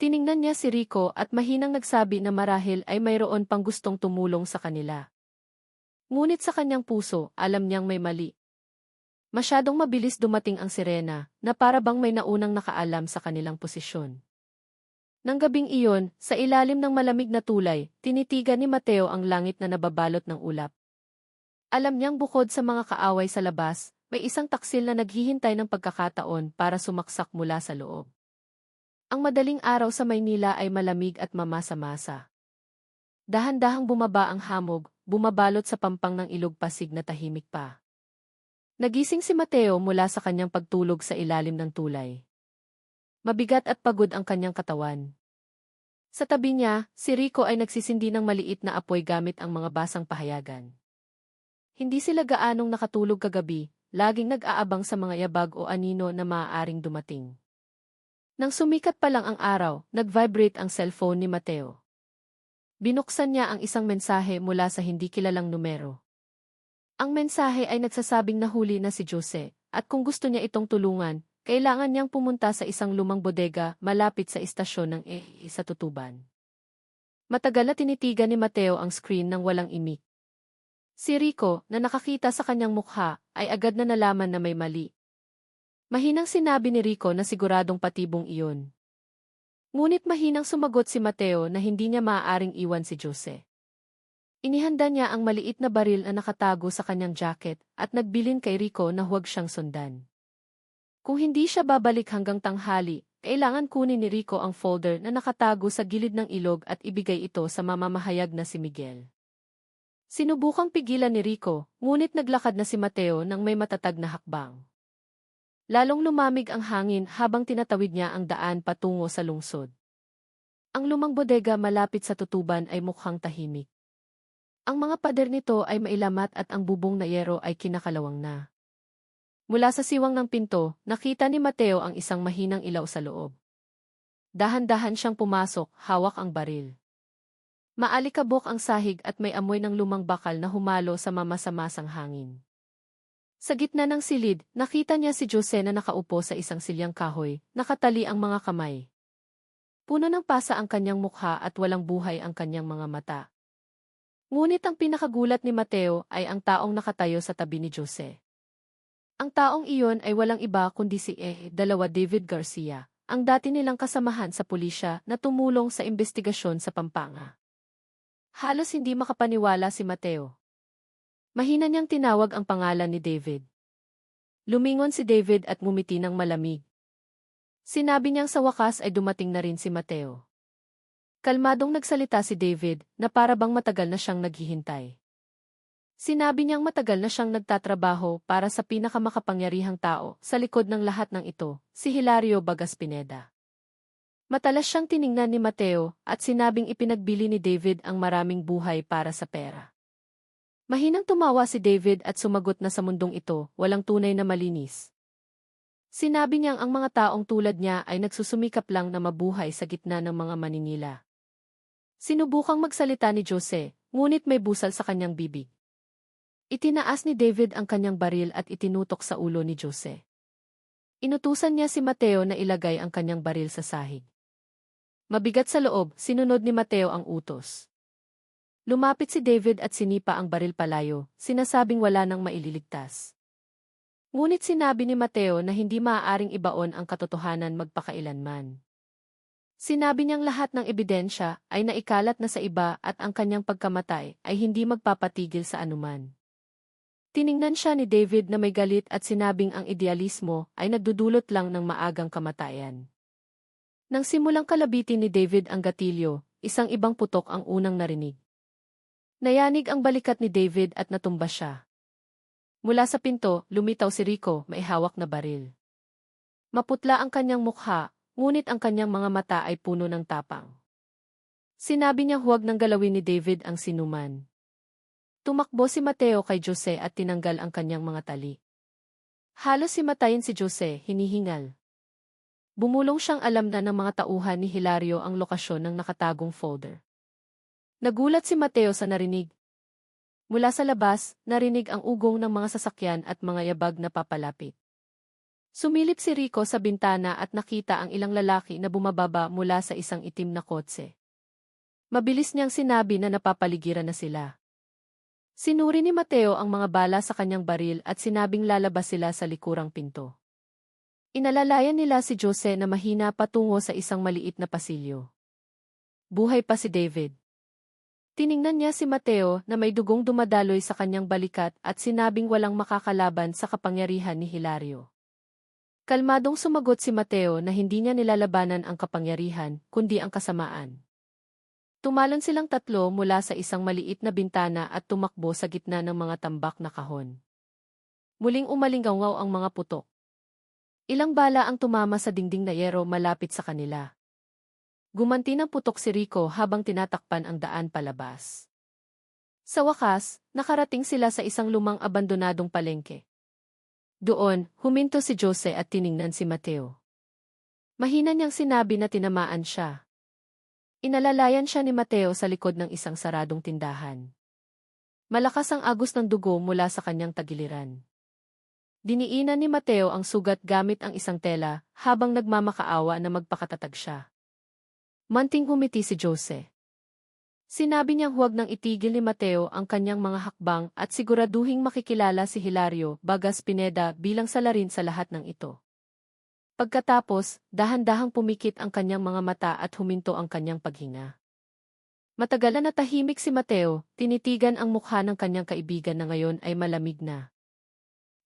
Speaker 1: Tiningnan niya si Rico at mahinang nagsabi na marahil ay mayroon pang gustong tumulong sa kanila. Ngunit sa kanyang puso, alam niyang may mali. Masyadong mabilis dumating ang sirena, na para bang may naunang nakaalam sa kanilang posisyon. Nang gabing iyon, sa ilalim ng malamig na tulay, tinitigan ni Mateo ang langit na nababalot ng ulap. Alam niyang bukod sa mga kaaway sa labas, may isang taksil na naghihintay ng pagkakataon para sumaksak mula sa loob. Ang madaling araw sa Maynila ay malamig at mamasa-masa. Dahan-dahang bumaba ang hamog, bumabalot sa pampang ng Ilog Pasig na tahimik pa. Nagising si Mateo mula sa kanyang pagtulog sa ilalim ng tulay. Mabigat at pagod ang kanyang katawan. Sa tabi niya, si Rico ay nagsisindi ng maliit na apoy gamit ang mga basang pahayagan. Hindi sila gaanong nakatulog kagabi, laging nag-aabang sa mga yabag o anino na maaaring dumating. Nang sumikat pa lang ang araw, nag-vibrate ang cellphone ni Mateo. Binuksan niya ang isang mensahe mula sa hindi kilalang numero. Ang mensahe ay nagsasabing nahuli na si Jose, at kung gusto niya itong tulungan, kailangan niyang pumunta sa isang lumang bodega malapit sa istasyon ng sa Tutuban. Matagal na tinitigan ni Mateo ang screen nang walang imik. Si Rico, na nakakita sa kanyang mukha, ay agad na nalaman na may mali. Mahinang sinabi ni Rico na siguradong patibong iyon. Ngunit mahinang sumagot si Mateo na hindi niya maaaring iwan si Jose. Inihanda niya ang maliit na baril na nakatago sa kanyang jacket at nagbilin kay Rico na huwag siyang sundan. Kung hindi siya babalik hanggang tanghali, kailangan kunin ni Rico ang folder na nakatago sa gilid ng ilog at ibigay ito sa mamamahayag na si Miguel. Sinubukang pigilan ni Rico, ngunit naglakad na si Mateo nang may matatag na hakbang. Lalong lumamig ang hangin habang tinatawid niya ang daan patungo sa lungsod. Ang lumang bodega malapit sa Tutuban ay mukhang tahimik. Ang mga pader nito ay mailamat at ang bubong na yero ay kinakalawang na. Mula sa siwang ng pinto, nakita ni Mateo ang isang mahinang ilaw sa loob. Dahan-dahan siyang pumasok, hawak ang baril. Maalikabok ang sahig at may amoy ng lumang bakal na humalo sa mamasa-masang hangin. Sa gitna ng silid, nakita niya si Jose na nakaupo sa isang silyang kahoy, nakatali ang mga kamay. Puno ng pasa ang kanyang mukha at walang buhay ang kanyang mga mata. Ngunit ang pinakagulat ni Mateo ay ang taong nakatayo sa tabi ni Jose. Ang taong iyon ay walang iba kundi si David Garcia, ang dati nilang kasamahan sa pulisya na tumulong sa investigasyon sa Pampanga. Halos hindi makapaniwala si Mateo. Mahina niyang tinawag ang pangalan ni David. Lumingon si David at ngumiti ng malamig. Sinabi niyang sa wakas ay dumating na rin si Mateo. Kalmadong nagsalita si David na para bang matagal na siyang naghihintay. Sinabi niyang matagal na siyang nagtatrabaho para sa pinakamakapangyarihang tao sa likod ng lahat ng ito, si Hilario Bagas Pineda. Matalas siyang tiningnan ni Mateo at sinabing ipinagbili ni David ang maraming buhay para sa pera. Mahinang tumawa si David at sumagot na sa mundong ito, walang tunay na malinis. Sinabi niyang ang mga taong tulad niya ay nagsusumikap lang na mabuhay sa gitna ng mga maninila. Sinubukang magsalita ni Jose, ngunit may busal sa kanyang bibig. Itinaas ni David ang kanyang baril at itinutok sa ulo ni Jose. Inutusan niya si Mateo na ilagay ang kanyang baril sa sahig. Mabigat sa loob, sinunod ni Mateo ang utos. Lumapit si David at sinipa ang baril palayo, sinasabing wala nang maililigtas. Ngunit sinabi ni Mateo na hindi maaaring ibaon ang katotohanan magpakailanman. Sinabi niyang lahat ng ebidensya ay naikalat na sa iba at ang kanyang pagkamatay ay hindi magpapatigil sa anuman. Tiningnan siya ni David na may galit at sinabing ang idealismo ay nagdudulot lang ng maagang kamatayan. Nang simulang kalabitin ni David ang gatilyo, isang ibang putok ang unang narinig. Nayanig ang balikat ni David at natumba siya. Mula sa pinto, lumitaw si Rico, may hawak na baril. Maputla ang kanyang mukha, ngunit ang kanyang mga mata ay puno ng tapang. Sinabi niya huwag nang galawin ni David ang sinuman. Tumakbo si Mateo kay Jose at tinanggal ang kanyang mga tali. Halos himatayin si Jose, hinihingal. Bumulong siyang alam na ng mga tauhan ni Hilario ang lokasyon ng nakatagong folder. Nagulat si Mateo sa narinig. Mula sa labas, narinig ang ugong ng mga sasakyan at mga yabag na papalapit. Sumilip si Rico sa bintana at nakita ang ilang lalaki na bumababa mula sa isang itim na kotse. Mabilis niyang sinabi na napapaligiran na sila. Sinuri ni Mateo ang mga bala sa kanyang baril at sinabing lalabas sila sa likurang pinto. Inalalayan nila si Jose na mahina patungo sa isang maliit na pasilyo. Buhay pa si David. Tiningnan niya si Mateo na may dugong dumadaloy sa kanyang balikat at sinabing walang makakalaban sa kapangyarihan ni Hilario. Kalmadong sumagot si Mateo na hindi niya nilalabanan ang kapangyarihan, kundi ang kasamaan. Tumalon silang tatlo mula sa isang maliit na bintana at tumakbo sa gitna ng mga tambak na kahon. Muling umalingaw ang mga putok. Ilang bala ang tumama sa dingding na yero malapit sa kanila. Gumanti ng putok si Rico habang tinatakpan ang daan palabas. Sa wakas, nakarating sila sa isang lumang abandonadong palengke. Doon, huminto si Jose at tiningnan si Mateo. Mahina niyang sinabi na tinamaan siya. Inalalayan siya ni Mateo sa likod ng isang saradong tindahan. Malakas ang agos ng dugo mula sa kanyang tagiliran. Diniinan ni Mateo ang sugat gamit ang isang tela habang nagmamakaawa na magpakatatag siya. Manting humiti si Jose. Sinabi niyang huwag nang itigil ni Mateo ang kanyang mga hakbang at siguraduhing makikilala si Hilario Bagas Pineda bilang salarin sa lahat ng ito. Pagkatapos, dahan-dahang pumikit ang kanyang mga mata at huminto ang kanyang paghinga. Matagal na tahimik si Mateo, tinitigan ang mukha ng kanyang kaibigan na ngayon ay malamig na.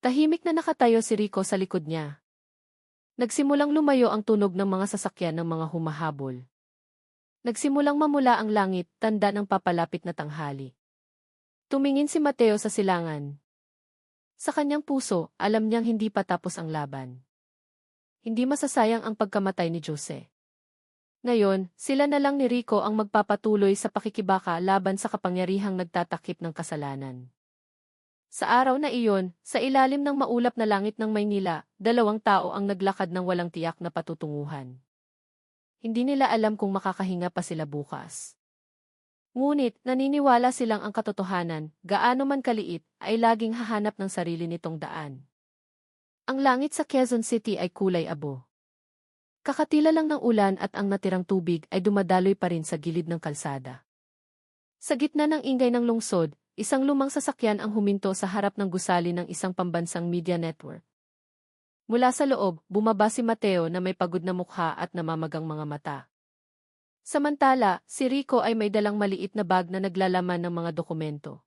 Speaker 1: Tahimik na nakatayo si Rico sa likod niya. Nagsimulang lumayo ang tunog ng mga sasakyan ng mga humahabol. Nagsimulang mamula ang langit, tanda ng papalapit na tanghali. Tumingin si Mateo sa silangan. Sa kanyang puso, alam niyang hindi pa tapos ang laban. Hindi masasayang ang pagkamatay ni Jose. Ngayon, sila na lang ni Rico ang magpapatuloy sa pakikibaka laban sa kapangyarihang nagtatakip ng kasalanan. Sa araw na iyon, sa ilalim ng maulap na langit ng Maynila, 2 tao ang naglakad ng walang tiyak na patutunguhan. Hindi nila alam kung makakahinga pa sila bukas. Ngunit, naniniwala silang ang katotohanan, gaano man kaliit, ay laging hahanap ng sarili nitong daan. Ang langit sa Quezon City ay kulay abo. Kakatila lang ng ulan at ang natirang tubig ay dumadaloy pa rin sa gilid ng kalsada. Sa gitna ng ingay ng lungsod, isang lumang sasakyan ang huminto sa harap ng gusali ng isang pambansang media network. Mula sa loob, bumaba si Mateo na may pagod na mukha at namamagang mga mata. Samantala, si Rico ay may dalang maliit na bag na naglalaman ng mga dokumento.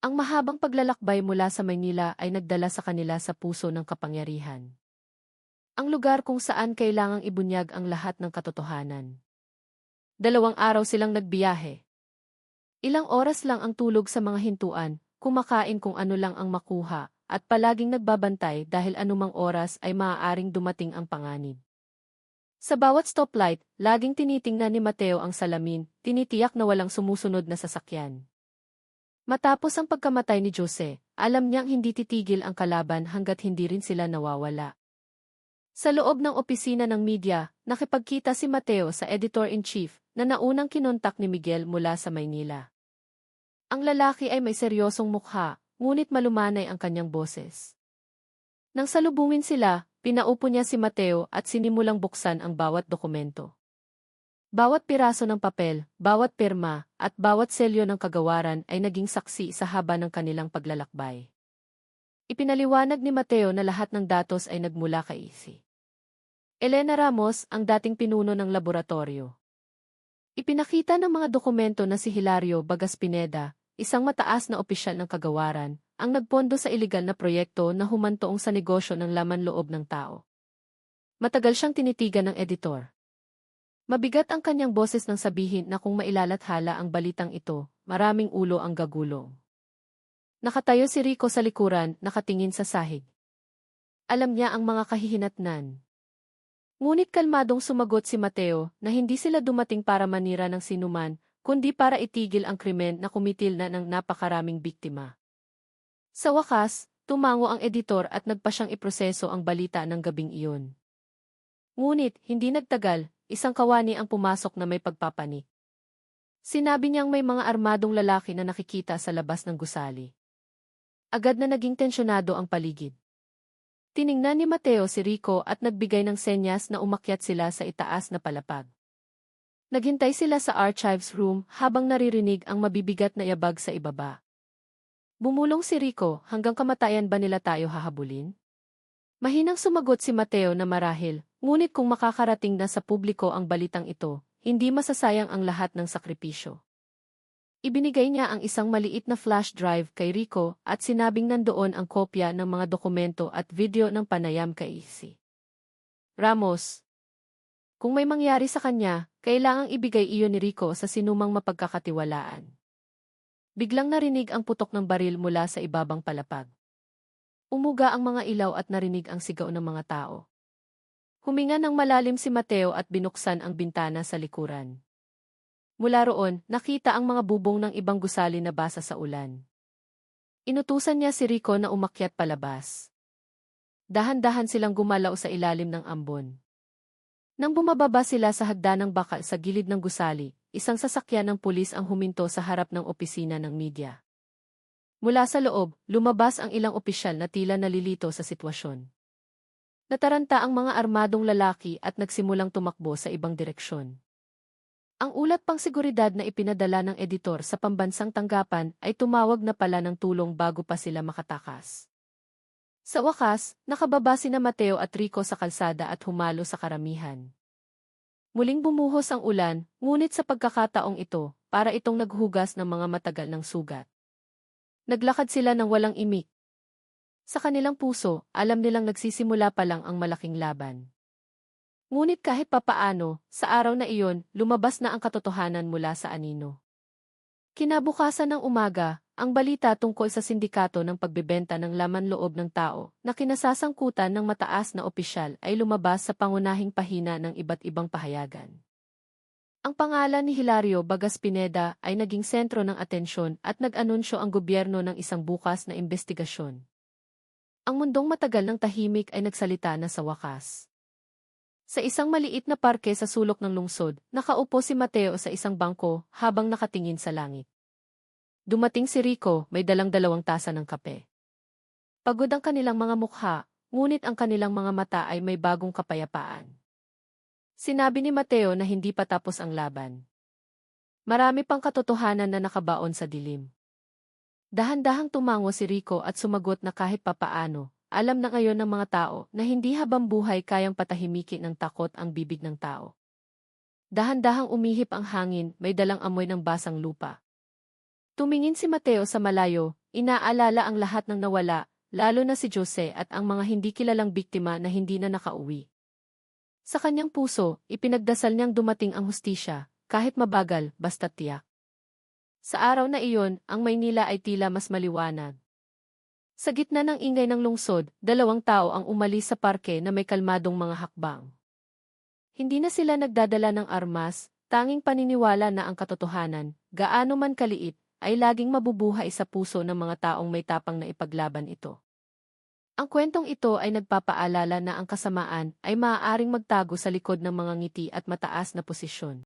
Speaker 1: Ang mahabang paglalakbay mula sa Maynila ay nagdala sa kanila sa puso ng kapangyarihan. Ang lugar kung saan kailangang ibunyag ang lahat ng katotohanan. 2 araw silang nagbiyahe. Ilang oras lang ang tulog sa mga hintuan, kumakain kung ano lang ang makuha, at palaging nagbabantay dahil anumang oras ay maaaring dumating ang panganib. Sa bawat stoplight, laging tinitingnan ni Mateo ang salamin, tinitiyak na walang sumusunod na sasakyan. Matapos ang pagkamatay ni Jose, alam niyang hindi titigil ang kalaban hanggat hindi rin sila nawawala. Sa loob ng opisina ng media, nakipagkita si Mateo sa editor-in-chief na naunang kinontak ni Miguel mula sa Maynila. Ang lalaki ay may seryosong mukha, ngunit malumanay ang kanyang boses. Nang salubungin sila, pinaupo niya si Mateo at sinimulang buksan ang bawat dokumento. Bawat piraso ng papel, bawat pirma, at bawat selyo ng kagawaran ay naging saksi sa haba ng kanilang paglalakbay. Ipinaliwanag ni Mateo na lahat ng datos ay nagmula kay Elena Ramos, ang dating pinuno ng laboratorio. Ipinakita ng mga dokumento na si Hilario Bagas Pineda, isang mataas na opisyal ng kagawaran, ang nagpondo sa ilegal na proyekto na humantoong sa negosyo ng laman loob ng tao. Matagal siyang tinitigan ng editor. Mabigat ang kanyang boses nang sabihin na kung mailalathala ang balitang ito, maraming ulo ang gagulong. Nakatayo si Rico sa likuran, nakatingin sa sahig. Alam niya ang mga kahihinatnan. Ngunit kalmadong sumagot si Mateo na hindi sila dumating para manira ng sinuman, kundi para itigil ang krimen na kumitil na ng napakaraming biktima. Sa wakas, tumango ang editor at nagpa siyang iproseso ang balita ng gabing iyon. Ngunit, hindi nagtagal, isang kawani ang pumasok na may pagpapanik. Sinabi niyang may mga armadong lalaki na nakikita sa labas ng gusali. Agad na naging tensyonado ang paligid. Tiningnan ni Mateo si Rico at nagbigay ng senyas na umakyat sila sa itaas na palapag. Naghintay sila sa archives room habang naririnig ang mabibigat na yabag sa ibaba. Bumulong si Rico, hanggang kamatayan ba nila tayo hahabulin? Mahinang sumagot si Mateo na marahil, ngunit kung makakarating na sa publiko ang balitang ito, hindi masasayang ang lahat ng sakripisyo. Ibinigay niya ang isang maliit na flash drive kay Rico at sinabing nandoon ang kopya ng mga dokumento at video ng panayam kay Ramos. Kung may mangyari sa kanya, kailangang ibigay iyon ni Rico sa sinumang mapagkakatiwalaan. Biglang narinig ang putok ng baril mula sa ibabang palapag. Umuga ang mga ilaw at narinig ang sigaw ng mga tao. Huminga ng malalim si Mateo at binuksan ang bintana sa likuran. Mula roon, nakita ang mga bubong ng ibang gusali na basa sa ulan. Inutusan niya si Rico na umakyat palabas. Dahan-dahan silang gumalaw sa ilalim ng ambon. Nang bumababa sila sa hagdanang bakal sa gilid ng gusali, isang sasakyan ng pulis ang huminto sa harap ng opisina ng media. Mula sa loob, lumabas ang ilang opisyal na tila nalilito sa sitwasyon. Nataranta ang mga armadong lalaki at nagsimulang tumakbo sa ibang direksyon. Ang ulat pang seguridad na ipinadala ng editor sa pambansang tanggapan ay tumawag na pala ng tulong bago pa sila makatakas. Sa wakas, nakababa sina Mateo at Rico sa kalsada at humalo sa karamihan. Muling bumuhos ang ulan, ngunit sa pagkakataong ito, para itong naghugas ng mga matagal ng sugat. Naglakad sila ng walang imik. Sa kanilang puso, alam nilang nagsisimula pa lang ang malaking laban. Ngunit kahit papaano, sa araw na iyon, lumabas na ang katotohanan mula sa anino. Kinabukasan ng umaga, ang balita tungkol sa sindikato ng pagbebenta ng laman loob ng tao na kinasasangkutan ng mataas na opisyal ay lumabas sa pangunahing pahina ng iba't ibang pahayagan. Ang pangalan ni Hilario Bagas Pineda ay naging sentro ng atensyon at nag-anunsyo ang gobyerno ng isang bukas na investigasyon. Ang mundong matagal ng tahimik ay nagsalita na sa wakas. Sa isang maliit na parke sa sulok ng lungsod, nakaupo si Mateo sa isang bangko habang nakatingin sa langit. Dumating si Rico, may dalang 2 tasa ng kape. Pagod ang kanilang mga mukha, ngunit ang kanilang mga mata ay may bagong kapayapaan. Sinabi ni Mateo na hindi pa tapos ang laban. Marami pang katotohanan na nakabaon sa dilim. Dahan-dahang tumango si Rico at sumagot na kahit papaano, alam na ngayon ng mga tao na hindi habang buhay kayang patahimikin ng takot ang bibig ng tao. Dahan-dahang umihip ang hangin, may dalang amoy ng basang lupa. Tumingin si Mateo sa malayo, inaalala ang lahat ng nawala, lalo na si Jose at ang mga hindi kilalang biktima na hindi na nakauwi. Sa kanyang puso, ipinagdasal niyang dumating ang hustisya, kahit mabagal, basta tiyak. Sa araw na iyon, ang Maynila ay tila mas maliwanag. Sa gitna ng ingay ng lungsod, 2 tao ang umalis sa parke na may kalmadong mga hakbang. Hindi na sila nagdadala ng armas, tanging paniniwala na ang katotohanan, gaano man kaliit, ay laging mabubuhay sa puso ng mga taong may tapang na ipaglaban ito. Ang kwentong ito ay nagpapaalala na ang kasamaan ay maaaring magtago sa likod ng mga ngiti at mataas na posisyon.